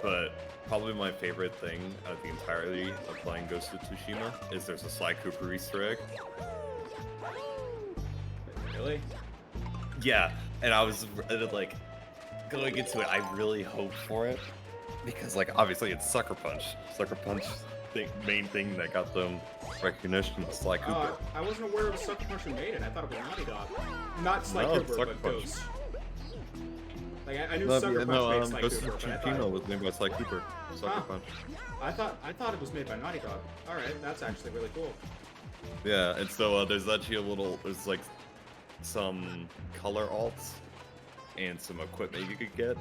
But probably my favorite thing out of the entirety of playing Ghost of Tsushima is there's a Sly Cooper Easter egg. Really? Yeah, and I was like going into it, I really hoped for it. Because like obviously it's Sucker Punch. Sucker Punch main thing that got them recognition of Sly Cooper. I wasn't aware of a Sucker Punch made it. I thought it was Naughty Dog. Not Sly No, it's Cooper, Sucker but Punch. Ghost. Like I knew Sucker Punch made Sly Ghost Cooper, of but I Tsushima thought, was named by Sly Cooper. Sucker Huh. Punch. I thought it was made by Naughty Dog. All right, that's actually really cool. Yeah, and so there's actually there's like some color alts and some equipment you could get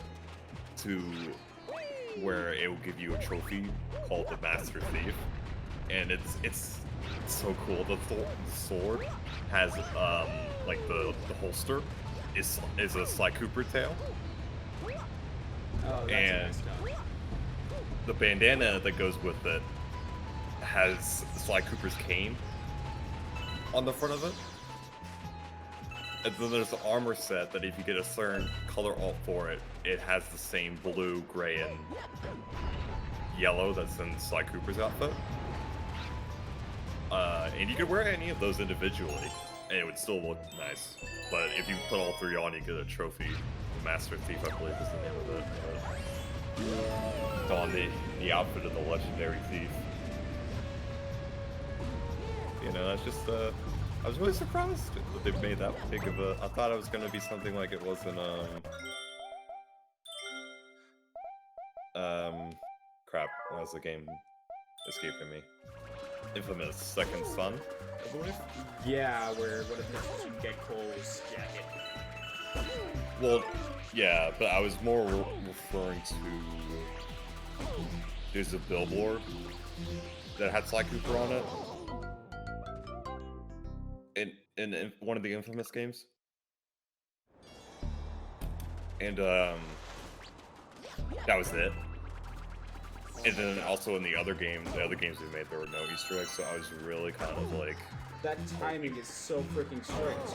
to where it will give you a trophy called the Master Thief, and it's so cool. The sword has like the holster is a Sly Cooper tail, Oh, that's And- nice stuff. the bandana that goes with it has Sly Cooper's cane on the front of it. And then there's the armor set that if you get a certain color alt for it, it has the same blue, gray, and yellow that's in Sly Cooper's outfit. And you could wear any of those individually, and it would still look nice. But if you put all three on, you get a trophy. The Master Thief, I believe, is the name of it. Don the outfit of the legendary thief. You know, that's just I was really surprised that they made that big of a. I thought it was gonna be something like it was in crap. What was the game escaping me? Infamous Second Son, I believe. Yeah, where what if you get Cole's jacket? Well, yeah, but I was more referring to. There's a billboard that had Sly Cooper on it. In one of the Infamous games. And that was it. And then also in the other games we made, there were no Easter eggs, so I was really kind of like... That timing is so freaking strange.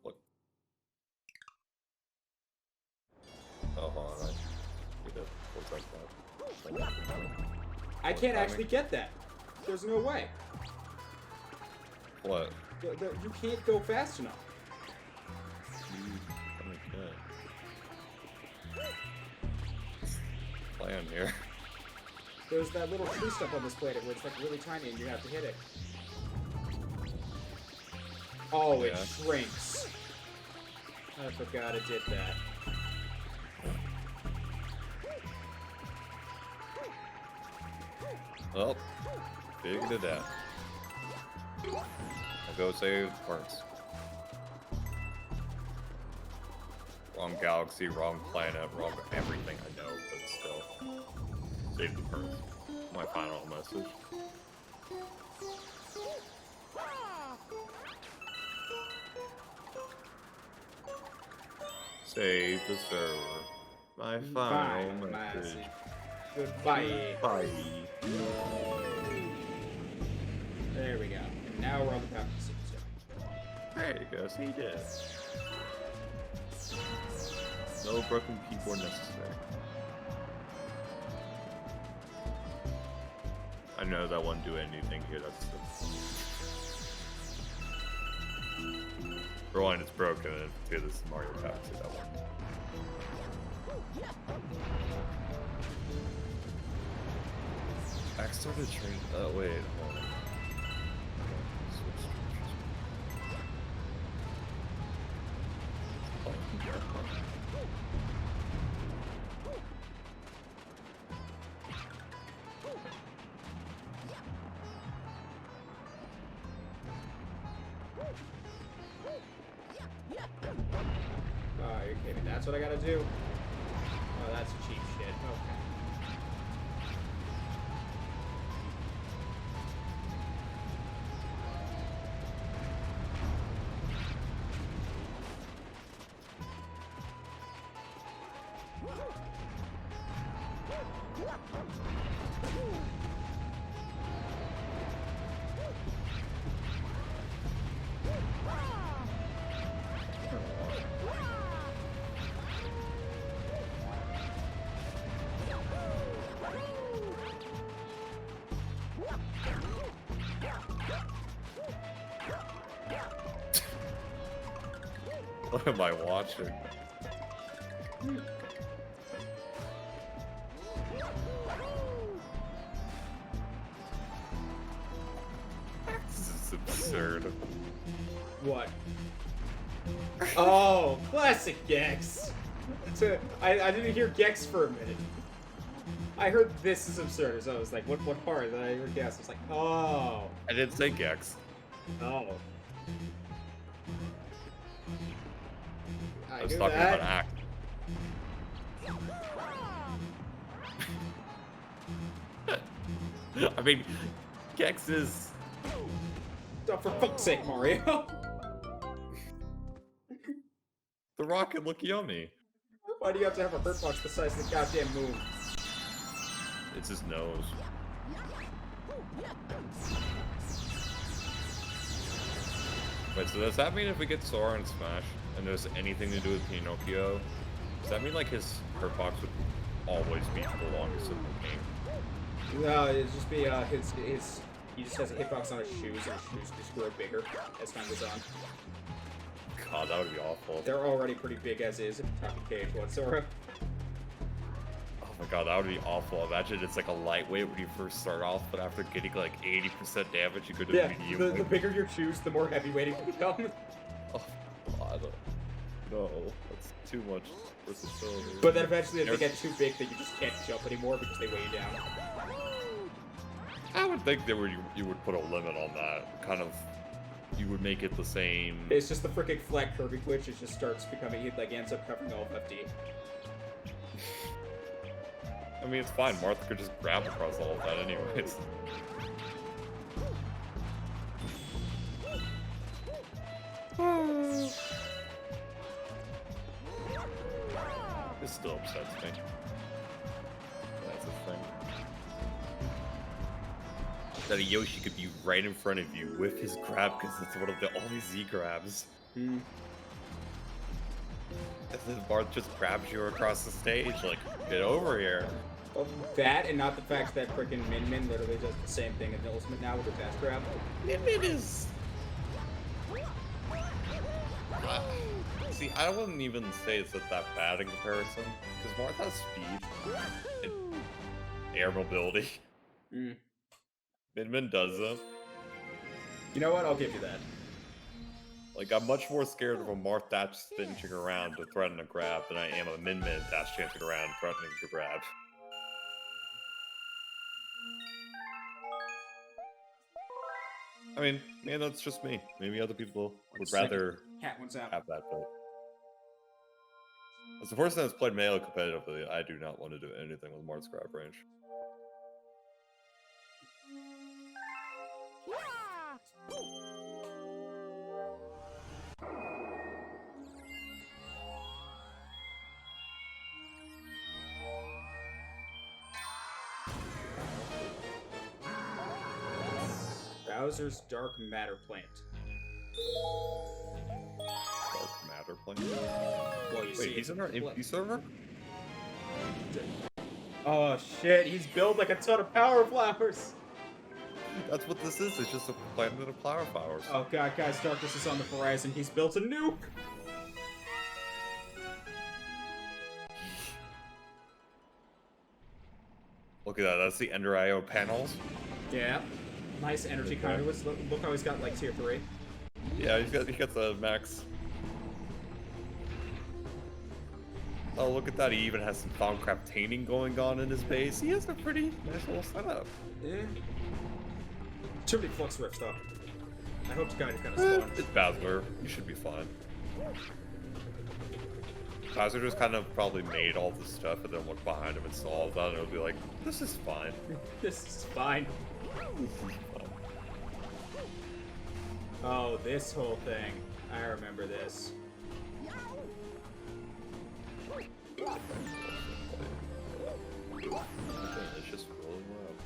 What? Oh, hold on. I need to protect that. I can't actually get that. There's no way. What? You can't go fast enough. Okay. Plan here. There's that little tree stuff on this plate where it's like really tiny and you have to hit it. Oh, it Yeah. shrinks. I forgot it did that. Well, figured it out. I'll go save parts. Wrong galaxy, wrong planet, wrong everything I know, but still. Save the parts. My final message. Save the server. My final message. Goodbye. Bye. There we go. And now we're on the path to Superstar. There you go, see this. No broken keyboard necessary. I know that won't do anything here, that's for one, it's broken, and here this is Mario Galaxy, that one. I started train. Wait, hold on. Switch Oh, you're kidding. That's what I gotta do? Oh, that's cheap shit. Okay. What am I watching? This is absurd. What? Oh, classic Gex. I didn't hear Gex for a minute. I heard this is absurd, so I was like, what part? Then I heard Gex. I was like, oh. I didn't say Gex. Oh. I was knew talking that. about act. I mean, Gex is... Oh, for fuck's sake, Mario. The rocket look yummy. Why do you have to have a hurt box the size of the goddamn moon? It's his nose. Wait, so does that mean if we get Sora and Smash, and there's anything to do with Pinocchio, does that mean like his hurt box would always be the longest in the game? No, it'd just be his he just has a hitbox on his shoes, and his shoes just grow bigger as time goes on. God, that would be awful. They're already pretty big as is, if you're talking KH1 Sora. my god, that would be awful. Imagine it's like a lightweight when you first start off, but after getting like 80% damage, you go to medium. The bigger your shoes, the more heavyweight it becomes. Oh, god. No, that's too much versatility. But then eventually, if they get too big, then you just can't jump anymore because they weigh you down. I would think that you would put a limit on that. Kind of, you would make it the same. It's just the freaking flat Kirby glitch. It just starts becoming, it like ends up covering all of FD. I mean, it's fine. Martha could just grab across all of that anyways. This still upsets me. That's a thing. That a Yoshi could be right in front of you with his grab because it's one of the only Z grabs. Hmm. And then Marth just grabs you across the stage, like, get over here. Well, that and not the fact that freaking Min literally does the same thing in the Ultimate now with her dash grab. It is. See, I wouldn't even say it's that bad in comparison, because Marth has speed and air mobility. Mm. Min doesn't. You know what? I'll give you that. Like, I'm much more scared of a Marth dash stinching around to threaten a grab than I am a Min dash chancing around threatening to grab. I mean, man, that's just me. Maybe other people would rather Cat one's out. have that, but as the person that's played Melee competitively, I do not want to do anything with Marth's grab range. Bowser's Dark Matter Plant. Dark Matter playing? Well, you see, Wait, he's in our MP server? Oh shit, he's built like a ton of power flowers! That's what this is. It's just a planet of flower flowers. Oh god, guys, Darkness is on the horizon. He's built a nuke! Look at that. That's the Ender IO panels. Yeah. Nice energy conduits. Look how he's got like tier 3. Yeah, he got the max. Oh, look at that. He even has some Thaumcraft tainting going on in his base. He has a pretty nice little setup. Yeah. Too many flux rifts though. I hope to God he's gonna spawn. It's Bowser. You should be fine. Bowser just kind of probably made all this stuff and then look behind him and saw all that and it'll be like, this is fine. This is fine. This is fine. Oh, this whole thing. I remember this. It's just rolling around.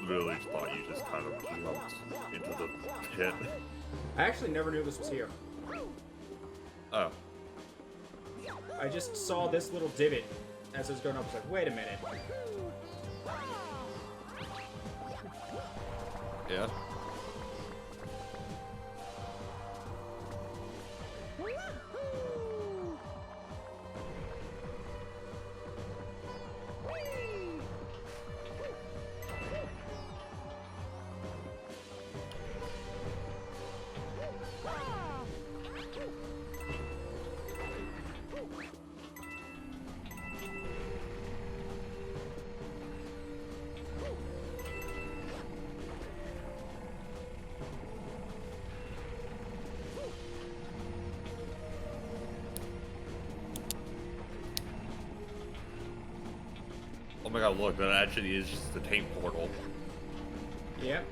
Literally thought you just kind of jumped into the pit. I actually never knew this was here. Oh. I just saw this little divot as it was going up. I was like, wait a minute. Yeah. Oh my god, look, that actually is just the taint portal. Yep.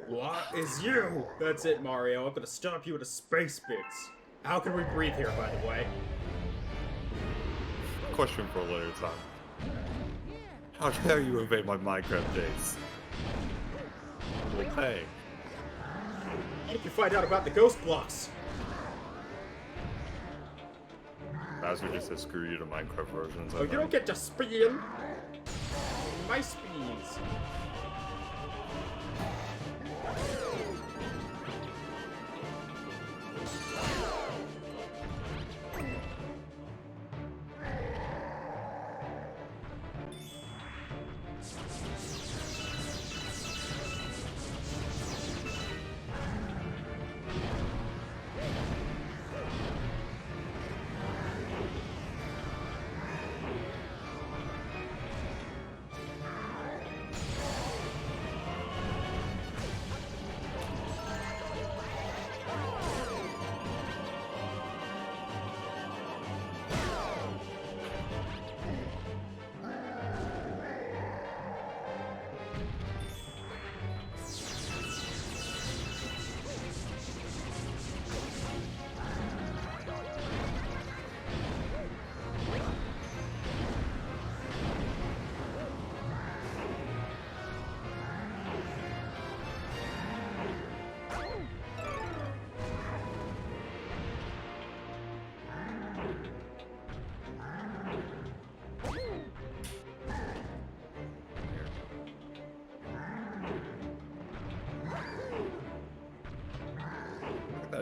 What is you? That's it, Mario. I'm gonna stop you at a space bits. How can we breathe here, by the way? Question for a later time. How dare you invade my Minecraft days? Well, hey. How did you find out about the ghost blocks? Bowser just said screw you to Minecraft versions. Oh, you don't get to spin! My spins!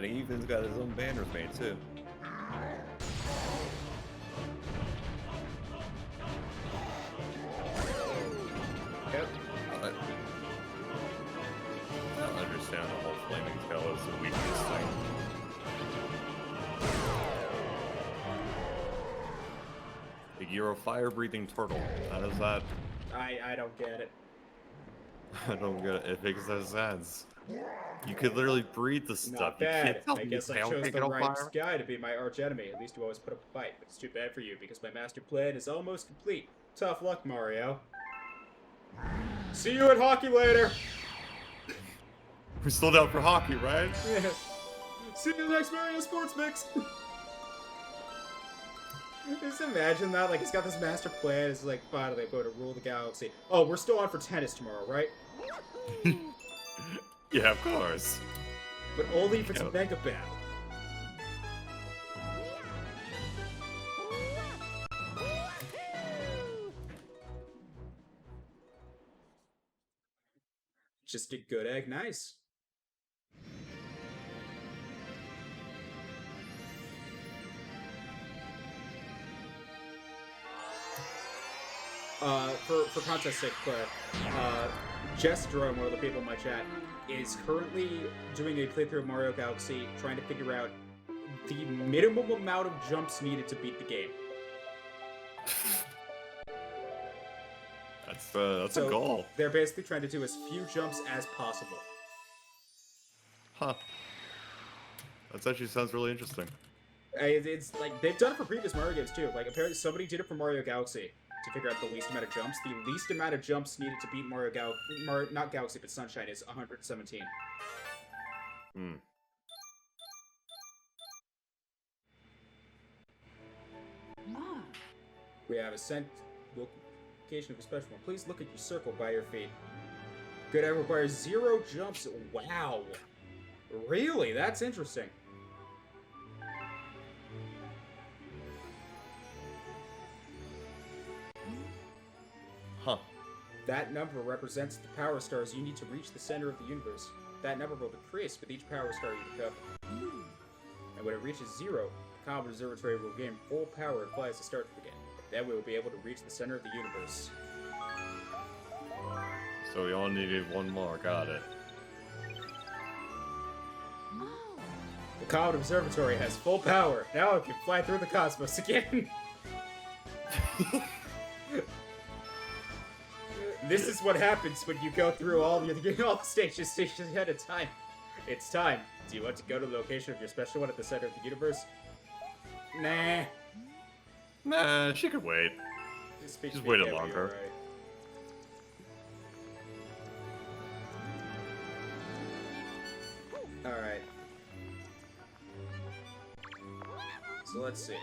He even's got his own banners made too. Yep. I don't understand the whole flaming tail as the weakness thing. Like, you're a fire-breathing turtle. How does that? I don't get it. I don't get it. It makes no sense. You could literally breathe the stuff. Not You bad. can't tell I me guess I tail chose can't the get on right fire. guy to be my arch enemy. At least you always put up a fight. But it's too bad for you because my master plan is almost complete. Tough luck, Mario. See you at hockey later. We're still down for hockey, right? Yeah. See you next Mario Sports Mix. Just imagine that, like, he's got this master plan. It's like, finally, I'm going to rule the galaxy. Oh, we're still on for tennis tomorrow, right? Yeah, of course. But only if it's Yeah. Mega Battle. Just a good egg, nice. For context sake, Claire, Jester, one of the people in my chat, is currently doing a playthrough of Mario Galaxy, trying to figure out the minimum amount of jumps needed to beat the game. That's a goal. They're basically trying to do as few jumps as possible. Huh. That actually sounds really interesting. It's like they've done it for previous Mario games too. Like apparently somebody did it for Mario Galaxy to figure out the least amount of jumps. The least amount of jumps needed to beat not Galaxy but Sunshine is 117. Hmm. We have a location of a special one. Please look at your circle by your feet. Good item requires 0 jumps. Wow. Really? That's interesting. Huh. That number represents the power stars you need to reach the center of the universe. That number will decrease with each power star you pick up. And when it reaches 0, the Comet Observatory will gain full power and fly as the start again. Then we will be able to reach the center of the universe. So we all needed one more. Got it. The Comet Observatory has full power. Now it can fly through the cosmos again. This is what happens when you go through all the stages ahead of time. It's time. Do you want to go to the location of your special one at the center of the universe? Nah. Nah, she could wait. Just wait a longer. Alright. So let's see.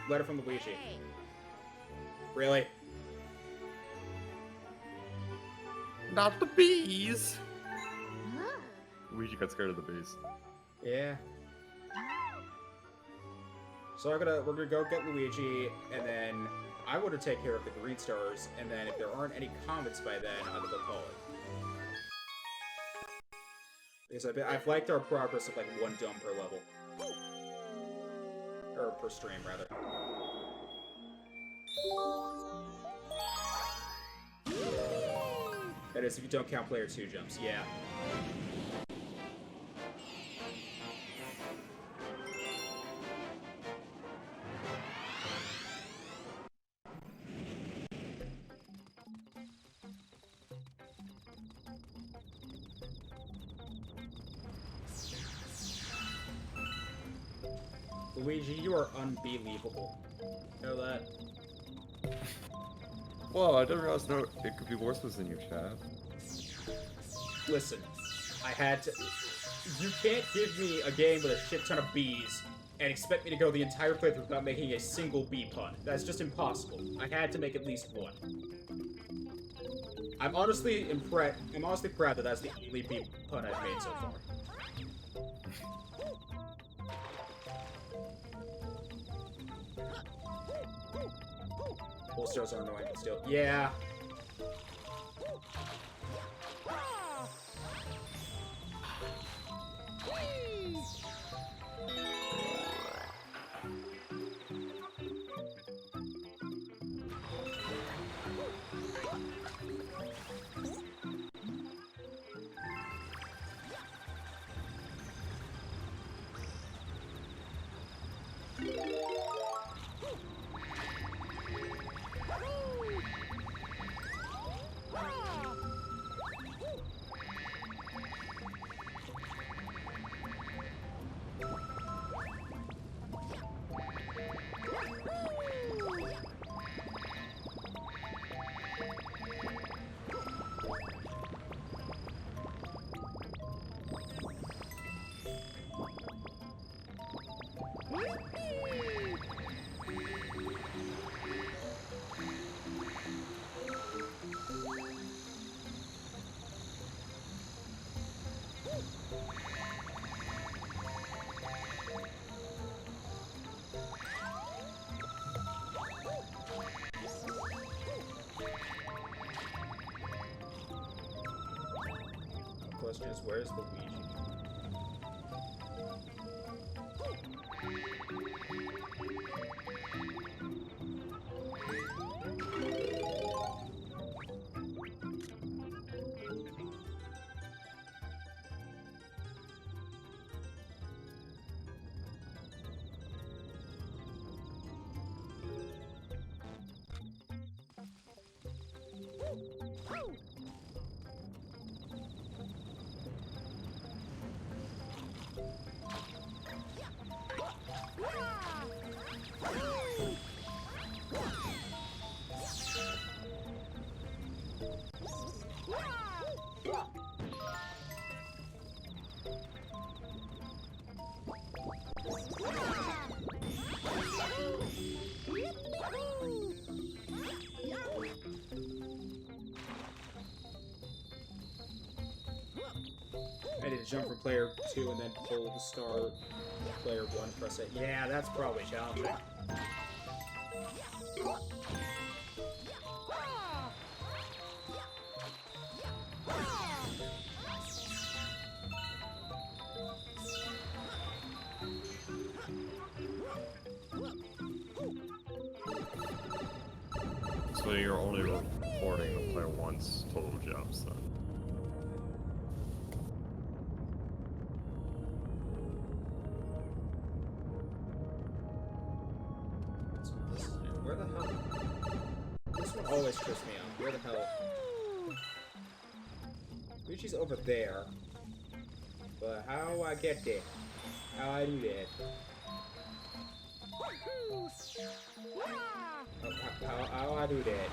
Letter from Luigi. Really? Not the bees! Luigi got scared of the bees. Yeah. So we're gonna go get Luigi, and then I want to take care of the green stars, and then if there aren't any comets by then, I'm gonna go call it. Because I've liked our progress of like 1 dome per level. Or per stream, rather. That is, if you don't count player 2 jumps, yeah. Luigi, you are unbelievable. Know that? Whoa, I didn't realize it could be worse than your chat. Listen, I had to... You can't give me a game with a shit ton of bees and expect me to go the entire playthrough without making a single bee pun. That's just impossible. I had to make at least one. I'm honestly proud that that's the only bee pun I've made so far. Full stars are annoying, but still. Yeah. Question is, where's Luigi? I need to jump from player 2 and then pull to start player 1, press it. Yeah, that's probably challenging. So you're only reporting the player one's total jumps then. Where the hell? This one always trips me out. Where the hell? Luigi's over there. But how I get there? How I do that? How I do that?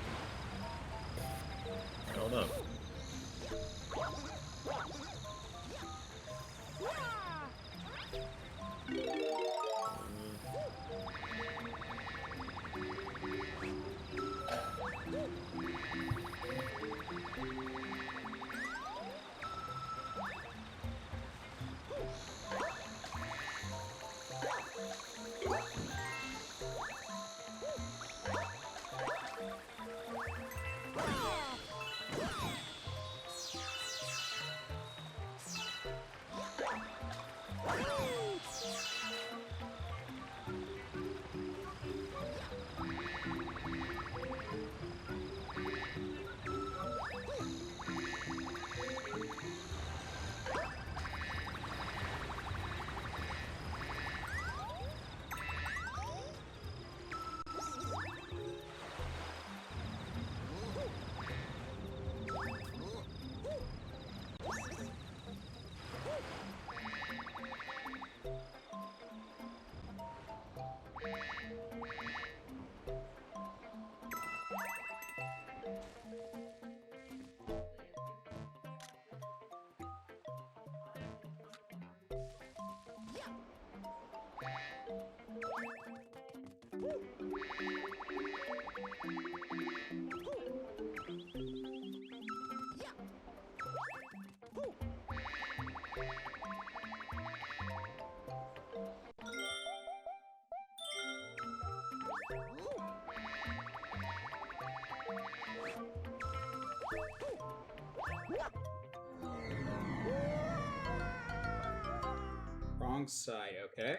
I don't know. Wrong side, okay.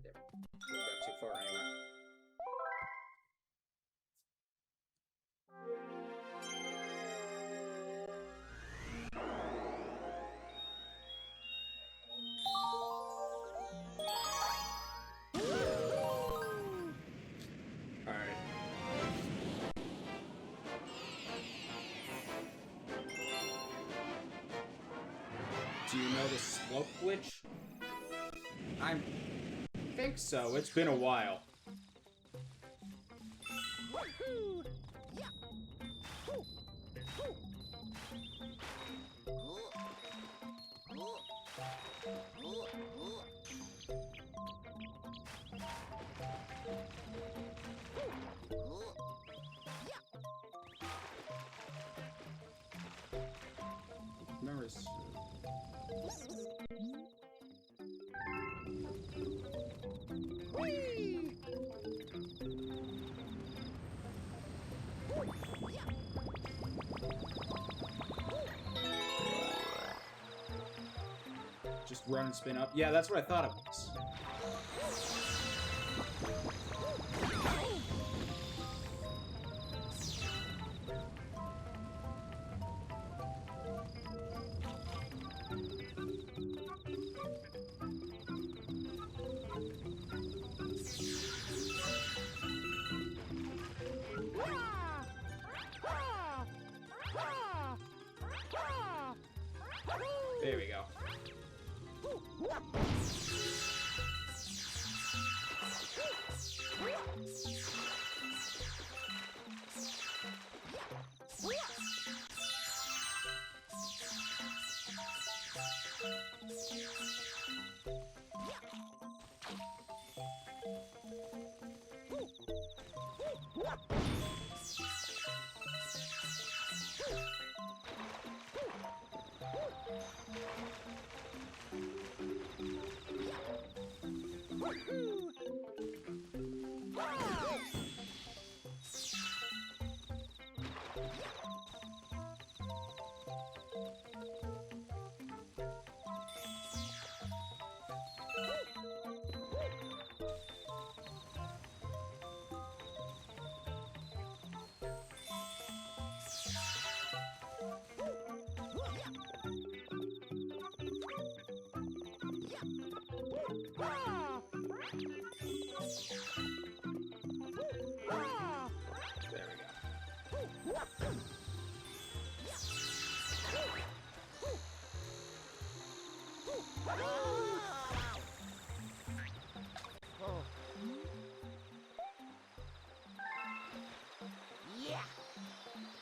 There. We got too far anyway. Alright. Do you know the slope glitch? I think so. It's been a while. Remember, just run and spin up. Yeah, that's what I thought it was. There we go.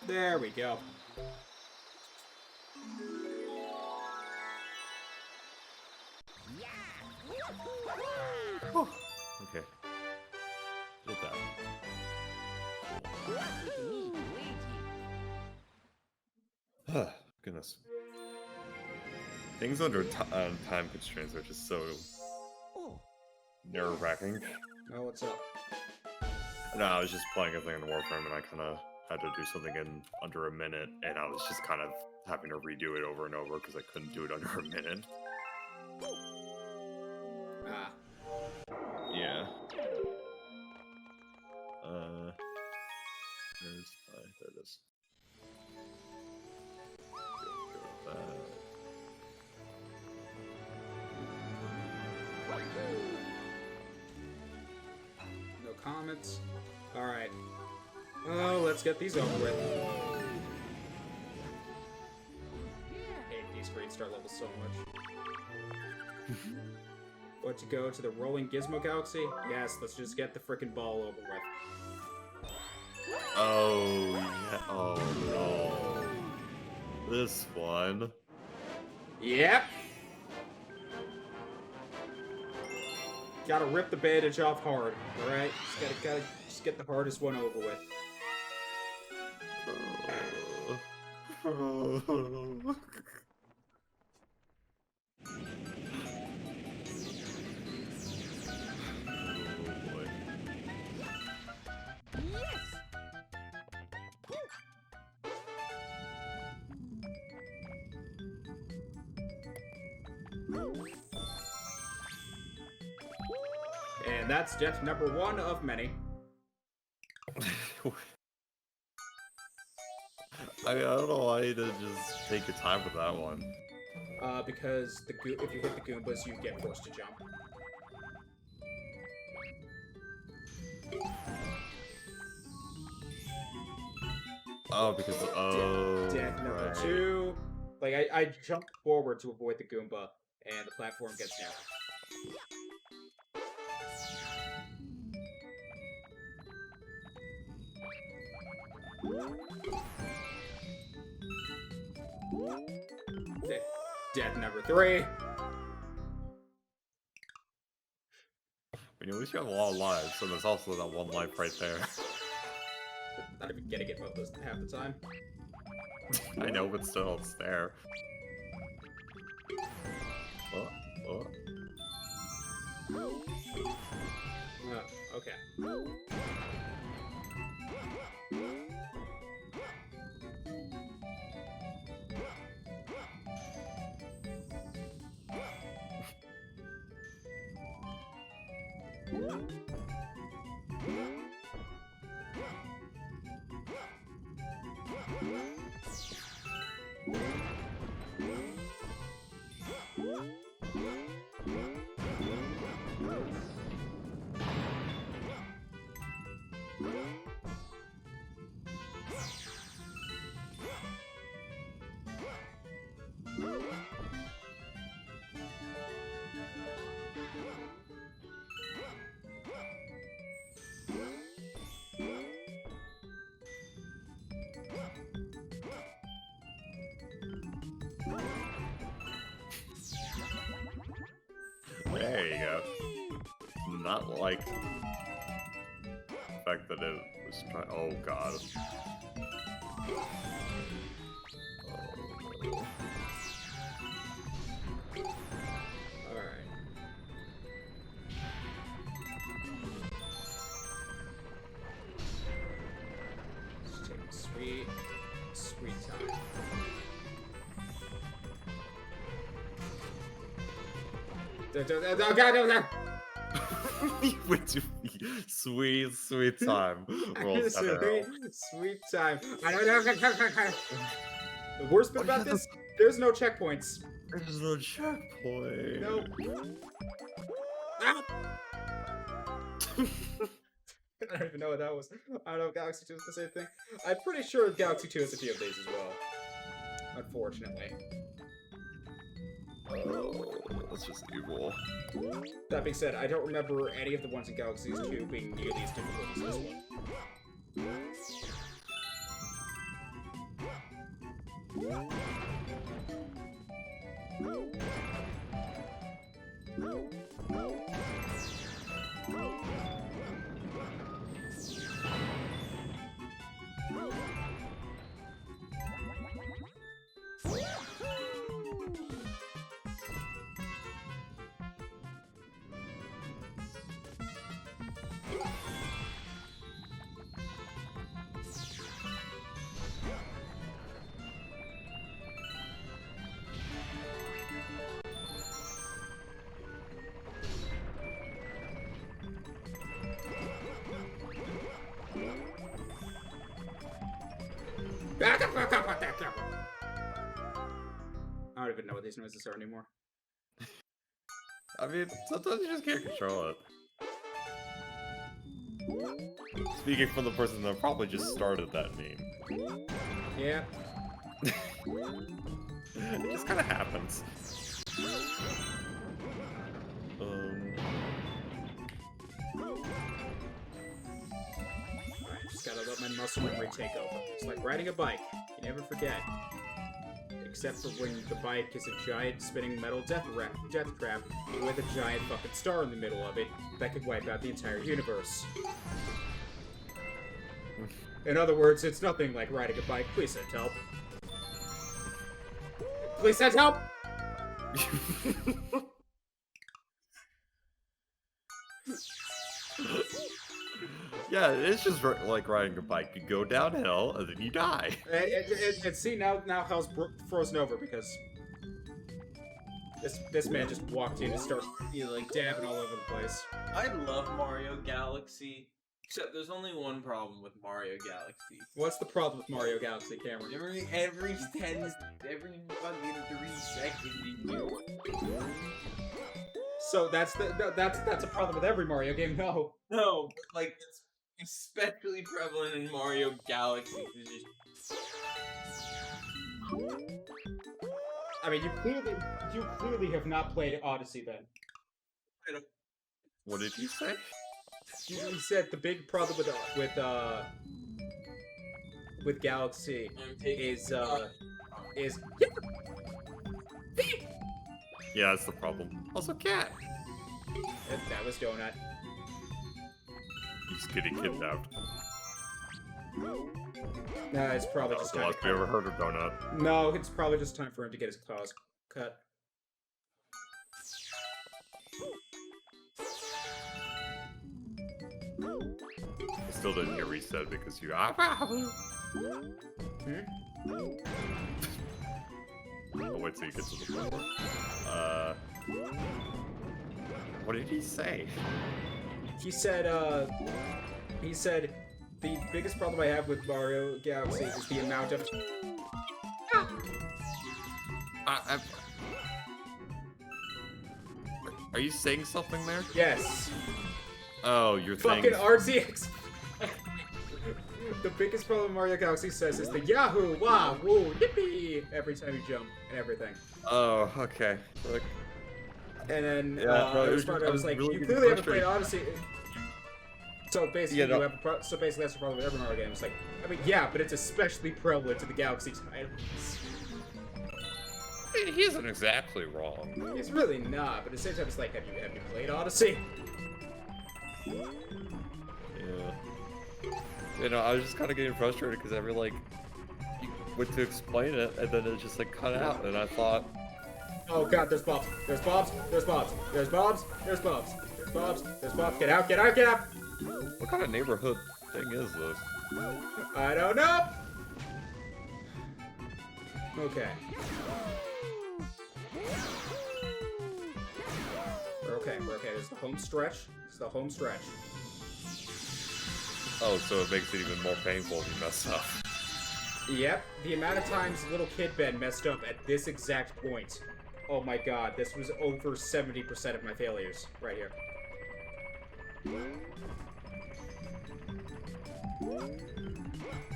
There we go. There we go. Okay. Did that. Goodness. Things under time constraints are just so nerve-wracking. Oh, what's up? No, I was just playing a thing in the Warframe and I kind of had to do something in under a minute, and I was just kind of having to redo it over and over because I couldn't do it under a minute. Ah. Yeah. There it is. Go with No comments. Alright. Oh, let's get these over with. I hate these green star levels so much. What, to go to the rolling Gizmo Galaxy? Yes, let's just get the frickin' ball over with. Oh, yeah. Oh, no. This one. Yep! Gotta rip the bandage off hard, alright? Just gotta just get the hardest one over with. And that's death number 1 of many. I don't know why you didn't just take your time with that one. Because if you hit the Goombas, you get forced to jump. Oh, because Death number right. 2. Like, I jumped forward to avoid the Goomba, and the platform gets narrow. Death number 3. I mean, at least you have a lot of lives, so there's also that one life right there. Not even getting it both those half the time. I know, but still, it's there. Oh. Okay. at. Not like the fact that it was trying. Oh god. Oh, Alright. Just take a sweet, sweet time. Oh god, no! you went to sweet, sweet time. Rolls down arrow. Sweet time. I don't know. The worst bit about this, there's no checkpoints. There's no checkpoint. No. Ah! I don't even know what that was. I don't know if Galaxy 2 is the same thing. I'm pretty sure Galaxy 2 has a few of these as well. Unfortunately. Oh, that's just evil. That being said, I don't remember any of the ones in Galaxy 2 being nearly as difficult as this one. I don't even know what these noises are anymore. I mean, sometimes you just can't control it. Speaking from the person that probably just started that meme. Yeah. It just kind of happens. Alright, just gotta let my muscle memory take over. It's like riding a bike. You never forget. Except for when the bike is a giant spinning metal death trap with a giant fucking star in the middle of it that could wipe out the entire universe. In other words, it's nothing like riding a bike. Please send help. Please send help! Yeah, it's just like riding a bike. You go downhill and then you die. And see, now hell's frozen over because this man just walked in and started like dabbing all over the place. I love Mario Galaxy, except there's only one problem with Mario Galaxy. What's the problem with Mario Galaxy, Cameron? Every fucking 3 seconds you do. So that's a problem with every Mario game. No. No, like it's especially prevalent in Mario Galaxy. It's just... I mean, you clearly have not played Odyssey then. What did you say? You said the big problem with Galaxy is Yeah, that's the problem. Also, cat. that was Donut. He's getting kidnapped. No, it's probably just time. Have you ever heard of Donut? No, it's probably just time for him to get his claws cut. I still didn't hear what he said because you. Oh, wait till you get to the floor. What did he say? He said the biggest problem I have with Mario Galaxy is the amount of Are you saying something there? Yes. Oh, you're Fucking saying... RTX. The biggest problem Mario Galaxy says is the Yahoo, wow, woo, yippee every time you jump and everything. Oh, okay. Look. And then Yeah, bro, I was like, really you clearly haven't frustrated. played Odyssey. So basically, Yeah, no. you have so basically that's the problem with every Mario game. It's like, I mean, yeah, but it's especially prevalent to the Galaxy titles. mean, he isn't exactly wrong. He's really not, but at the same time, it's like, have you played Odyssey? Yeah. You know, I was just kind of getting frustrated because every like, you went to explain it and then it just like cut out, and I thought, Oh god, there's Bobs. There's Bobs. There's Bobs. There's Bobs. There's Bobs. There's Bobs. There's Bobs. Get out, get out, get out! what kind of neighborhood thing is this? I don't know! Okay. We're okay, we're okay. This is the home stretch. This is the home stretch. Oh, so it makes it even more painful if you mess up. Yep, the amount of times little kid Ben messed up at this exact point. Oh my god, this was over 70% of my failures right here.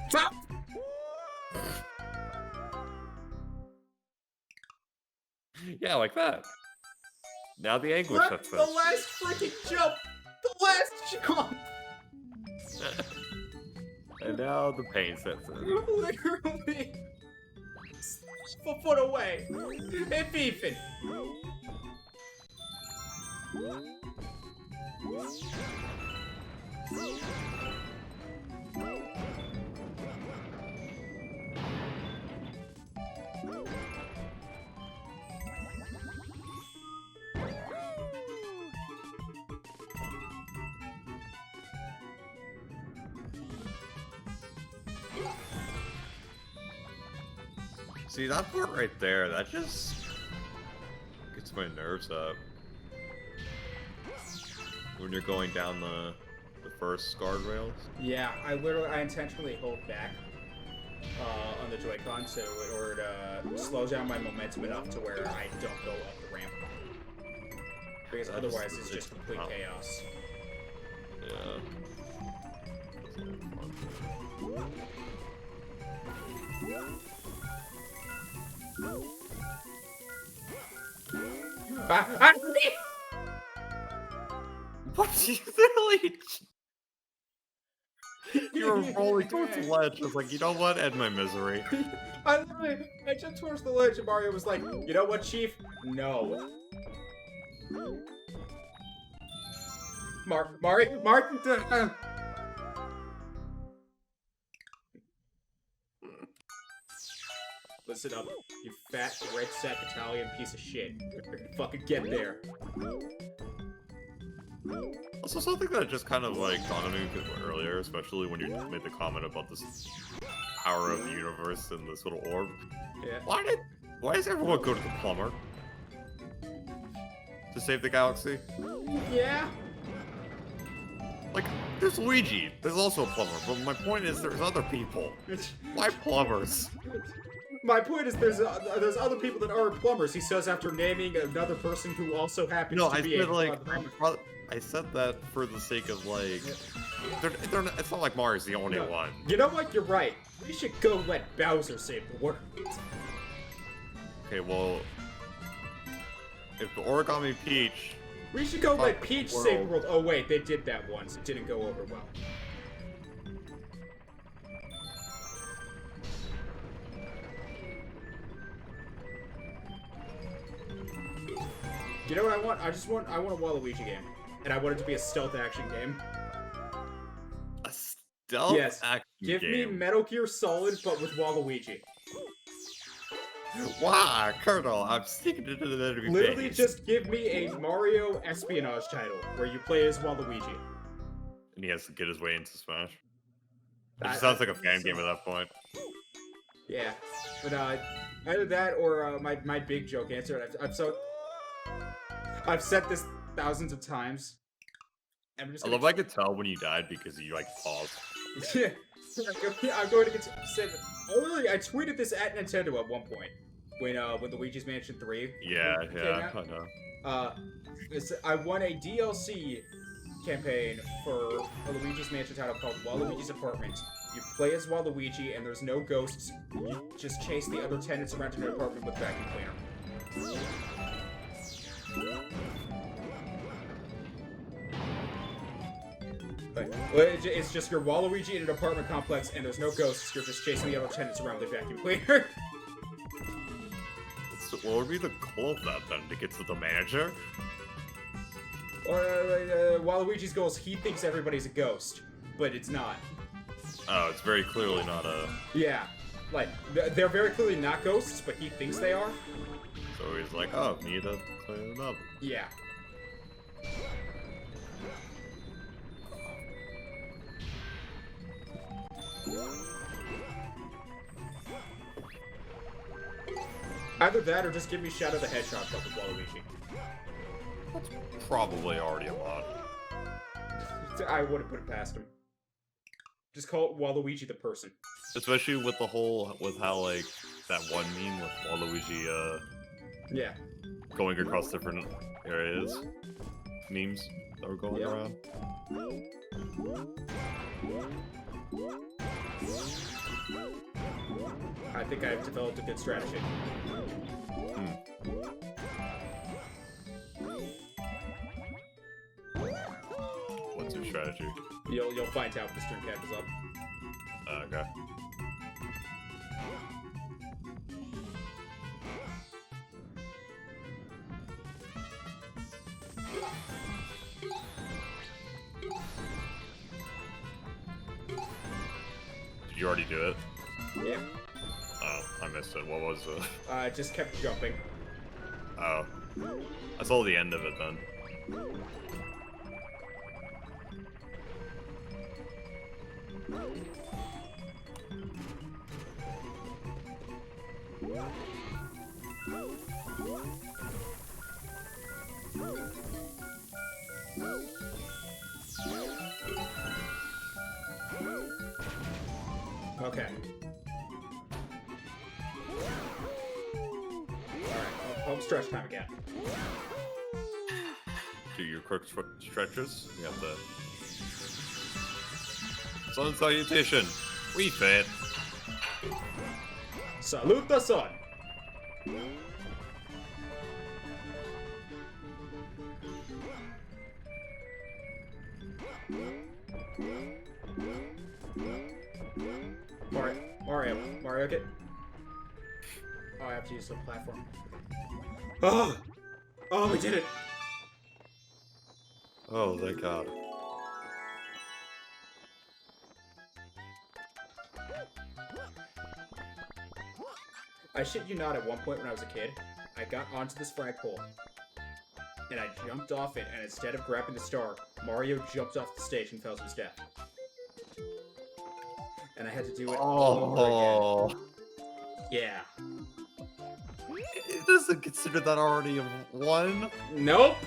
Stop! Yeah, like that. Now the anguish What? sets The in. last freaking jump! The last jump! And now the pain sets in. Literally a foot away. If even. See, that part right there, that just gets my nerves up. When you're going down the first guardrails. Yeah, I intentionally hold back on the Joy-Con so in order to slow down my momentum enough to where I don't go up the ramp. Because otherwise it's just complete chaos. Yeah. What? You literally... You were rolling towards the ledge. I was like, you know what? End my misery. I jumped towards the ledge and Mario was like, you know what, Chief? No. Mark, listen up, you fat, red sack Italian piece of shit. Fucking get there. Also, something that just kind of like dawned on me earlier, especially when you made the comment about this power of the universe and this little orb. Yeah. Why does everyone go to the plumber? To save the galaxy? Yeah. Like, there's Luigi. There's also a plumber. But my point is, there's other people. Why plumbers? My point is, there's other people that aren't plumbers. He says after naming another person who also happens No, to I be said a like, plumber. I said that for the sake of like, it's not like Mario's the only No. one. You know what? You're right. We should go let Bowser save the world. Okay, well, if the Origami Peach, We should go let the Peach world. save the world. Oh wait, they did that once. It didn't go over well. You know what I want? I want a Waluigi game. And I want it to be a stealth action game. a stealth Yes. action Give me game. Metal Gear Solid, but with Waluigi. Wow, Colonel, I'm sticking it to the enemy Literally base. just give me a Mario espionage title, where you play as Waluigi. And he has to get his way into Smash. It I- just sounds I- like a fan game at that point. Yeah. But, either that or, my big joke answer, and I've said this thousands of times. I'm just I gonna love I could tell when you died because you like paused. Yeah, I'm going to get I tweeted this at Nintendo at one point when Luigi's Mansion 3. Yeah, came yeah, out. I know. I won a DLC campaign for a Luigi's Mansion title called Waluigi's Apartment. You play as Waluigi and there's no ghosts. You just chase the other tenants around in an apartment with vacuum cleaner. But it's just your Waluigi in an apartment complex, and there's no ghosts. You're just chasing the other tenants around with a vacuum cleaner. what would be the goal of that then? To get to the manager? Waluigi's goal is he thinks everybody's a ghost, but it's not. Oh, it's very clearly not a. Yeah, like they're very clearly not ghosts, but he thinks they are. So he's like, oh, need to clean it up. Yeah. Either that or just give me Shadow the Hedgehog but with Waluigi. Probably already a lot. I wouldn't put it past him. Just call it Waluigi the person. Especially with the whole, with how, like, that one meme with Waluigi, Yeah. going across different areas. Memes that were going Yep. around. I think I've developed a good strategy. What's your strategy? You'll find out when the stream catches up. Okay. Did you already do it? Yeah. Oh, I missed it. What was it? I just kept jumping. Oh. I saw the end of it then. Okay. Alright, home stretch time again. Do your quick stretches. You have the sun salutation. We fit. Salute the sun! Mario, get... Oh, I have to use the platform. Oh! Oh, we did it! Oh, thank God. I shit you not, at one point when I was a kid, I got onto this flagpole, and I jumped off it, and instead of grabbing the star, Mario jumped off the stage and fell to his death. And I had to do it all over again. Yeah. It doesn't consider that already a one. Nope!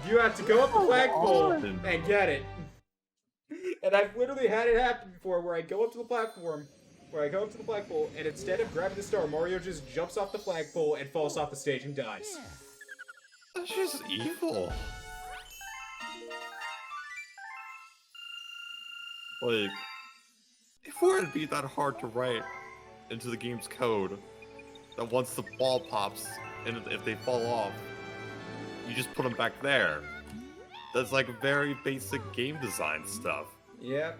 You have to go up the flagpole on. and get it. And I've literally had it happen before where I go up to the platform, and instead of grabbing the star, Mario just jumps off the flagpole and falls off the stage and dies. That's just evil. Like, it wouldn't be that hard to write into the game's code that once the ball pops and if they fall off, you just put them back there. That's like very basic game design stuff. Yep.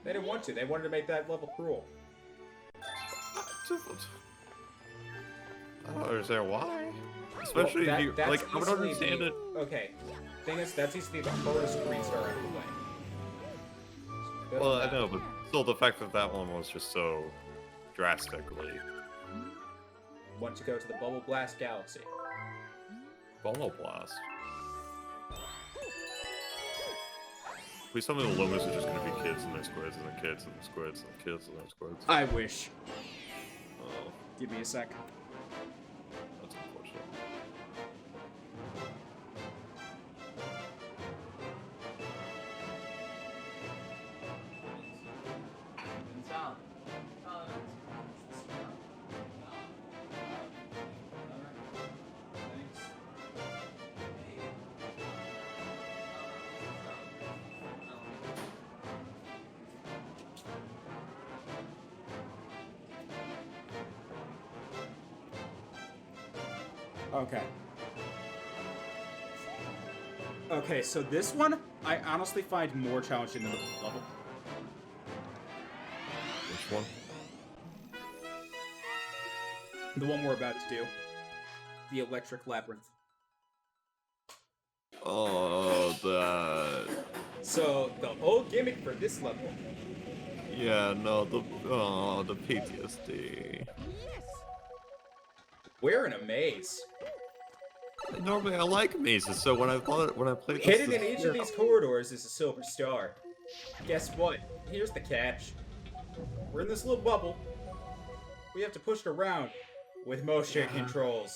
They didn't want to. They wanted to make that level cruel. I don't understand why. Especially if you, like, I would understand it. Okay. Thing is, that's easily the hardest green star out of the way. Good Well, on I that. know, but still the fact that that one was just so drastically. Want to go to the Bubble Blast Galaxy. Bubble Blast. Please tell me the logos are just gonna be kids and their squids and the kids and the squids and the kids and their squids. I wish. Oh, Give me a sec. that's unfortunate. Okay. Okay, so this one, I honestly find more challenging than the level. Which one? The one we're about to do. The Electric Labyrinth. Oh, that. So, the whole gimmick for this level. Yeah, no, the PTSD. We're in a maze. Normally, I like mazes, so when I played this, Hidden in each of these corridors is a silver star. Guess what? Here's the catch. We're in this little bubble. We have to push it around with motion controls.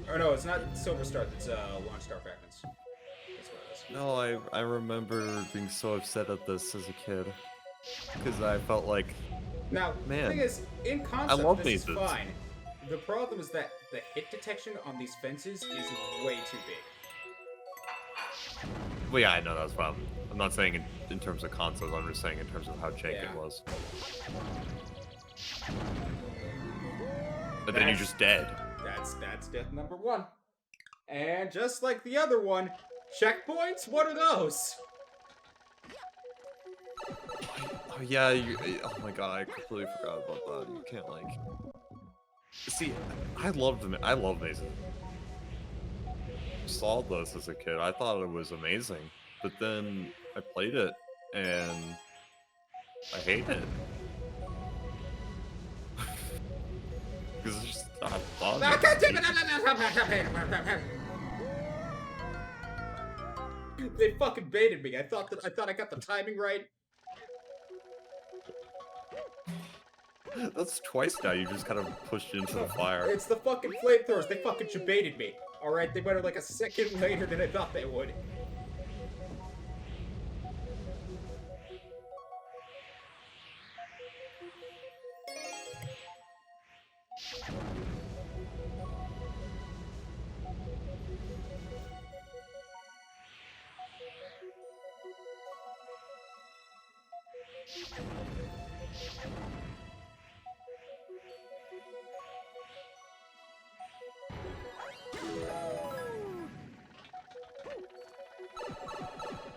Or no, it's not silver star. It's launch star fragments. That's what it is. No, I remember being so upset at this as a kid because I felt like, Now, man, the thing is, in concept, love this is mazes. fine. The problem is that the hit detection on these fences is way too big. well, yeah, I know that's fine. I'm not saying in terms of consoles. I'm just saying in terms of how jank Yeah. it was. But then you're That's- just dead. That's death number one. And just like the other one, checkpoints? What are those? Oh yeah, oh my god, I completely forgot about that. You can't like. See, I love mazes. Saw this as a kid. I thought it was amazing, but then I played it and I hate it. Because it's just not fun. They fucking baited me. I thought I got the timing right. That's twice now. You just kind of pushed into the fire. It's the fucking flamethrowers. They fucking baited me. Alright, they went like a second later than I thought they would.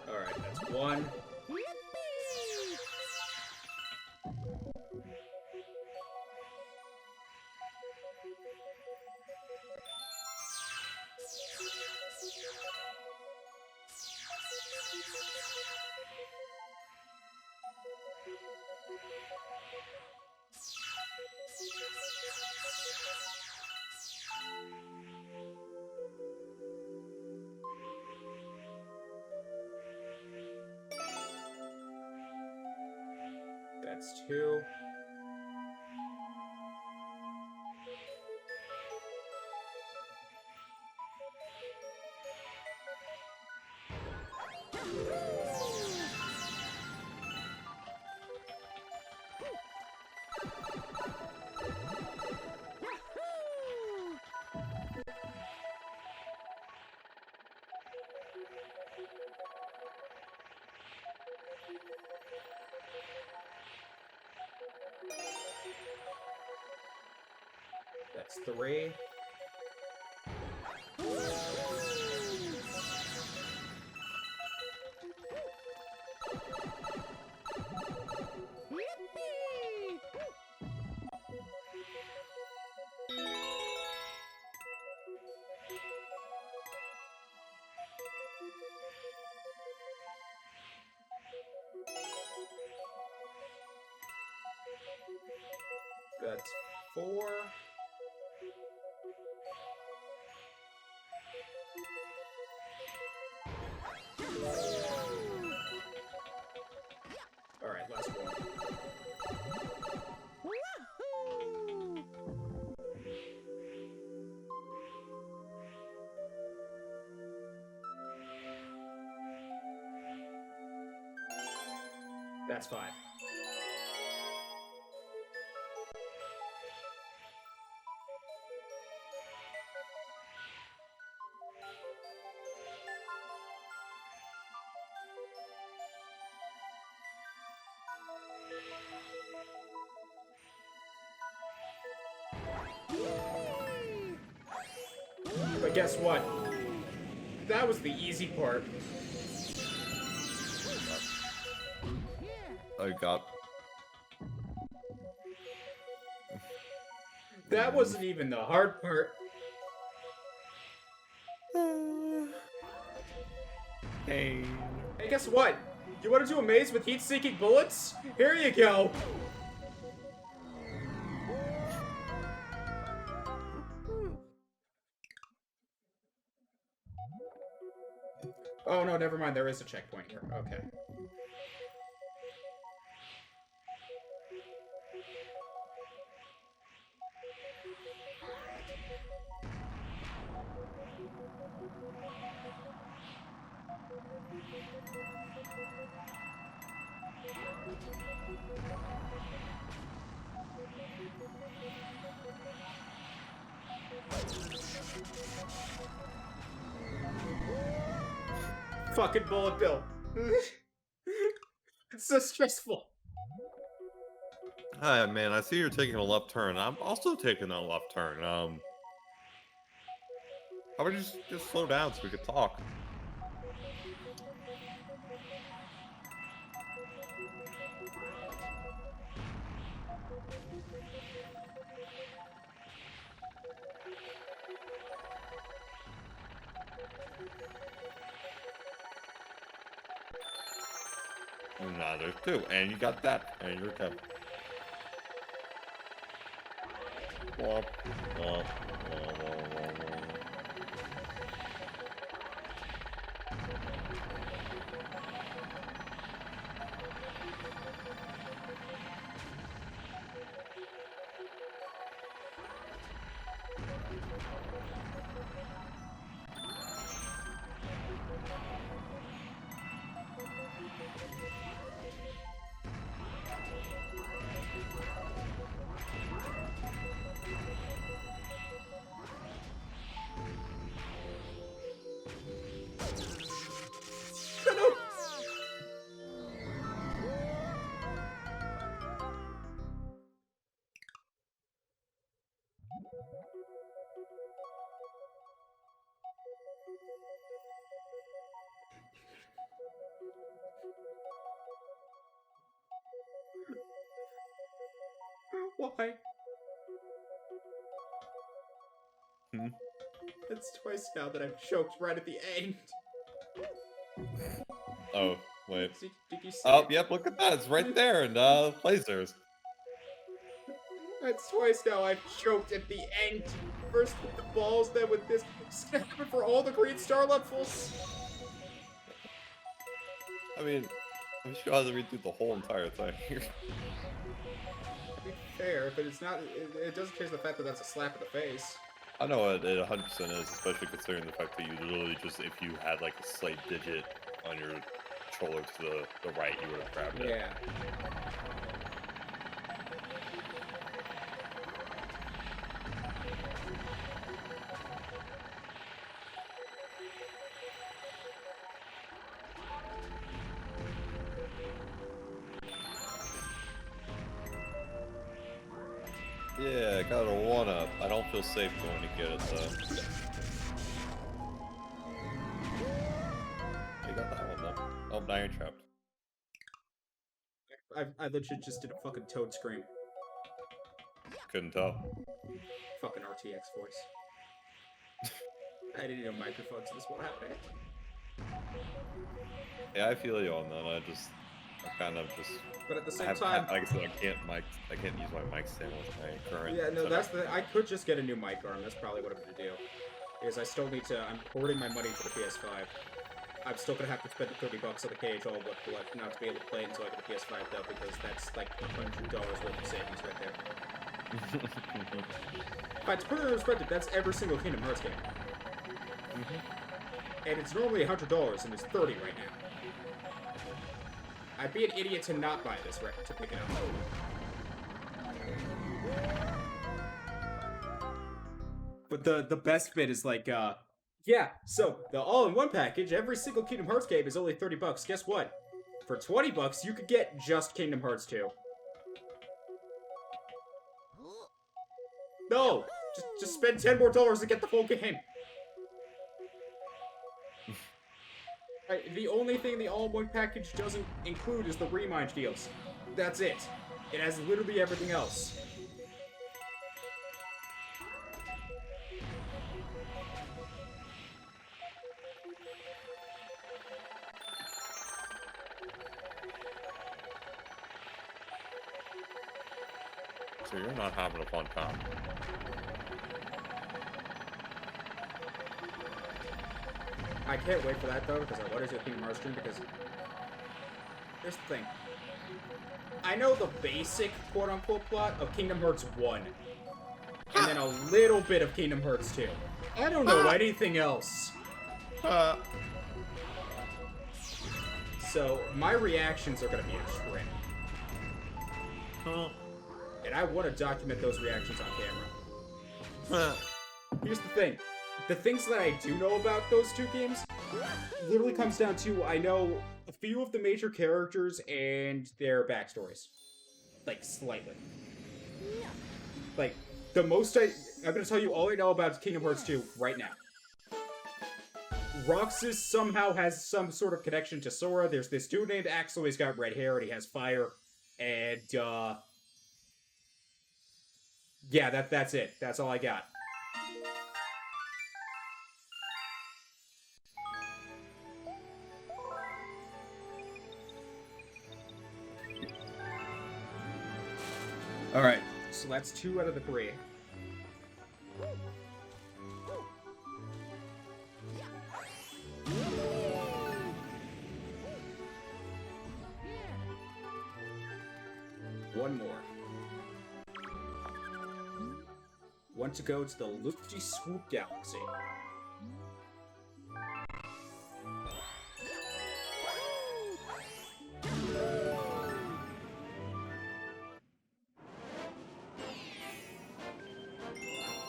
Alright, that's one. That's two. That's three. That's four. Alright, last one. That's five. But guess what? That was the easy part. I got That wasn't even the hard part. Hey. Hey, guess what? You want to do a maze with heat-seeking bullets? Here you go. Oh no, never mind. There is a checkpoint here. Okay. Fucking bullet bill. It's so stressful. Hi, man. I see you're taking a left turn. I'm also taking a left turn. How about you just slow down so we can talk? Nah, there's two, and you got that, and you're okay. Womp, womp, womp, womp, womp, womp. Why? Hmm? It's twice now that I've choked right at the end. Oh, wait. Did you see Oh, it? yep, look at that. It's right there, and lasers. That's twice now I've choked at the end. First with the balls, then with this. It's gonna happen for all the Green Star levels. I mean, I'm sure I have to read through the whole entire thing. To be fair, but it's not. It doesn't change the fact that that's a slap in the face. I know it 100% is, especially considering the fact that you literally just, if you had like a slight digit on your controller to the right, you would have grabbed it. Yeah. Yeah, I got a 1-up. I don't feel safe going to get it though. You got that one though. Oh, now you're trapped. I legit just did a fucking Toad scream. Couldn't tell. Fucking RTX voice. I didn't know microphones this won't happen. Yeah, I feel you on that. I kind of just. But at the I same have, time, like I said, I can't use my mic stand with my current. yeah, no, setup. that's the. I could just get a new mic arm. That's probably what I'm gonna do. Because I still need to. I'm hoarding my money for the PS5. I'm still gonna have to spend the $30 on the KHL left not to be able to play it until I get the PS5 though, because that's like $100 worth of savings right there. But to put it in perspective, that's every single Kingdom Hearts game. And it's normally $100 and it's $30 right now. I'd be an idiot to not buy this right to pick it up. But the best bit is like, yeah, so the all-in-one package, every single Kingdom Hearts game is only $30. Guess what? For $20, you could get just Kingdom Hearts 2. No! Just spend $10 more to get the full game. Right, the only thing the all-in-one package doesn't include is the Remind deals. That's it. It has literally everything else. So you're not having a fun time. I can't wait for that though, because I want to do a Kingdom Hearts stream, because here's the thing. I know the basic quote-unquote plot of Kingdom Hearts 1. And then a little bit of Kingdom Hearts 2. I don't know anything else. So, my reactions are going to be a trip. And I want to document those reactions on camera. Here's the thing. The things that I do know about those two games literally comes down to I know a few of the major characters and their backstories. Like, slightly. Like, the most I'm gonna tell you all I know about Kingdom Hearts 2 right now. Roxas somehow has some sort of connection to Sora. There's this dude named Axel, he's got red hair and he has fire. And, yeah, that's it. That's all I got. Alright, so that's 2 out of the 3. One more. Want to go to the Lufty Swoop Galaxy.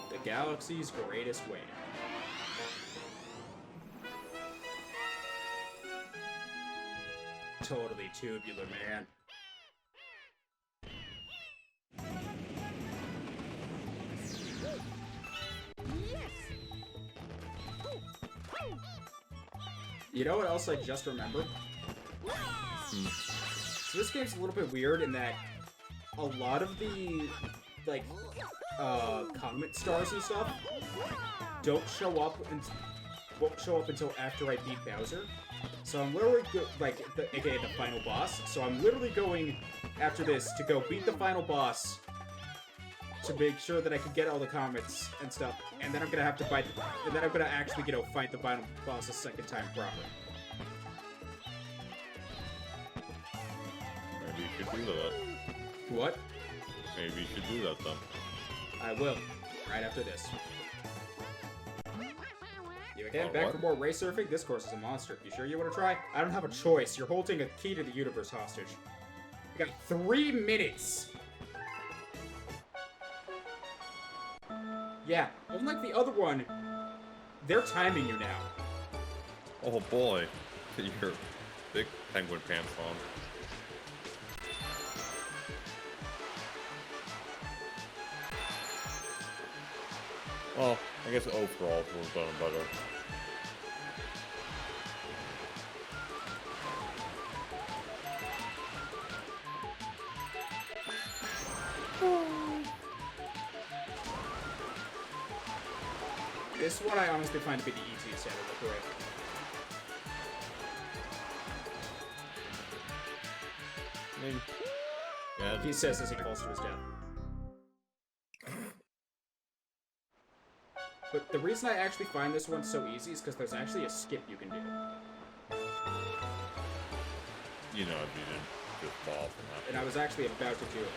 The galaxy's greatest way. Totally tubular, man. You know what else I just remembered? So this game's a little bit weird in that a lot of the, like, comet stars and stuff don't show up and won't show up until after I beat Bowser. So I'm literally, aka the final boss. So I'm literally going after this to go beat the final boss to make sure that I can get all the comets and stuff, and then I'm gonna have to fight. And then I'm gonna actually, fight the final boss a second time proper. Maybe you should do that. What? Maybe you should do that then. I will. Right after this. You again, Oh, back what? for more race surfing? This course is a monster. You sure you want to try? I don't have a choice. You're holding a key to the universe hostage. You got 3 minutes. Yeah, unlike the other one, they're timing you now. Oh boy, get your big penguin pants on. Well, I guess overall would have done better. This one I honestly find to be the easiest out of the 3. I mean, yeah, He says as he falls to his death. But the reason I actually find this one so easy is because there's actually a skip you can do. you know, if you didn't just fall from that. And I was actually about to do it.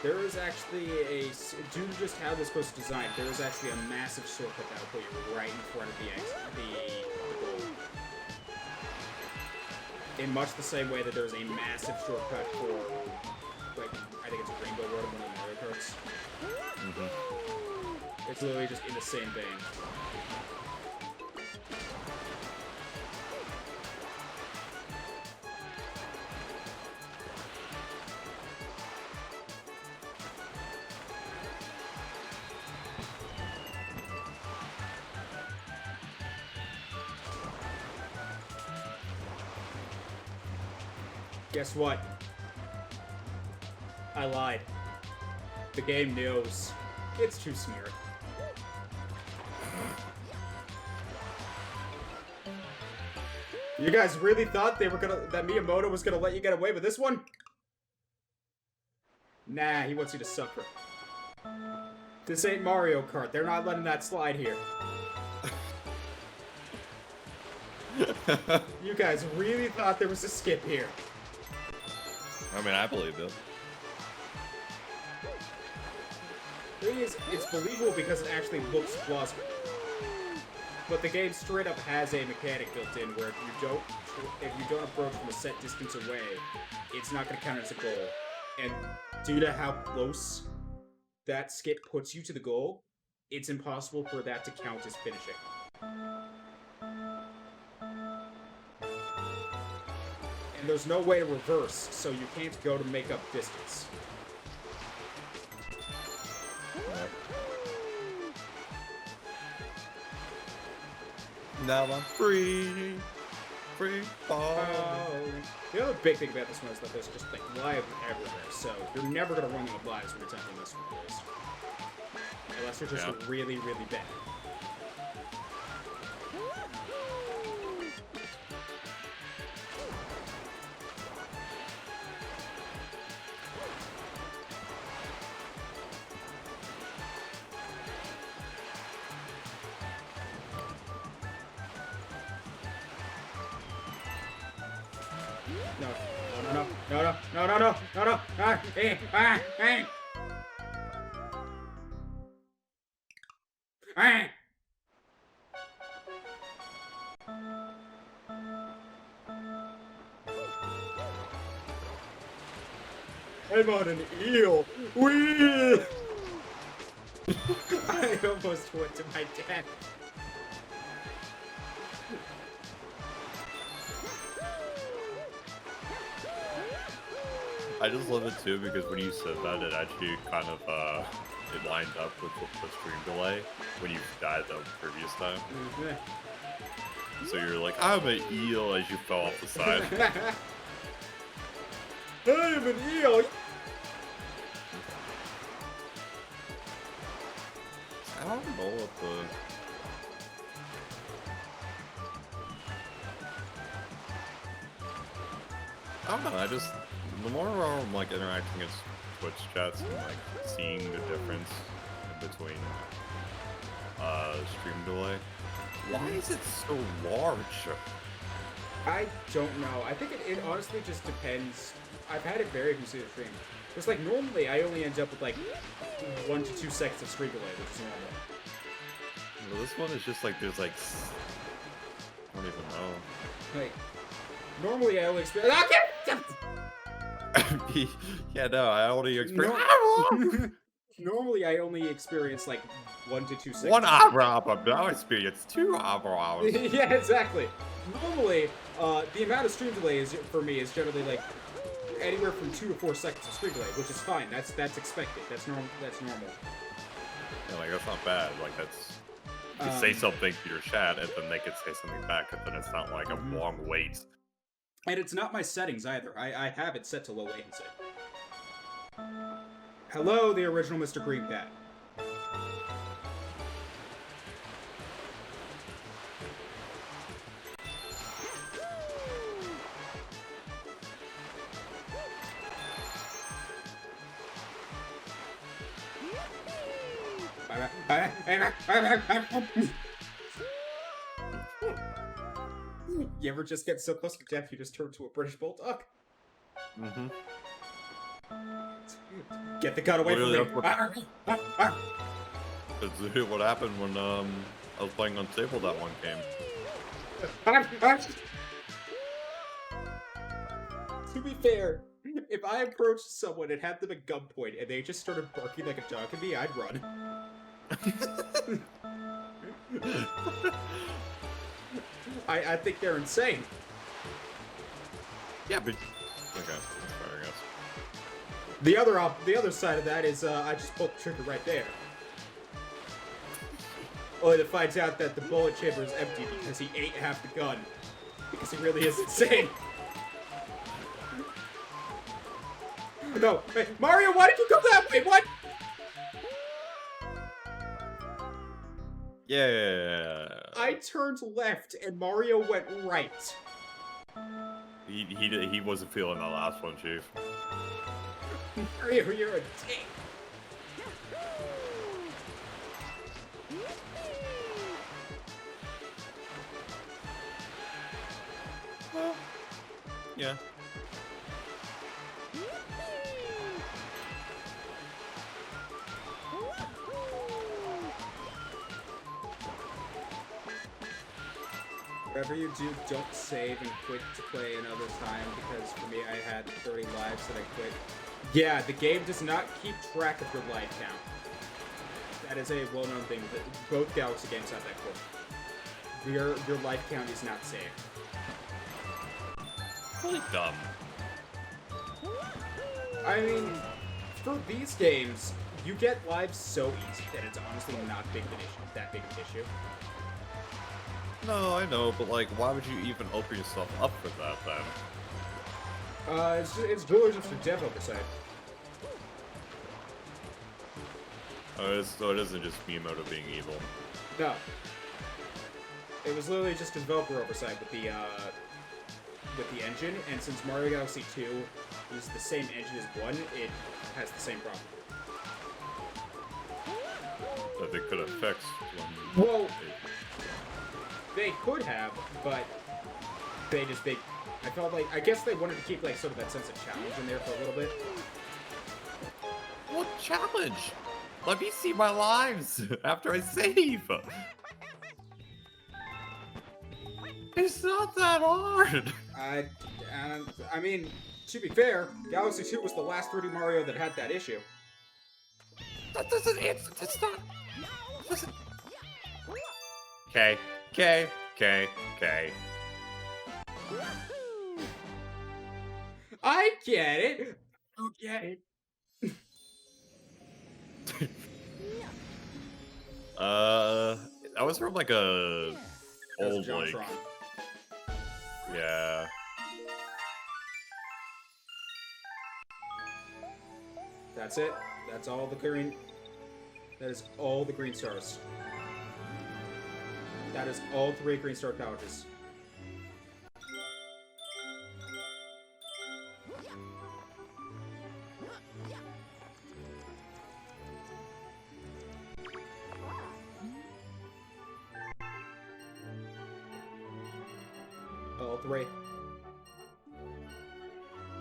There is actually due to just how this was designed, there is actually a massive shortcut that will put you right in front of the goal. In much the same way that there's a massive shortcut for, like, I think it's a Rainbow Road, one of the Mario Karts. Mm-hmm. It's literally just in the same vein. Guess what? I lied. The game knows. It's too smart. You guys really thought that Miyamoto was gonna let you get away with this one? Nah, he wants you to suffer. This ain't Mario Kart. They're not letting that slide here. You guys really thought there was a skip here. I mean, I believe it. Thing is, it's believable because it actually looks plausible. But the game straight up has a mechanic built in where if you don't approach from a set distance away, it's not going to count as a goal. And due to how close that skip puts you to the goal, it's impossible for that to count as finishing. And there's no way to reverse, so you can't go to make up distance. Now I'm free. Free fall. The other big thing about this one is that there's just like live everywhere, so you're never gonna run out of lives when attempting this one, boys. Unless you're just really, really bad. No. I'm on an eel. Whee! I almost went to my death. I just love it too because when you said that, it actually kind of it lined up with the stream delay when you died the previous time. So you're like, I'm an eel as you fell off the side. I am an eel. I don't know what the. I don't know. I just the more I'm like interacting with Twitch chats and like seeing the difference between stream delay. Why is it so large? I don't know. I think it honestly just depends. I've had it vary from stream to stream. It's like normally I only end up with like 1 to 2 seconds of stream delay, which is normal. Well, this one is just like there's like I don't even know. Like normally I only experience. Yeah, no, I only experience. Normally I only experience like 1 to 2 seconds. 1 hour, but now I experience 2 hours. Yeah, exactly. Normally, the amount of stream delay for me is generally like anywhere from 2 to 4 seconds of stream delay, which is fine. That's expected. That's normal. Yeah, like that's not bad. Like that's you can say something to your chat, and then they could say something back, and then it's not like a long wait. And it's not my settings either. I have it set to low latency. Hello, the original Mr. Green Cat. You ever just get so close to death you just turn to a British bulldog? Mm-hmm. Get the gun away Literally, from me! That's what happened when I was playing Untitled that one game. To be fair, if I approached someone and had them at gunpoint and they just started barking like a dog at me, I'd run. I think they're insane. Yeah, but okay, that's fair, I guess. The other side of that is I just pulled the trigger right there. Only to find out that the bullet chamber is empty because he ate half the gun. Because he really is insane. No, wait, Mario, why did you go that way? What? Yeah. I turned left and Mario went right. He wasn't feeling that last one, Chief. Mario, you're a dick. Yeah. Whatever you do, don't save and quit to play another time, because for me, I had 30 lives that I quit. Yeah, the game does not keep track of your life count. That is a well-known thing. That both Galaxy games have that quirk. Your life count is not saved. Really dumb. I mean, for these games, you get lives so easy that it's honestly not that big of an issue. No, I know, but like, why would you even open yourself up for that then? It's really just a dev oversight. So it isn't just Miyamoto being evil. No. It was literally just a developer oversight with the engine, and since Mario Galaxy 2 uses the same engine as 1, it has the same problem. That they could have fixed Well, they could have, but I guess they wanted to keep like sort of that sense of challenge in there for a little bit. What challenge? Let me see my lives after I save. It's not that hard. I mean, to be fair, Galaxy 2 was the last 3D Mario that had that issue. That doesn't answer. That's not. Listen. Okay. Okay. Okay. Okay. I get it. Okay. That was from like a That was old like. JonTron. Yeah. That's it. That's all the green. That is all the green stars. That is all 3 green star colleges. All 3.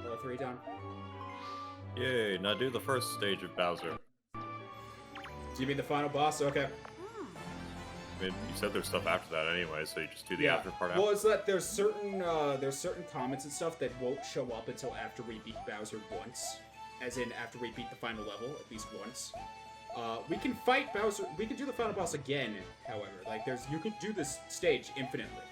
All 3 done. Yay! Now do the first stage of Bowser. Do you mean the final boss? Okay. I mean, you said there's stuff after that anyway, so you just do the after part. Well, it's that there's certain comments and stuff that won't show up until after we beat Bowser once, as in after we beat the final level at least once. We can fight Bowser. We can do the final boss again. However, like you can do this stage infinitely.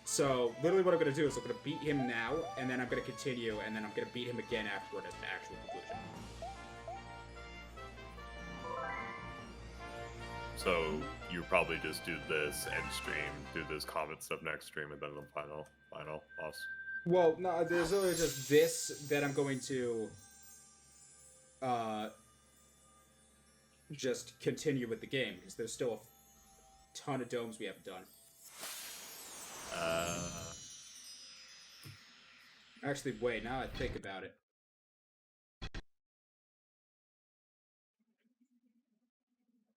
So literally, what I'm gonna do is I'm gonna beat him now, and then I'm gonna continue, and then I'm gonna beat him again afterward as the actual conclusion. So you probably just do this end stream, do this comment stuff next stream, and then the final boss. Well, no, there's literally just this that I'm going to just continue with the game, because there's still a ton of domes we haven't done. Actually, wait, now I think about it.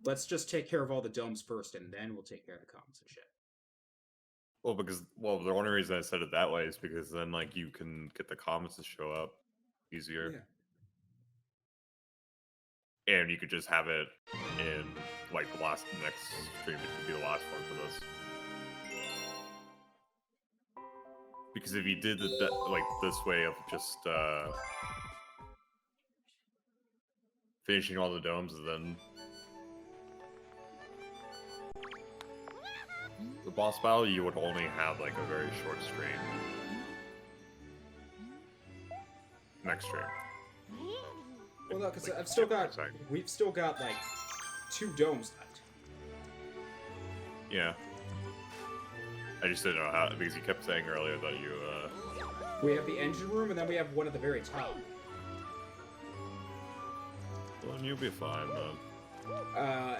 Let's just take care of all the domes first, and then we'll take care of the comments and shit. Well, the only reason I said it that way is because then like you can get the comments to show up easier. Yeah. And you could just have it in like the next stream. It could be the last one for this. Because if you did it like this way of just finishing all the domes, then the boss battle, you would only have like a very short stream. Next stream. Well, no, because we've still got like 2 domes left. Yeah. I just didn't know how, because you kept saying earlier that you, We have the engine room, and then we have one at the very top. well, then you'll be fine, then.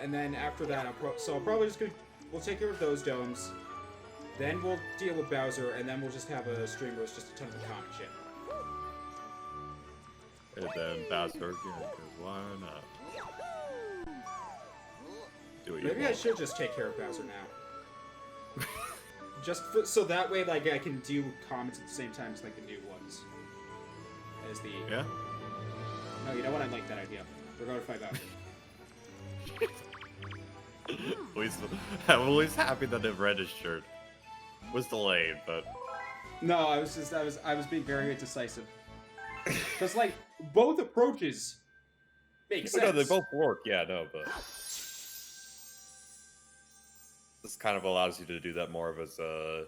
And then after that, I'll probably just we'll take care of those domes. Then we'll deal with Bowser, and then we'll just have a stream where it's just a ton of comic shit. And then Bowser again, because why not? Do what you Maybe I want. should just take care of Bowser now. So that way, like, I can do comments at the same time as, like, the new ones. As the... Yeah? No, you know what? I like that idea. We're going to fight Bowser. At least, I'm always happy that it registered. Was delayed, but... No, I was being very indecisive. Because, like, both approaches make sense. No, they both work, yeah, no, but... This kind of allows you to do that more of as a...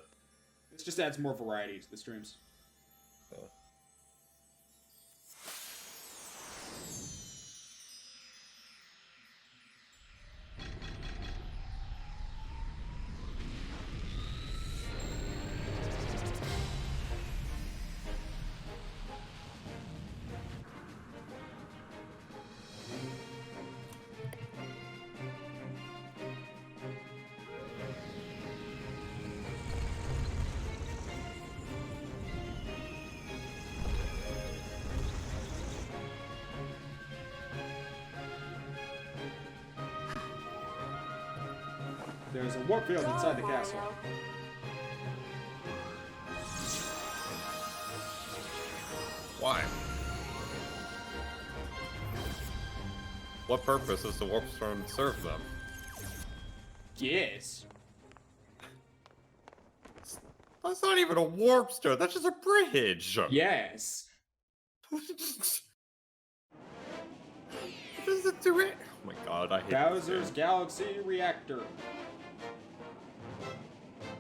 This just adds more variety to the streams. There's a warp field inside the castle. Why? What purpose does the warp storm serve them? Yes. That's not even a warp storm, that's just a bridge! Yes. What does it do it? Oh my god, I hate this Bowser's game. Galaxy Reactor.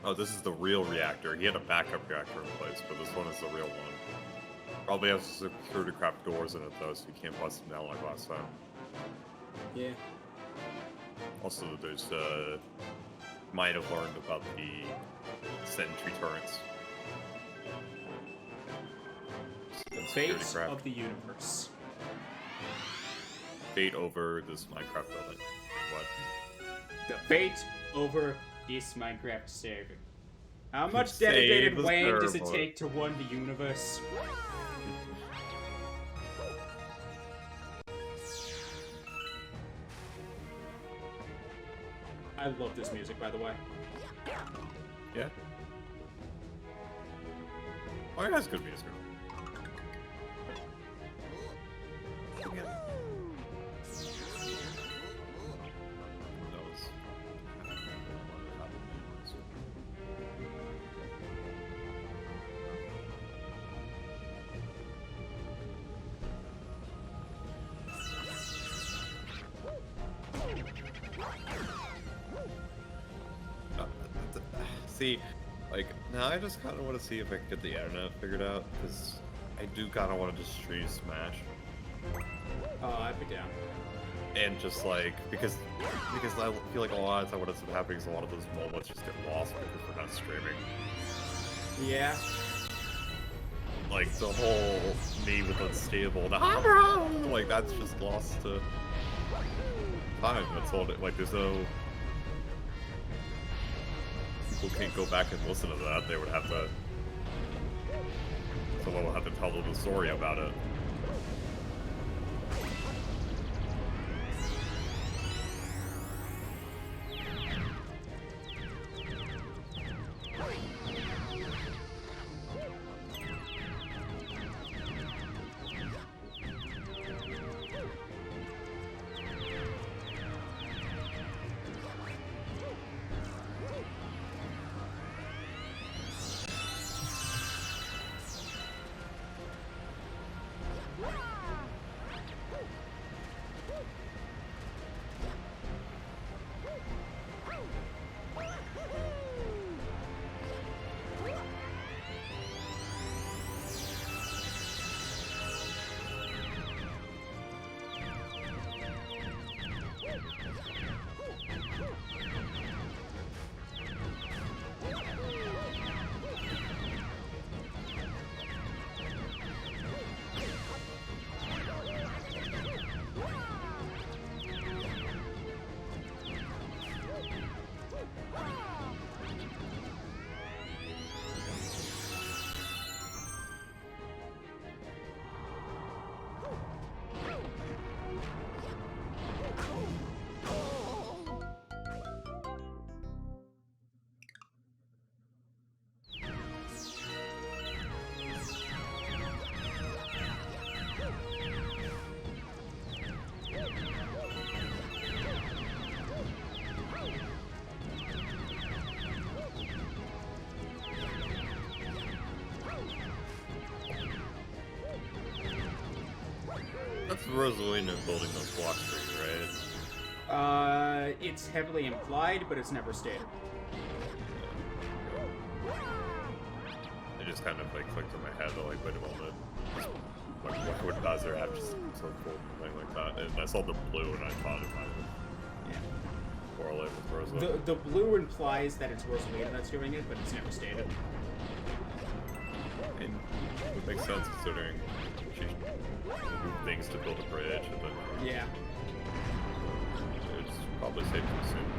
Oh, this is the real reactor. He had a backup reactor in place, but this one is the real one. Probably has security crap doors in it though, so you can't bust them down like last time. Yeah. Also, there's might have learned about the sentry turrets. The And security fate crap. of the universe. Fate over this Minecraft building. What? The fate over this Minecraft server. How much Save dedicated the Wayne does it server. take to run the universe? I love this music, by the way. Yeah. Oh, it has good music. See, like, now I just kind of want to see if I can get the internet figured out, because I do kind of want to just stream Smash. I'd be down. And just like, because I feel like a lot of time what ends up happening is a lot of those moments just get lost because we're not streaming. Yeah. Like, the whole me with unstable, like, that's just lost to time. That's all, like, there's no... People can't go back and listen to that. They would have to... Someone will have to tell them the story about it. That's Rosalina building those blocks for you, right? It's heavily implied, but it's never stated. It just kind of like clicked in my head. Like, wait a moment. Like, why would Bowser have just so cool something like that? And I saw the blue, and I thought it might have correlate with Rosalina. The blue implies that it's Rosalina that's doing it, but it's never stated. And it makes sense considering she did things to build a bridge, and then Yeah. it's probably safe to assume.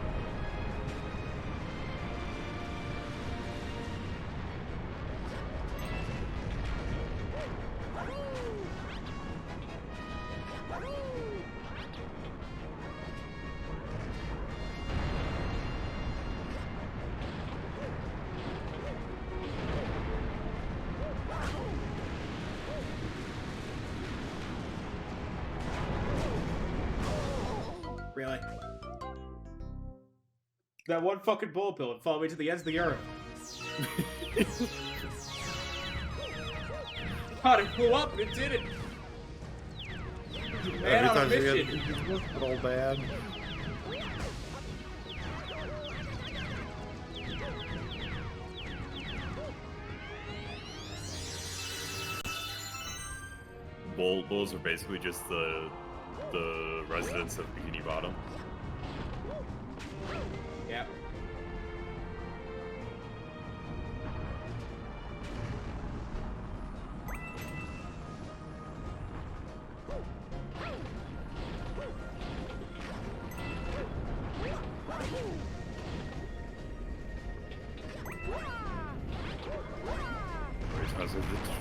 Really? That one fucking bullet bill would follow me to the ends of the earth. God, it blew up and it didn't. Man on a mission. Old man. Bulls are basically just the residents of Bikini Bottom. Yep.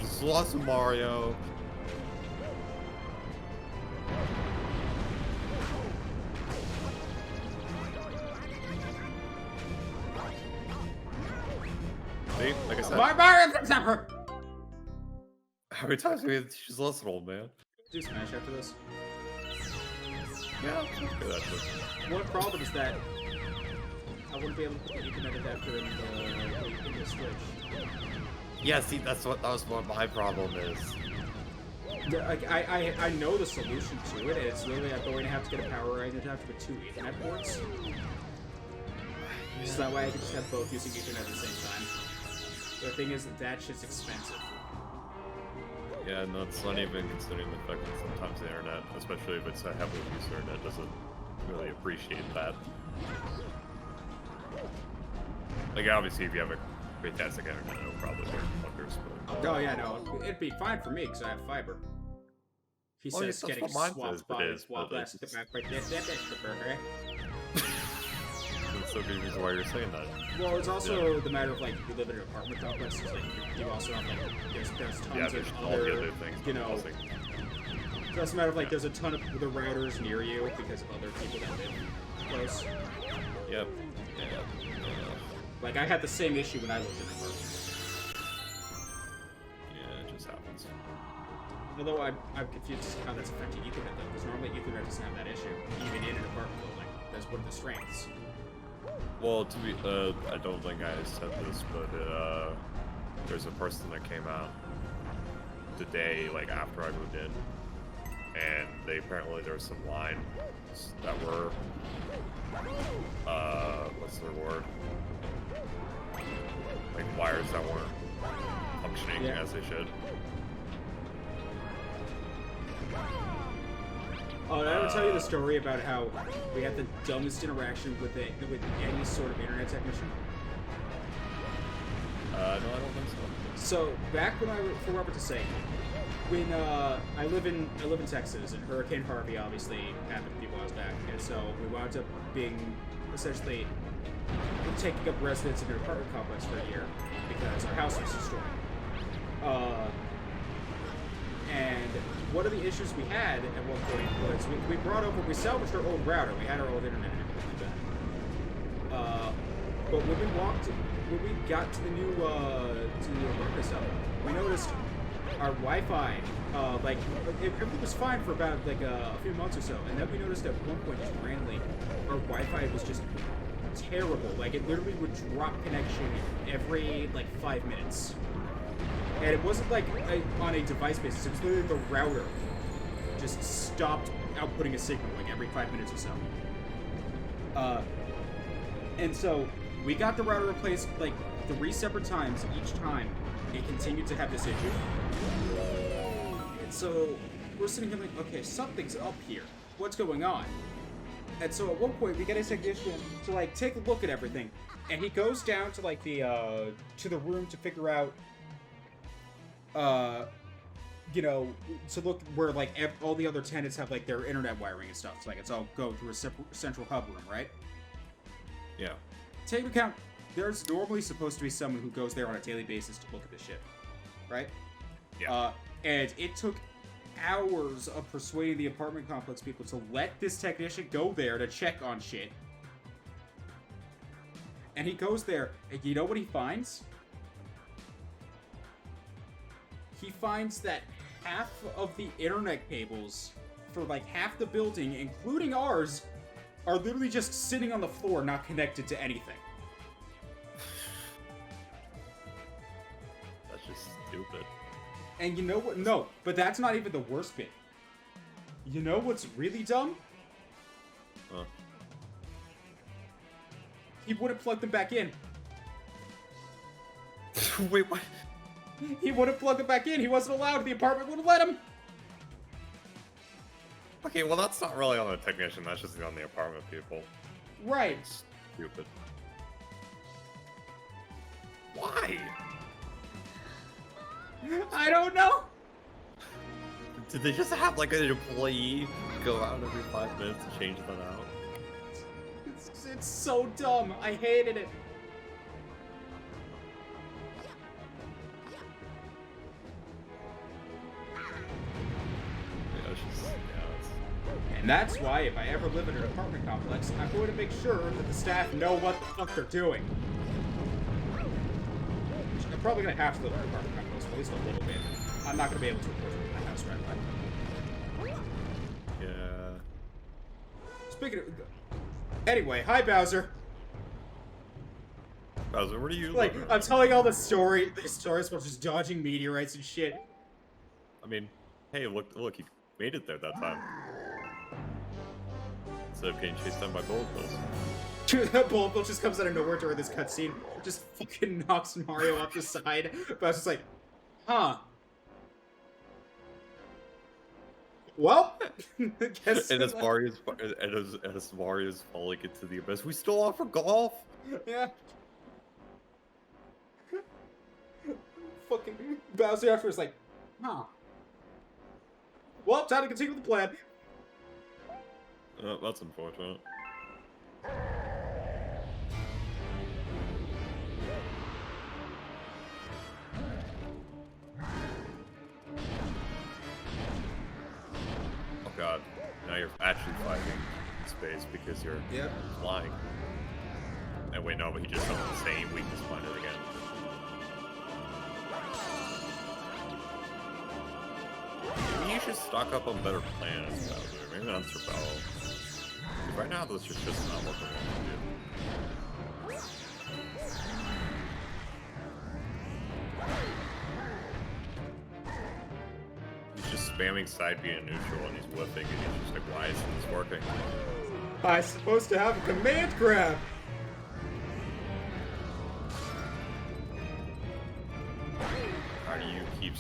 Just lost to Mario. See, like I said, Mario! how many times have we just lost an old man? Do Smash after this. Yeah, okay, that's it. One problem is that I wouldn't be able to put the Ethernet adapter in the Switch. Yeah, see, that was what my problem is. Like, I know the solution to it. It's literally I'm going to have to get a power adapter with 2 Ethernet ports. So that way I can just have both using Ethernet at the same time. The thing is that shit's expensive. Yeah, no, it's not even considering the fact that sometimes the internet, especially if it's a heavily used internet, doesn't really appreciate that. Like, obviously, if you have a fantastic internet, it'll probably work wonders, but... Oh yeah, no, it'd be fine for me because I have fiber. He Oh, yeah, says that's getting what mine swapped says, but by it is, while but blasting the it's- back right there. That's the burger. That's so confusing why you're saying that. Well, it's also the matter of like you live in an apartment complex. So, like you also have like there's tons Yeah, of there's all the other things. you know. housing. It's also a matter of like there's a ton of the routers near you because of other people that live close. Yep. Yeah. Like I had the same issue when I lived in an apartment. Yeah, it just happens. Although I'm confused as to how that's affecting Ethernet though, because normally Ethernet doesn't have that issue, even in an apartment building. That's one of the strengths. Well, to be, I don't think I said this, but there's a person that came out today, like after I moved in, and apparently there was some lines that were, what's the word? Like wires that weren't functioning Yeah. as they should. Oh, did I ever tell you the story about how we had the dumbest interaction with any sort of internet technician? No, I don't think so. So back when for Robert to say, when I live in Texas and Hurricane Harvey obviously happened a few miles back, and so we wound up being essentially taking up residence in an apartment complex for a year because our house was destroyed. And one of the issues we had at one point was we salvaged our old router. We had our old internet and everything like that. But when we got to the new apartment stuff, we noticed our Wi-Fi, everything was fine for about like a few months or so, and then we noticed at one point just randomly, our Wi-Fi was just terrible. Like it literally would drop connection every like 5 minutes. And it wasn't like on a device basis, it was literally the router just stopped outputting a signal like every 5 minutes or so. And so we got the router replaced like 3 separate times. Each time it continued to have this issue. And so we're sitting here like, okay, something's up here. What's going on? And so at one point we get a technician to like take a look at everything, and he goes down to like the room to figure out, you know, to look where like all the other tenants have like their internet wiring and stuff. So like it's all go through a central hub room, right? Yeah. Take into account, there's normally supposed to be someone who goes there on a daily basis to look at this shit, right? Yeah. And it took hours of persuading the apartment complex people to let this technician go there to check on shit. And he goes there, and you know what he finds? He finds that half of the internet cables for like half the building, including ours, are literally just sitting on the floor, not connected to anything. That's just stupid. And you know what? No, but that's not even the worst bit. You know what's really dumb? Huh. He wouldn't plug them back in. Wait, what? He wouldn't plug them back in. He wasn't allowed. The apartment wouldn't let him. Okay, well that's not really on the technician, that's just on the apartment people. Right. Stupid. Why? I don't know. Did they just have like an employee go out every 5 minutes to change that out? It's so dumb. I hated it. Yeah, it's just, yeah, And that's why if I ever live in an apartment complex, I'm going to make sure that the staff know what the fuck they're doing. I'm probably going to have to live in an apartment complex for at least a little bit. I'm not going to be able to afford to live in my house right away. yeah. Speaking of... Anyway, hi Bowser. Bowser, what are you Like, looking I'm at? telling all these stories about just dodging meteorites and shit. I mean, hey, look, he made it there that time. Instead of getting chased down by bullet bills. Bullet Bill just comes out of nowhere during this cutscene, just fucking knocks Mario off the side. But I was just like, huh. Well, guess And as Mario's falling into the abyss, we still offer golf. yeah. Fucking Bowser after is like, huh. Well, time to continue with the plan. That's unfortunate. Oh god, now you're actually fighting in space because you're Yep. flying. And wait, no, but he just summoned the same weakness planet again. Maybe you should stock up on better planets, Bowser. Maybe not Cerbero. Right now, this is just not what they want to do. He's just spamming side B and neutral, and he's whiffing, and he's just like, why isn't this working? I'm supposed to have a command grab. How do you keep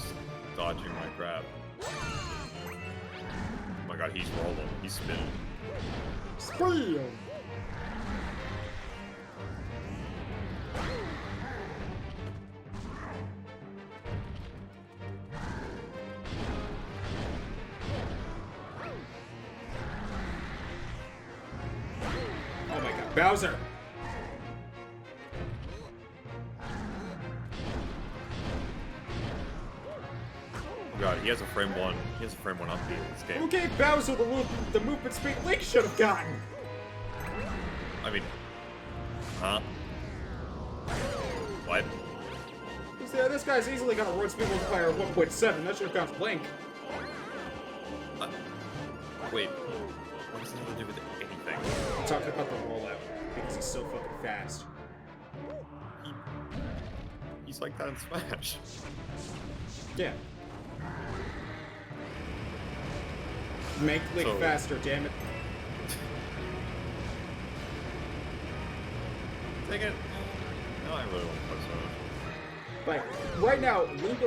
dodging my grab? Oh my god, he's rolling. He's spinning. Scream. Oh my god, Bowser! Oh god, he has a frame one. He has a frame one upbeat in this game. Who gave Bowser the movement speed Link should have gotten? I mean, huh? What? This guy's easily got a road speed multiplier of 1.7. That should have gone to Link. Wait. What does that have to do with anything? I'm talking about the rollout because he's so fucking fast. He's like that in Smash. Yeah. Make Link So- faster, damn it. Take it. No, I really want to play Sonic. Like, right now, Link,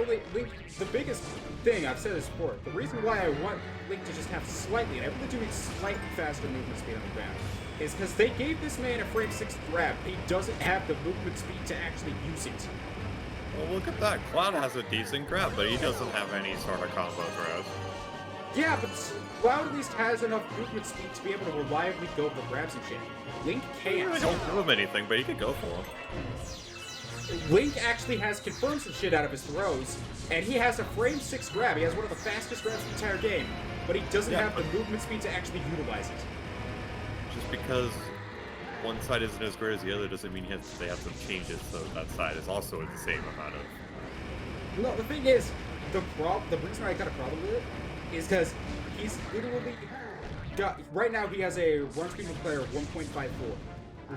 the biggest thing, I've said this before, the reason why I want Link to just have slightly, and I really do mean slightly faster movement speed on the ground, is because they gave this man a frame 6 grab. He doesn't have the movement speed to actually use it. Well, look at that. Cloud has a decent grab, but he doesn't have any sort of combo throws. Yeah, but Cloud at least has enough movement speed to be able to reliably go for grabs and shit. Link They can't. don't give him anything, but he could go for him. Link actually has confirmed some shit out of his throws, and he has a frame 6 grab. He has one of the fastest grabs in the entire game, but he doesn't Yeah, have the but- movement speed to actually utilize it. Just because one side isn't as great as the other doesn't mean they have to change it so that side is also the same amount of. No, the thing is, the reason I got a problem with it is because he's literally right now he has a run speed declare of 1.54.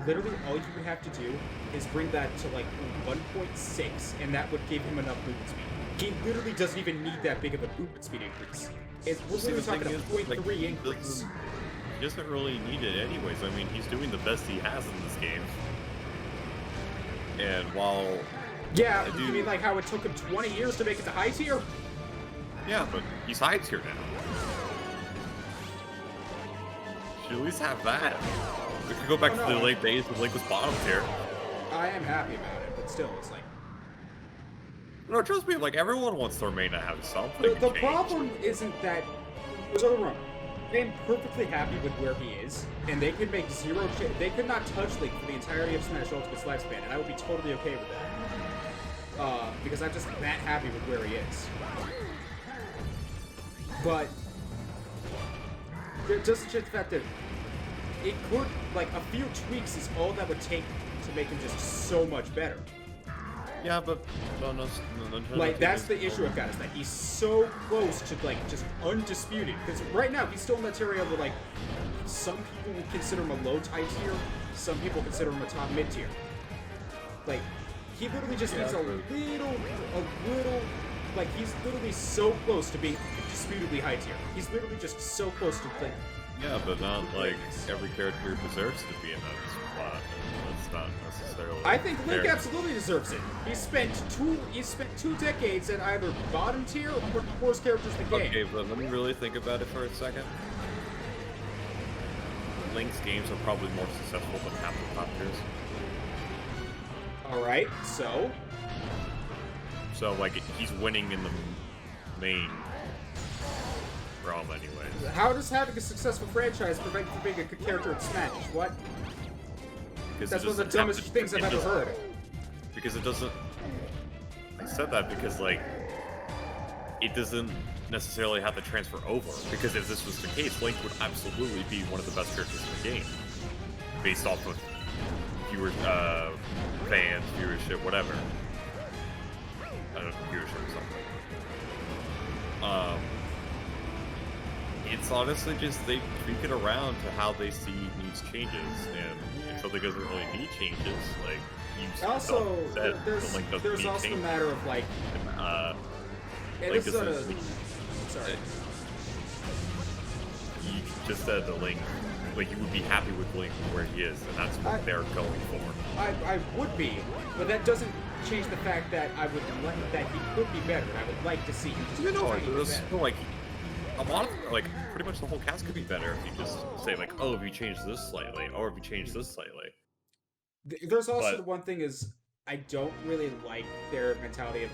Literally, all you would have to do is bring that to like 1.6, and that would give him enough movement speed. He literally doesn't even need that big of a movement speed increase. We're See, literally the thing talking a is, 0.3 he increase. He doesn't really need it anyways. I mean, he's doing the best he has in this game. And while... Yeah, I you do- mean like how it took him 20 years to make it to high tier? Yeah, but he's high tier now. Should at least have that. We could go back Oh, to no. the late days when Link was bottom tier. I am happy about it, but still, it's like... No, trust me, like, everyone wants their main to have something The change. problem isn't that... There's nothing wrong. I'm perfectly happy with where he is, and they could make zero... They could not touch Link for the entirety of Smash Ultimate's lifespan, and I would be totally okay with that. Because I'm just that happy with where he is. But... Just the fact that it could, like, a few tweaks is all that would take to make him just so much better. Yeah, but... No, Like, that's the issue I've got, is that he's so close to, like, just undisputed. Because right now, he's still in that area where, like, some people would consider him a low tier, some people consider him a top mid tier. Like, he literally just needs a little, like, he's literally so close to being indisputably high tier. He's literally just so close to, like, Yeah, but not, like, every character deserves to be in that spot. That's not necessarily I think Link fair. absolutely deserves it. He spent 2 decades at either bottom tier or one of the worst characters in the game. Okay, but let me really think about it for a second. Link's games are probably more successful than half the top tiers. Alright, so... So, like, he's winning in the main realm anyways. How does having a successful franchise prevent you from being a good character in Smash? What? Because That's it one of the doesn't have dumbest to- things I've it ever doesn't- heard. Because it doesn't... I said that because, like, it doesn't necessarily have to transfer over. Because if this was the case, Link would absolutely be one of the best characters in the game. Based off of fans, viewership, whatever. I don't know, viewership or something. It's honestly just they tweak it around to how they see needs changes, and if something doesn't really need changes, like you Also, said, there's Link doesn't there's need also the changes. matter of like, And and Link this is doesn't. sorry. You just said the Link, like you would be happy with Link where he is, and that's what they're going for. I would be, but that doesn't change the fact that I would like that he could be better. And I would like to see him just You know, tiny bit there's better. like a lot of like pretty much the whole cast could be better if you just say like, oh, if you change this slightly, or if you change this slightly. There's also but- the one thing is I don't really like their mentality of.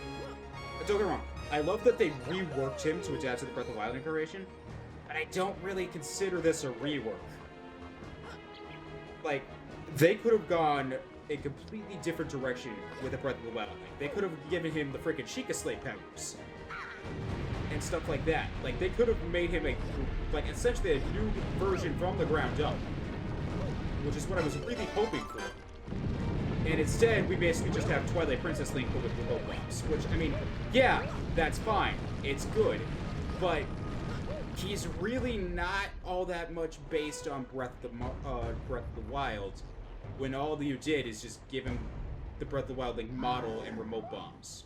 Don't get me wrong. I love that they reworked him to adapt to the Breath of the Wild incarnation, but I don't really consider this a rework. Like, they could have gone a completely different direction with the Breath of the Wild. Like, they could have given him the freaking Sheikah Slate powers and stuff like that. Like, they could have made him essentially a new version from the ground up, which is what I was really hoping for. And instead, we basically just have Twilight Princess Link with remote bombs, which, I mean, yeah, that's fine. It's good. But he's really not all that much based on Breath of the Wild, when all you did is just give him the Breath of the Wild Link model and remote bombs.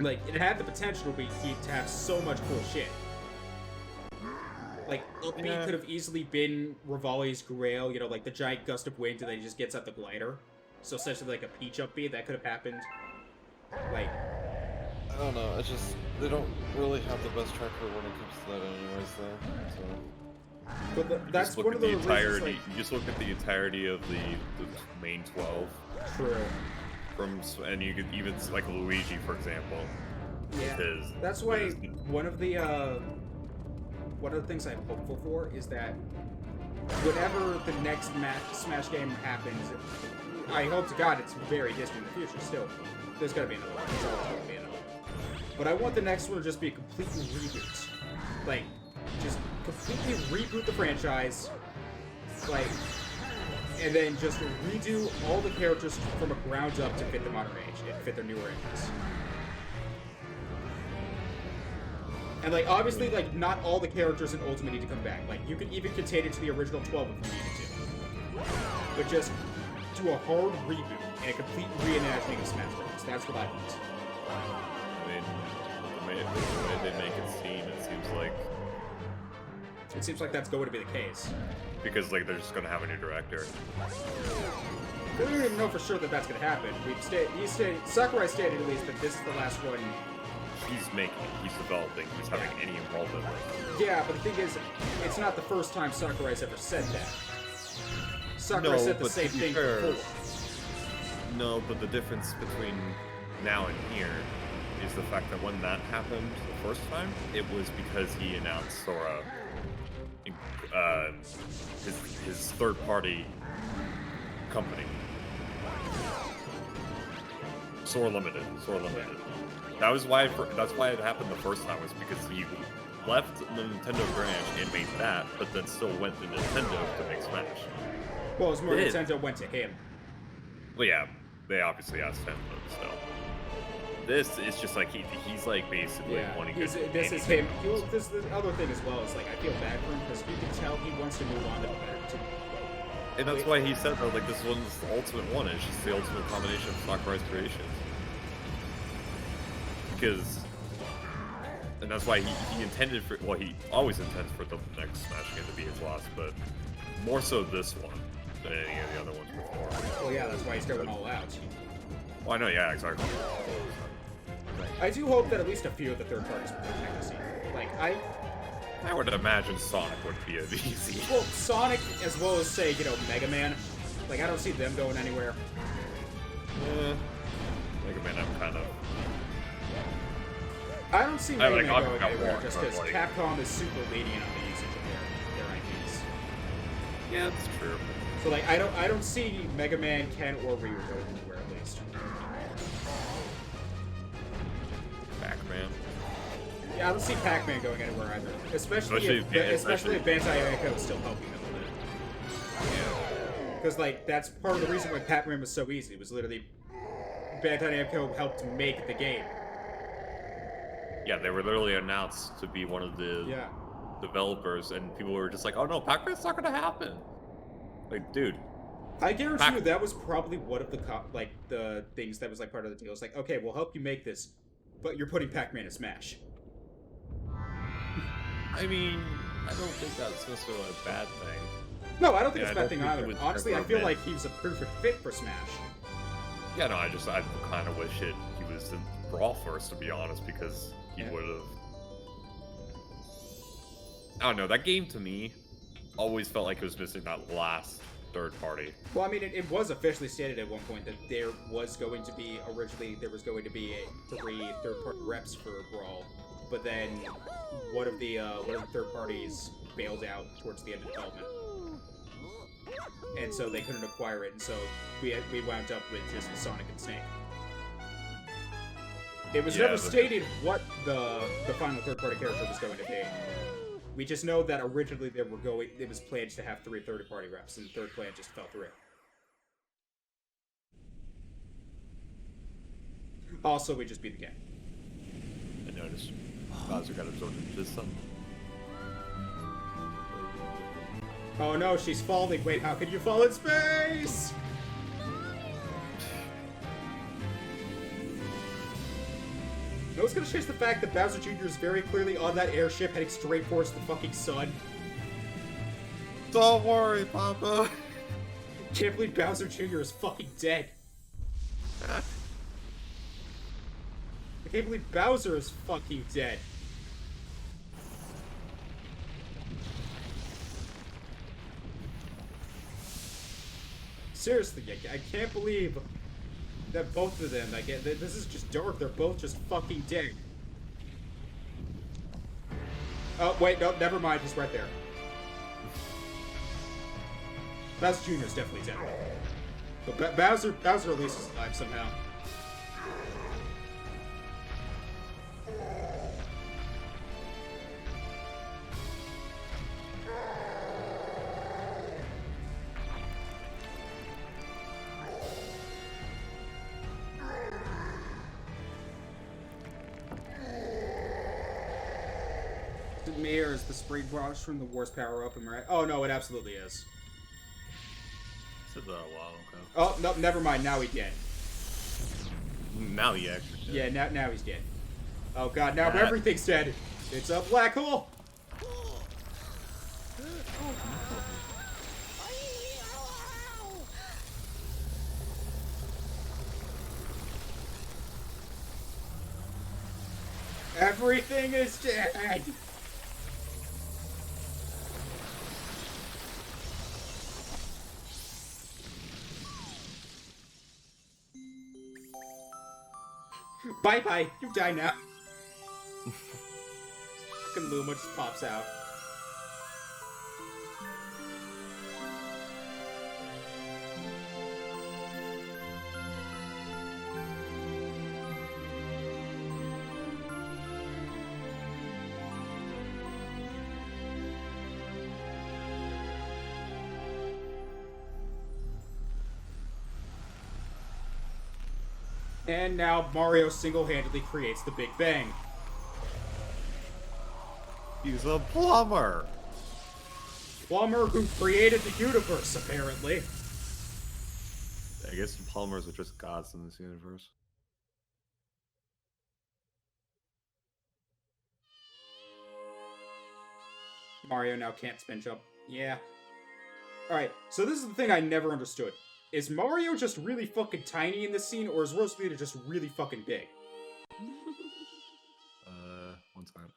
Like, it had the potential to have so much cool shit. Like, Up B could have easily been Rivali's Grail, you know, like the giant gust of wind and then he just gets out the glider. So essentially like a Peach Up B, that could have happened. Like, I don't know. It's just they don't really have the best track record when it comes to that, anyways. Though. So. but that's Just look one at of the the entirety. reasons, like, You just look at the entirety of the main 12. true. And you could even like Luigi, for example. Yeah. Because That's why one of the things I'm hopeful for is that whenever the next Smash game happens, I hope to God it's very distant in the future. Still, there's gotta be another one. There's always gonna be another one. But I want the next one to just be a complete reboot. Like, just completely reboot the franchise. Like, and then just redo all the characters from a ground up to fit the modern age and fit their newer ages. And, like, obviously, like, not all the characters in Ultimate need to come back. Like, you could even contain it to the original 12 if you needed to. But just do a hard reboot and a complete reimagining of Smash Bros. That's what I want. I mean, the way they make it seems like that's going to be the case. because like they're just gonna have a new director. We don't even know for sure that that's going to happen. Sakurai stated at least that this is the last one. He's making it, he's developing, he's having any involvement with it. Yeah, but the thing is, it's not the first time Sakurai's ever said that. Sakurai said the but same to be thing fair- before. No, but the difference between now and here is the fact that when that happened the first time, it was because he announced Sora, his third-party company, Sora Limited. That was why. That's why it happened the first time, was because he left the Nintendo branch and made that, but then still went to Nintendo to make Smash. Well, it was more It- Nintendo went to him. Well, yeah, they obviously asked him, but still. This is just like he's like basically Yeah, wanting this to. is him. This the other thing as well is like I feel bad for him because you can tell he wants to move on to better. And that's why he said that like this one's the ultimate one. It's just the ultimate combination of Sakurai's creations. And that's why he intended for. Well, he always intends for the next Smash game to be his last, but more so this one than any of the other ones before. Well, yeah, that's why he's going all out. Well, I know, yeah, exactly. I do hope that at least a few of the third parties will protect the scene. Like I would imagine Sonic would be as easy. well, Sonic as well as say Mega Man. Like I don't see them going anywhere. Mega Man, I'm kind of. I don't see Mega like, Man I've going got anywhere more, just but, because like- Capcom is super lenient on the usage of their IPs. Yeah, that's true. So like I don't see Mega Man, Ken, or Ryu going anywhere at least. Pac-Man. Yeah, I don't see Pac-Man going anywhere either. Especially if Bandai Namco is still helping them with it. Yeah. Because like that's part of the reason why Pac-Man was so easy. It was literally Bandai Namco helped make the game. Yeah, they were literally announced to be one of the Yeah. developers, and people were just like, "Oh no, Pac-Man's not gonna happen." Like, dude, I guarantee you that was probably one of the things that was like part of the deal. It's like, okay, we'll help you make this, but you're putting Pac-Man in Smash. I mean, I don't think that's necessarily a bad thing. No, I don't think Yeah, it's a I bad don't thing think it either. was Honestly, I ever feel meant- like he was a perfect fit for Smash. Yeah, no, I kind of wish he was in Brawl first, to be honest, because he Yeah. would have. I don't know. That game to me always felt like it was missing that last third party. Well, I mean, it was officially stated at one point that there was going to be three third-party reps for Brawl, but then one of the third parties bailed out towards the end of development, and so they couldn't acquire it, and so we wound up with just Sonic and Snake. It was Yeah, never but- stated what the final third-party character was going to be. We just know that originally it was planned to have 3 third-party reps, and the third plan just fell through. Also, we just beat the game. I noticed Bowser got absorbed into this sun. Oh no, she's falling. Wait, how can you fall in space? No one's gonna change the fact that Bowser Jr. is very clearly on that airship heading straight for the fucking sun. Don't worry, Papa. Can't believe Bowser Jr. is fucking dead. I can't believe Bowser is fucking dead. Seriously, I can't believe that both of them, this is just dark, they're both just fucking dead. Oh, wait, no, never mind, he's right there. Bowser Jr. is definitely dead. But Bowser at least is alive somehow. Is it me or is the spray brush from the War's power up? Am I right? Oh no, it absolutely is. Said that a while ago. Oh, no, never mind. Now he's dead. Now he actually dead. Yeah, now he's dead. Oh god, now That- everything's dead. It's a black hole. Everything is dead. Bye-bye, you die now. Fucking Luma just pops out. And now Mario single-handedly creates the Big Bang. He's a plumber. Plumber who created the universe, apparently. I guess the plumbers are just gods in this universe. Mario now can't spin jump. Yeah. Alright, so this is the thing I never understood. Is Mario just really fucking tiny in this scene, or is Rosalina just really fucking big? One time.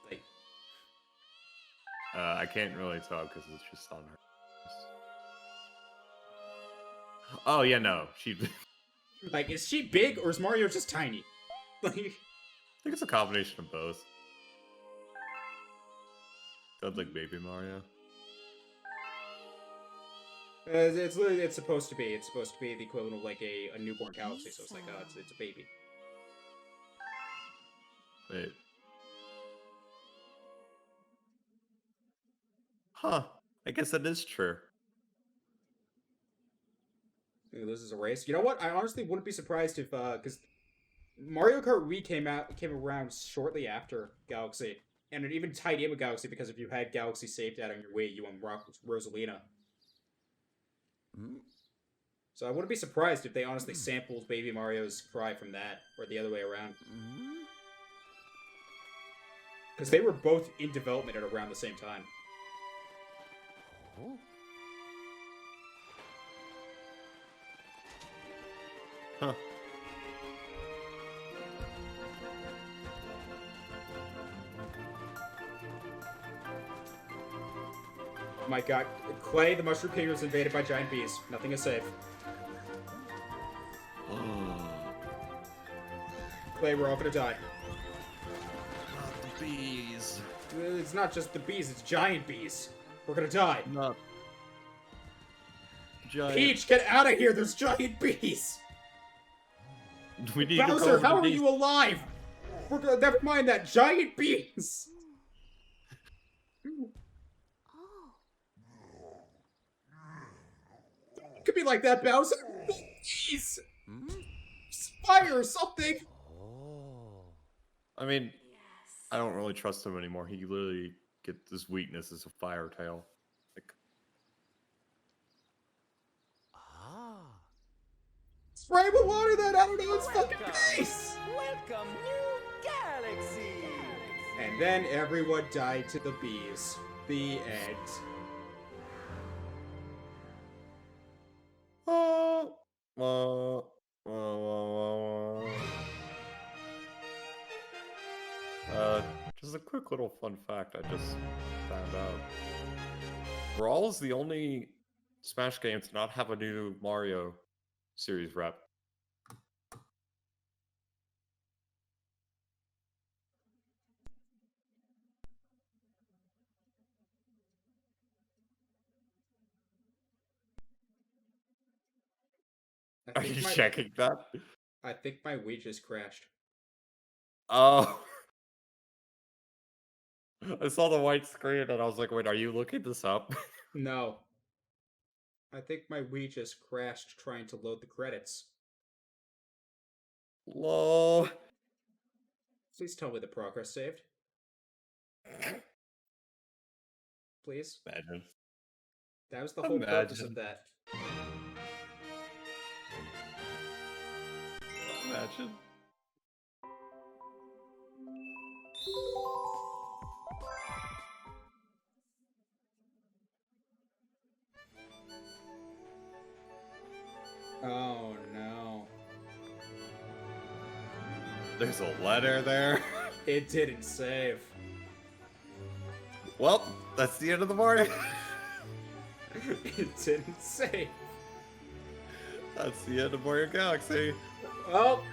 Like, I can't really tell because it's just on her. Oh yeah, no, she. like, is she big, or is Mario just tiny? Like, I think it's a combination of both. Sounds like Baby Mario. it's supposed to be. It's supposed to be the equivalent of like a newborn galaxy. So it's like, it's a baby. Wait. Huh. I guess that is true. Ooh, this is a race. You know what? I honestly wouldn't be surprised if because Mario Kart Wii came around shortly after Galaxy, and it even tied in with Galaxy because if you had Galaxy saved out on your Wii, you unlocked Rosalina. So I wouldn't be surprised if they honestly sampled Baby Mario's cry from that, or the other way around. Because they were both in development at around the same time. Huh. Oh my god. Clay, the Mushroom Kingdom is invaded by giant bees. Nothing is safe. Clay, we're all gonna die. Not the bees. It's not just the bees, it's giant bees. We're gonna die. Not giant. Peach, get out of here! There's giant bees! We need to Bowser, go how over are the you alive? We're gonna never mind that. Giant bees! Could be like that, Bowser. Jeez. Fire or something. I mean, I don't really trust him anymore. He literally gets his weakness as a fire tail. Like, spray with water then? I don't know, it's fucking nice! Welcome, new galaxy. And then everyone died to the bees. The end. Just a quick little fun fact I just found out. Brawl is the only Smash game to not have a new Mario series rep. Are you checking that? I think my Wii just crashed. Oh. I saw the white screen and I was like, wait, are you looking this up? No. I think my Wii just crashed trying to load the credits. Lol. Please tell me the progress saved. Please. Imagine. That was the whole purpose of that. Imagine. Oh no. There's a letter there. It didn't save. Well, that's the end of the morning. It didn't save. That's the end of Mario Galaxy. Well,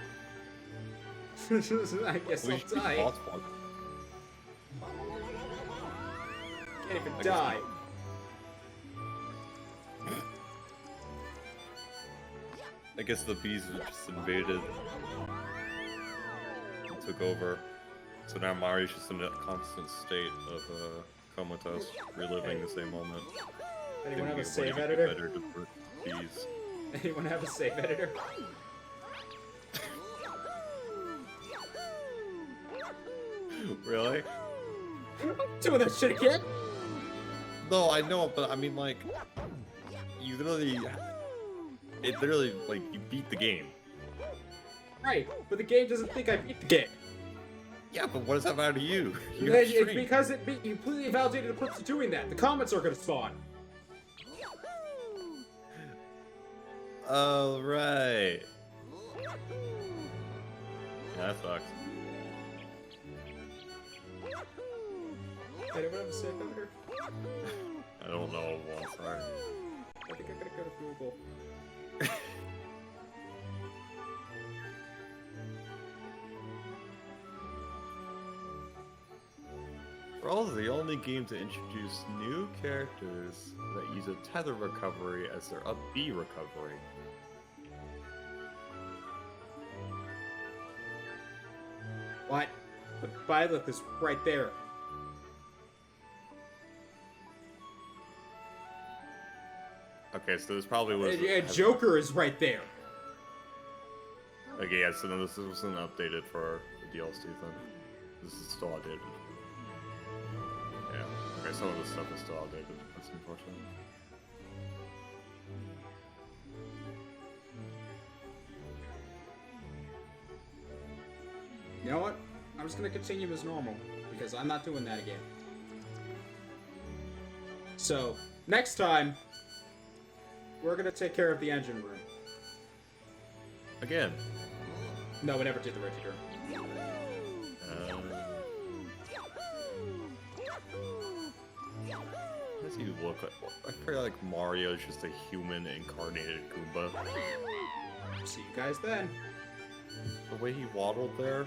I guess I'll should be die. boss one. Can't even I guess die. I guess the bees just invaded and took over. So now Mario's just in a constant state of comatose, reliving the same moment. Anyone have a Thinking save of what he could do editor? better to hurt bees. Anyone have a save editor? Really? I'm doing that shit again? No, I know, but I mean, like, you literally, it literally, like, you beat the game. Right, but the game doesn't think I beat the game. Yeah, but what does that matter to you? You're It's stream. because it completely validated the purpose of doing that. The comments are gonna spawn. Oh, right. Yeah, that sucks. Anyone have a save editor? I don't know, well, sorry. I think I gotta go to Google. Brawl is the only game to introduce new characters that use a tether recovery as their up B recovery. What? The Byleth is right there. Okay, so this probably was. And Joker is right there. Okay, yeah, so no, this wasn't updated for the DLC then. This is still outdated. Yeah, okay, some of this stuff is still outdated. That's unfortunate. You know what? I'm just gonna continue as normal, because I'm not doing that again. So, next time, we're gonna take care of the engine room. Again. No, we never did the Reggie room. How does he look like? I feel like Mario is just a human incarnated Goomba. See you guys then. The way he waddled there,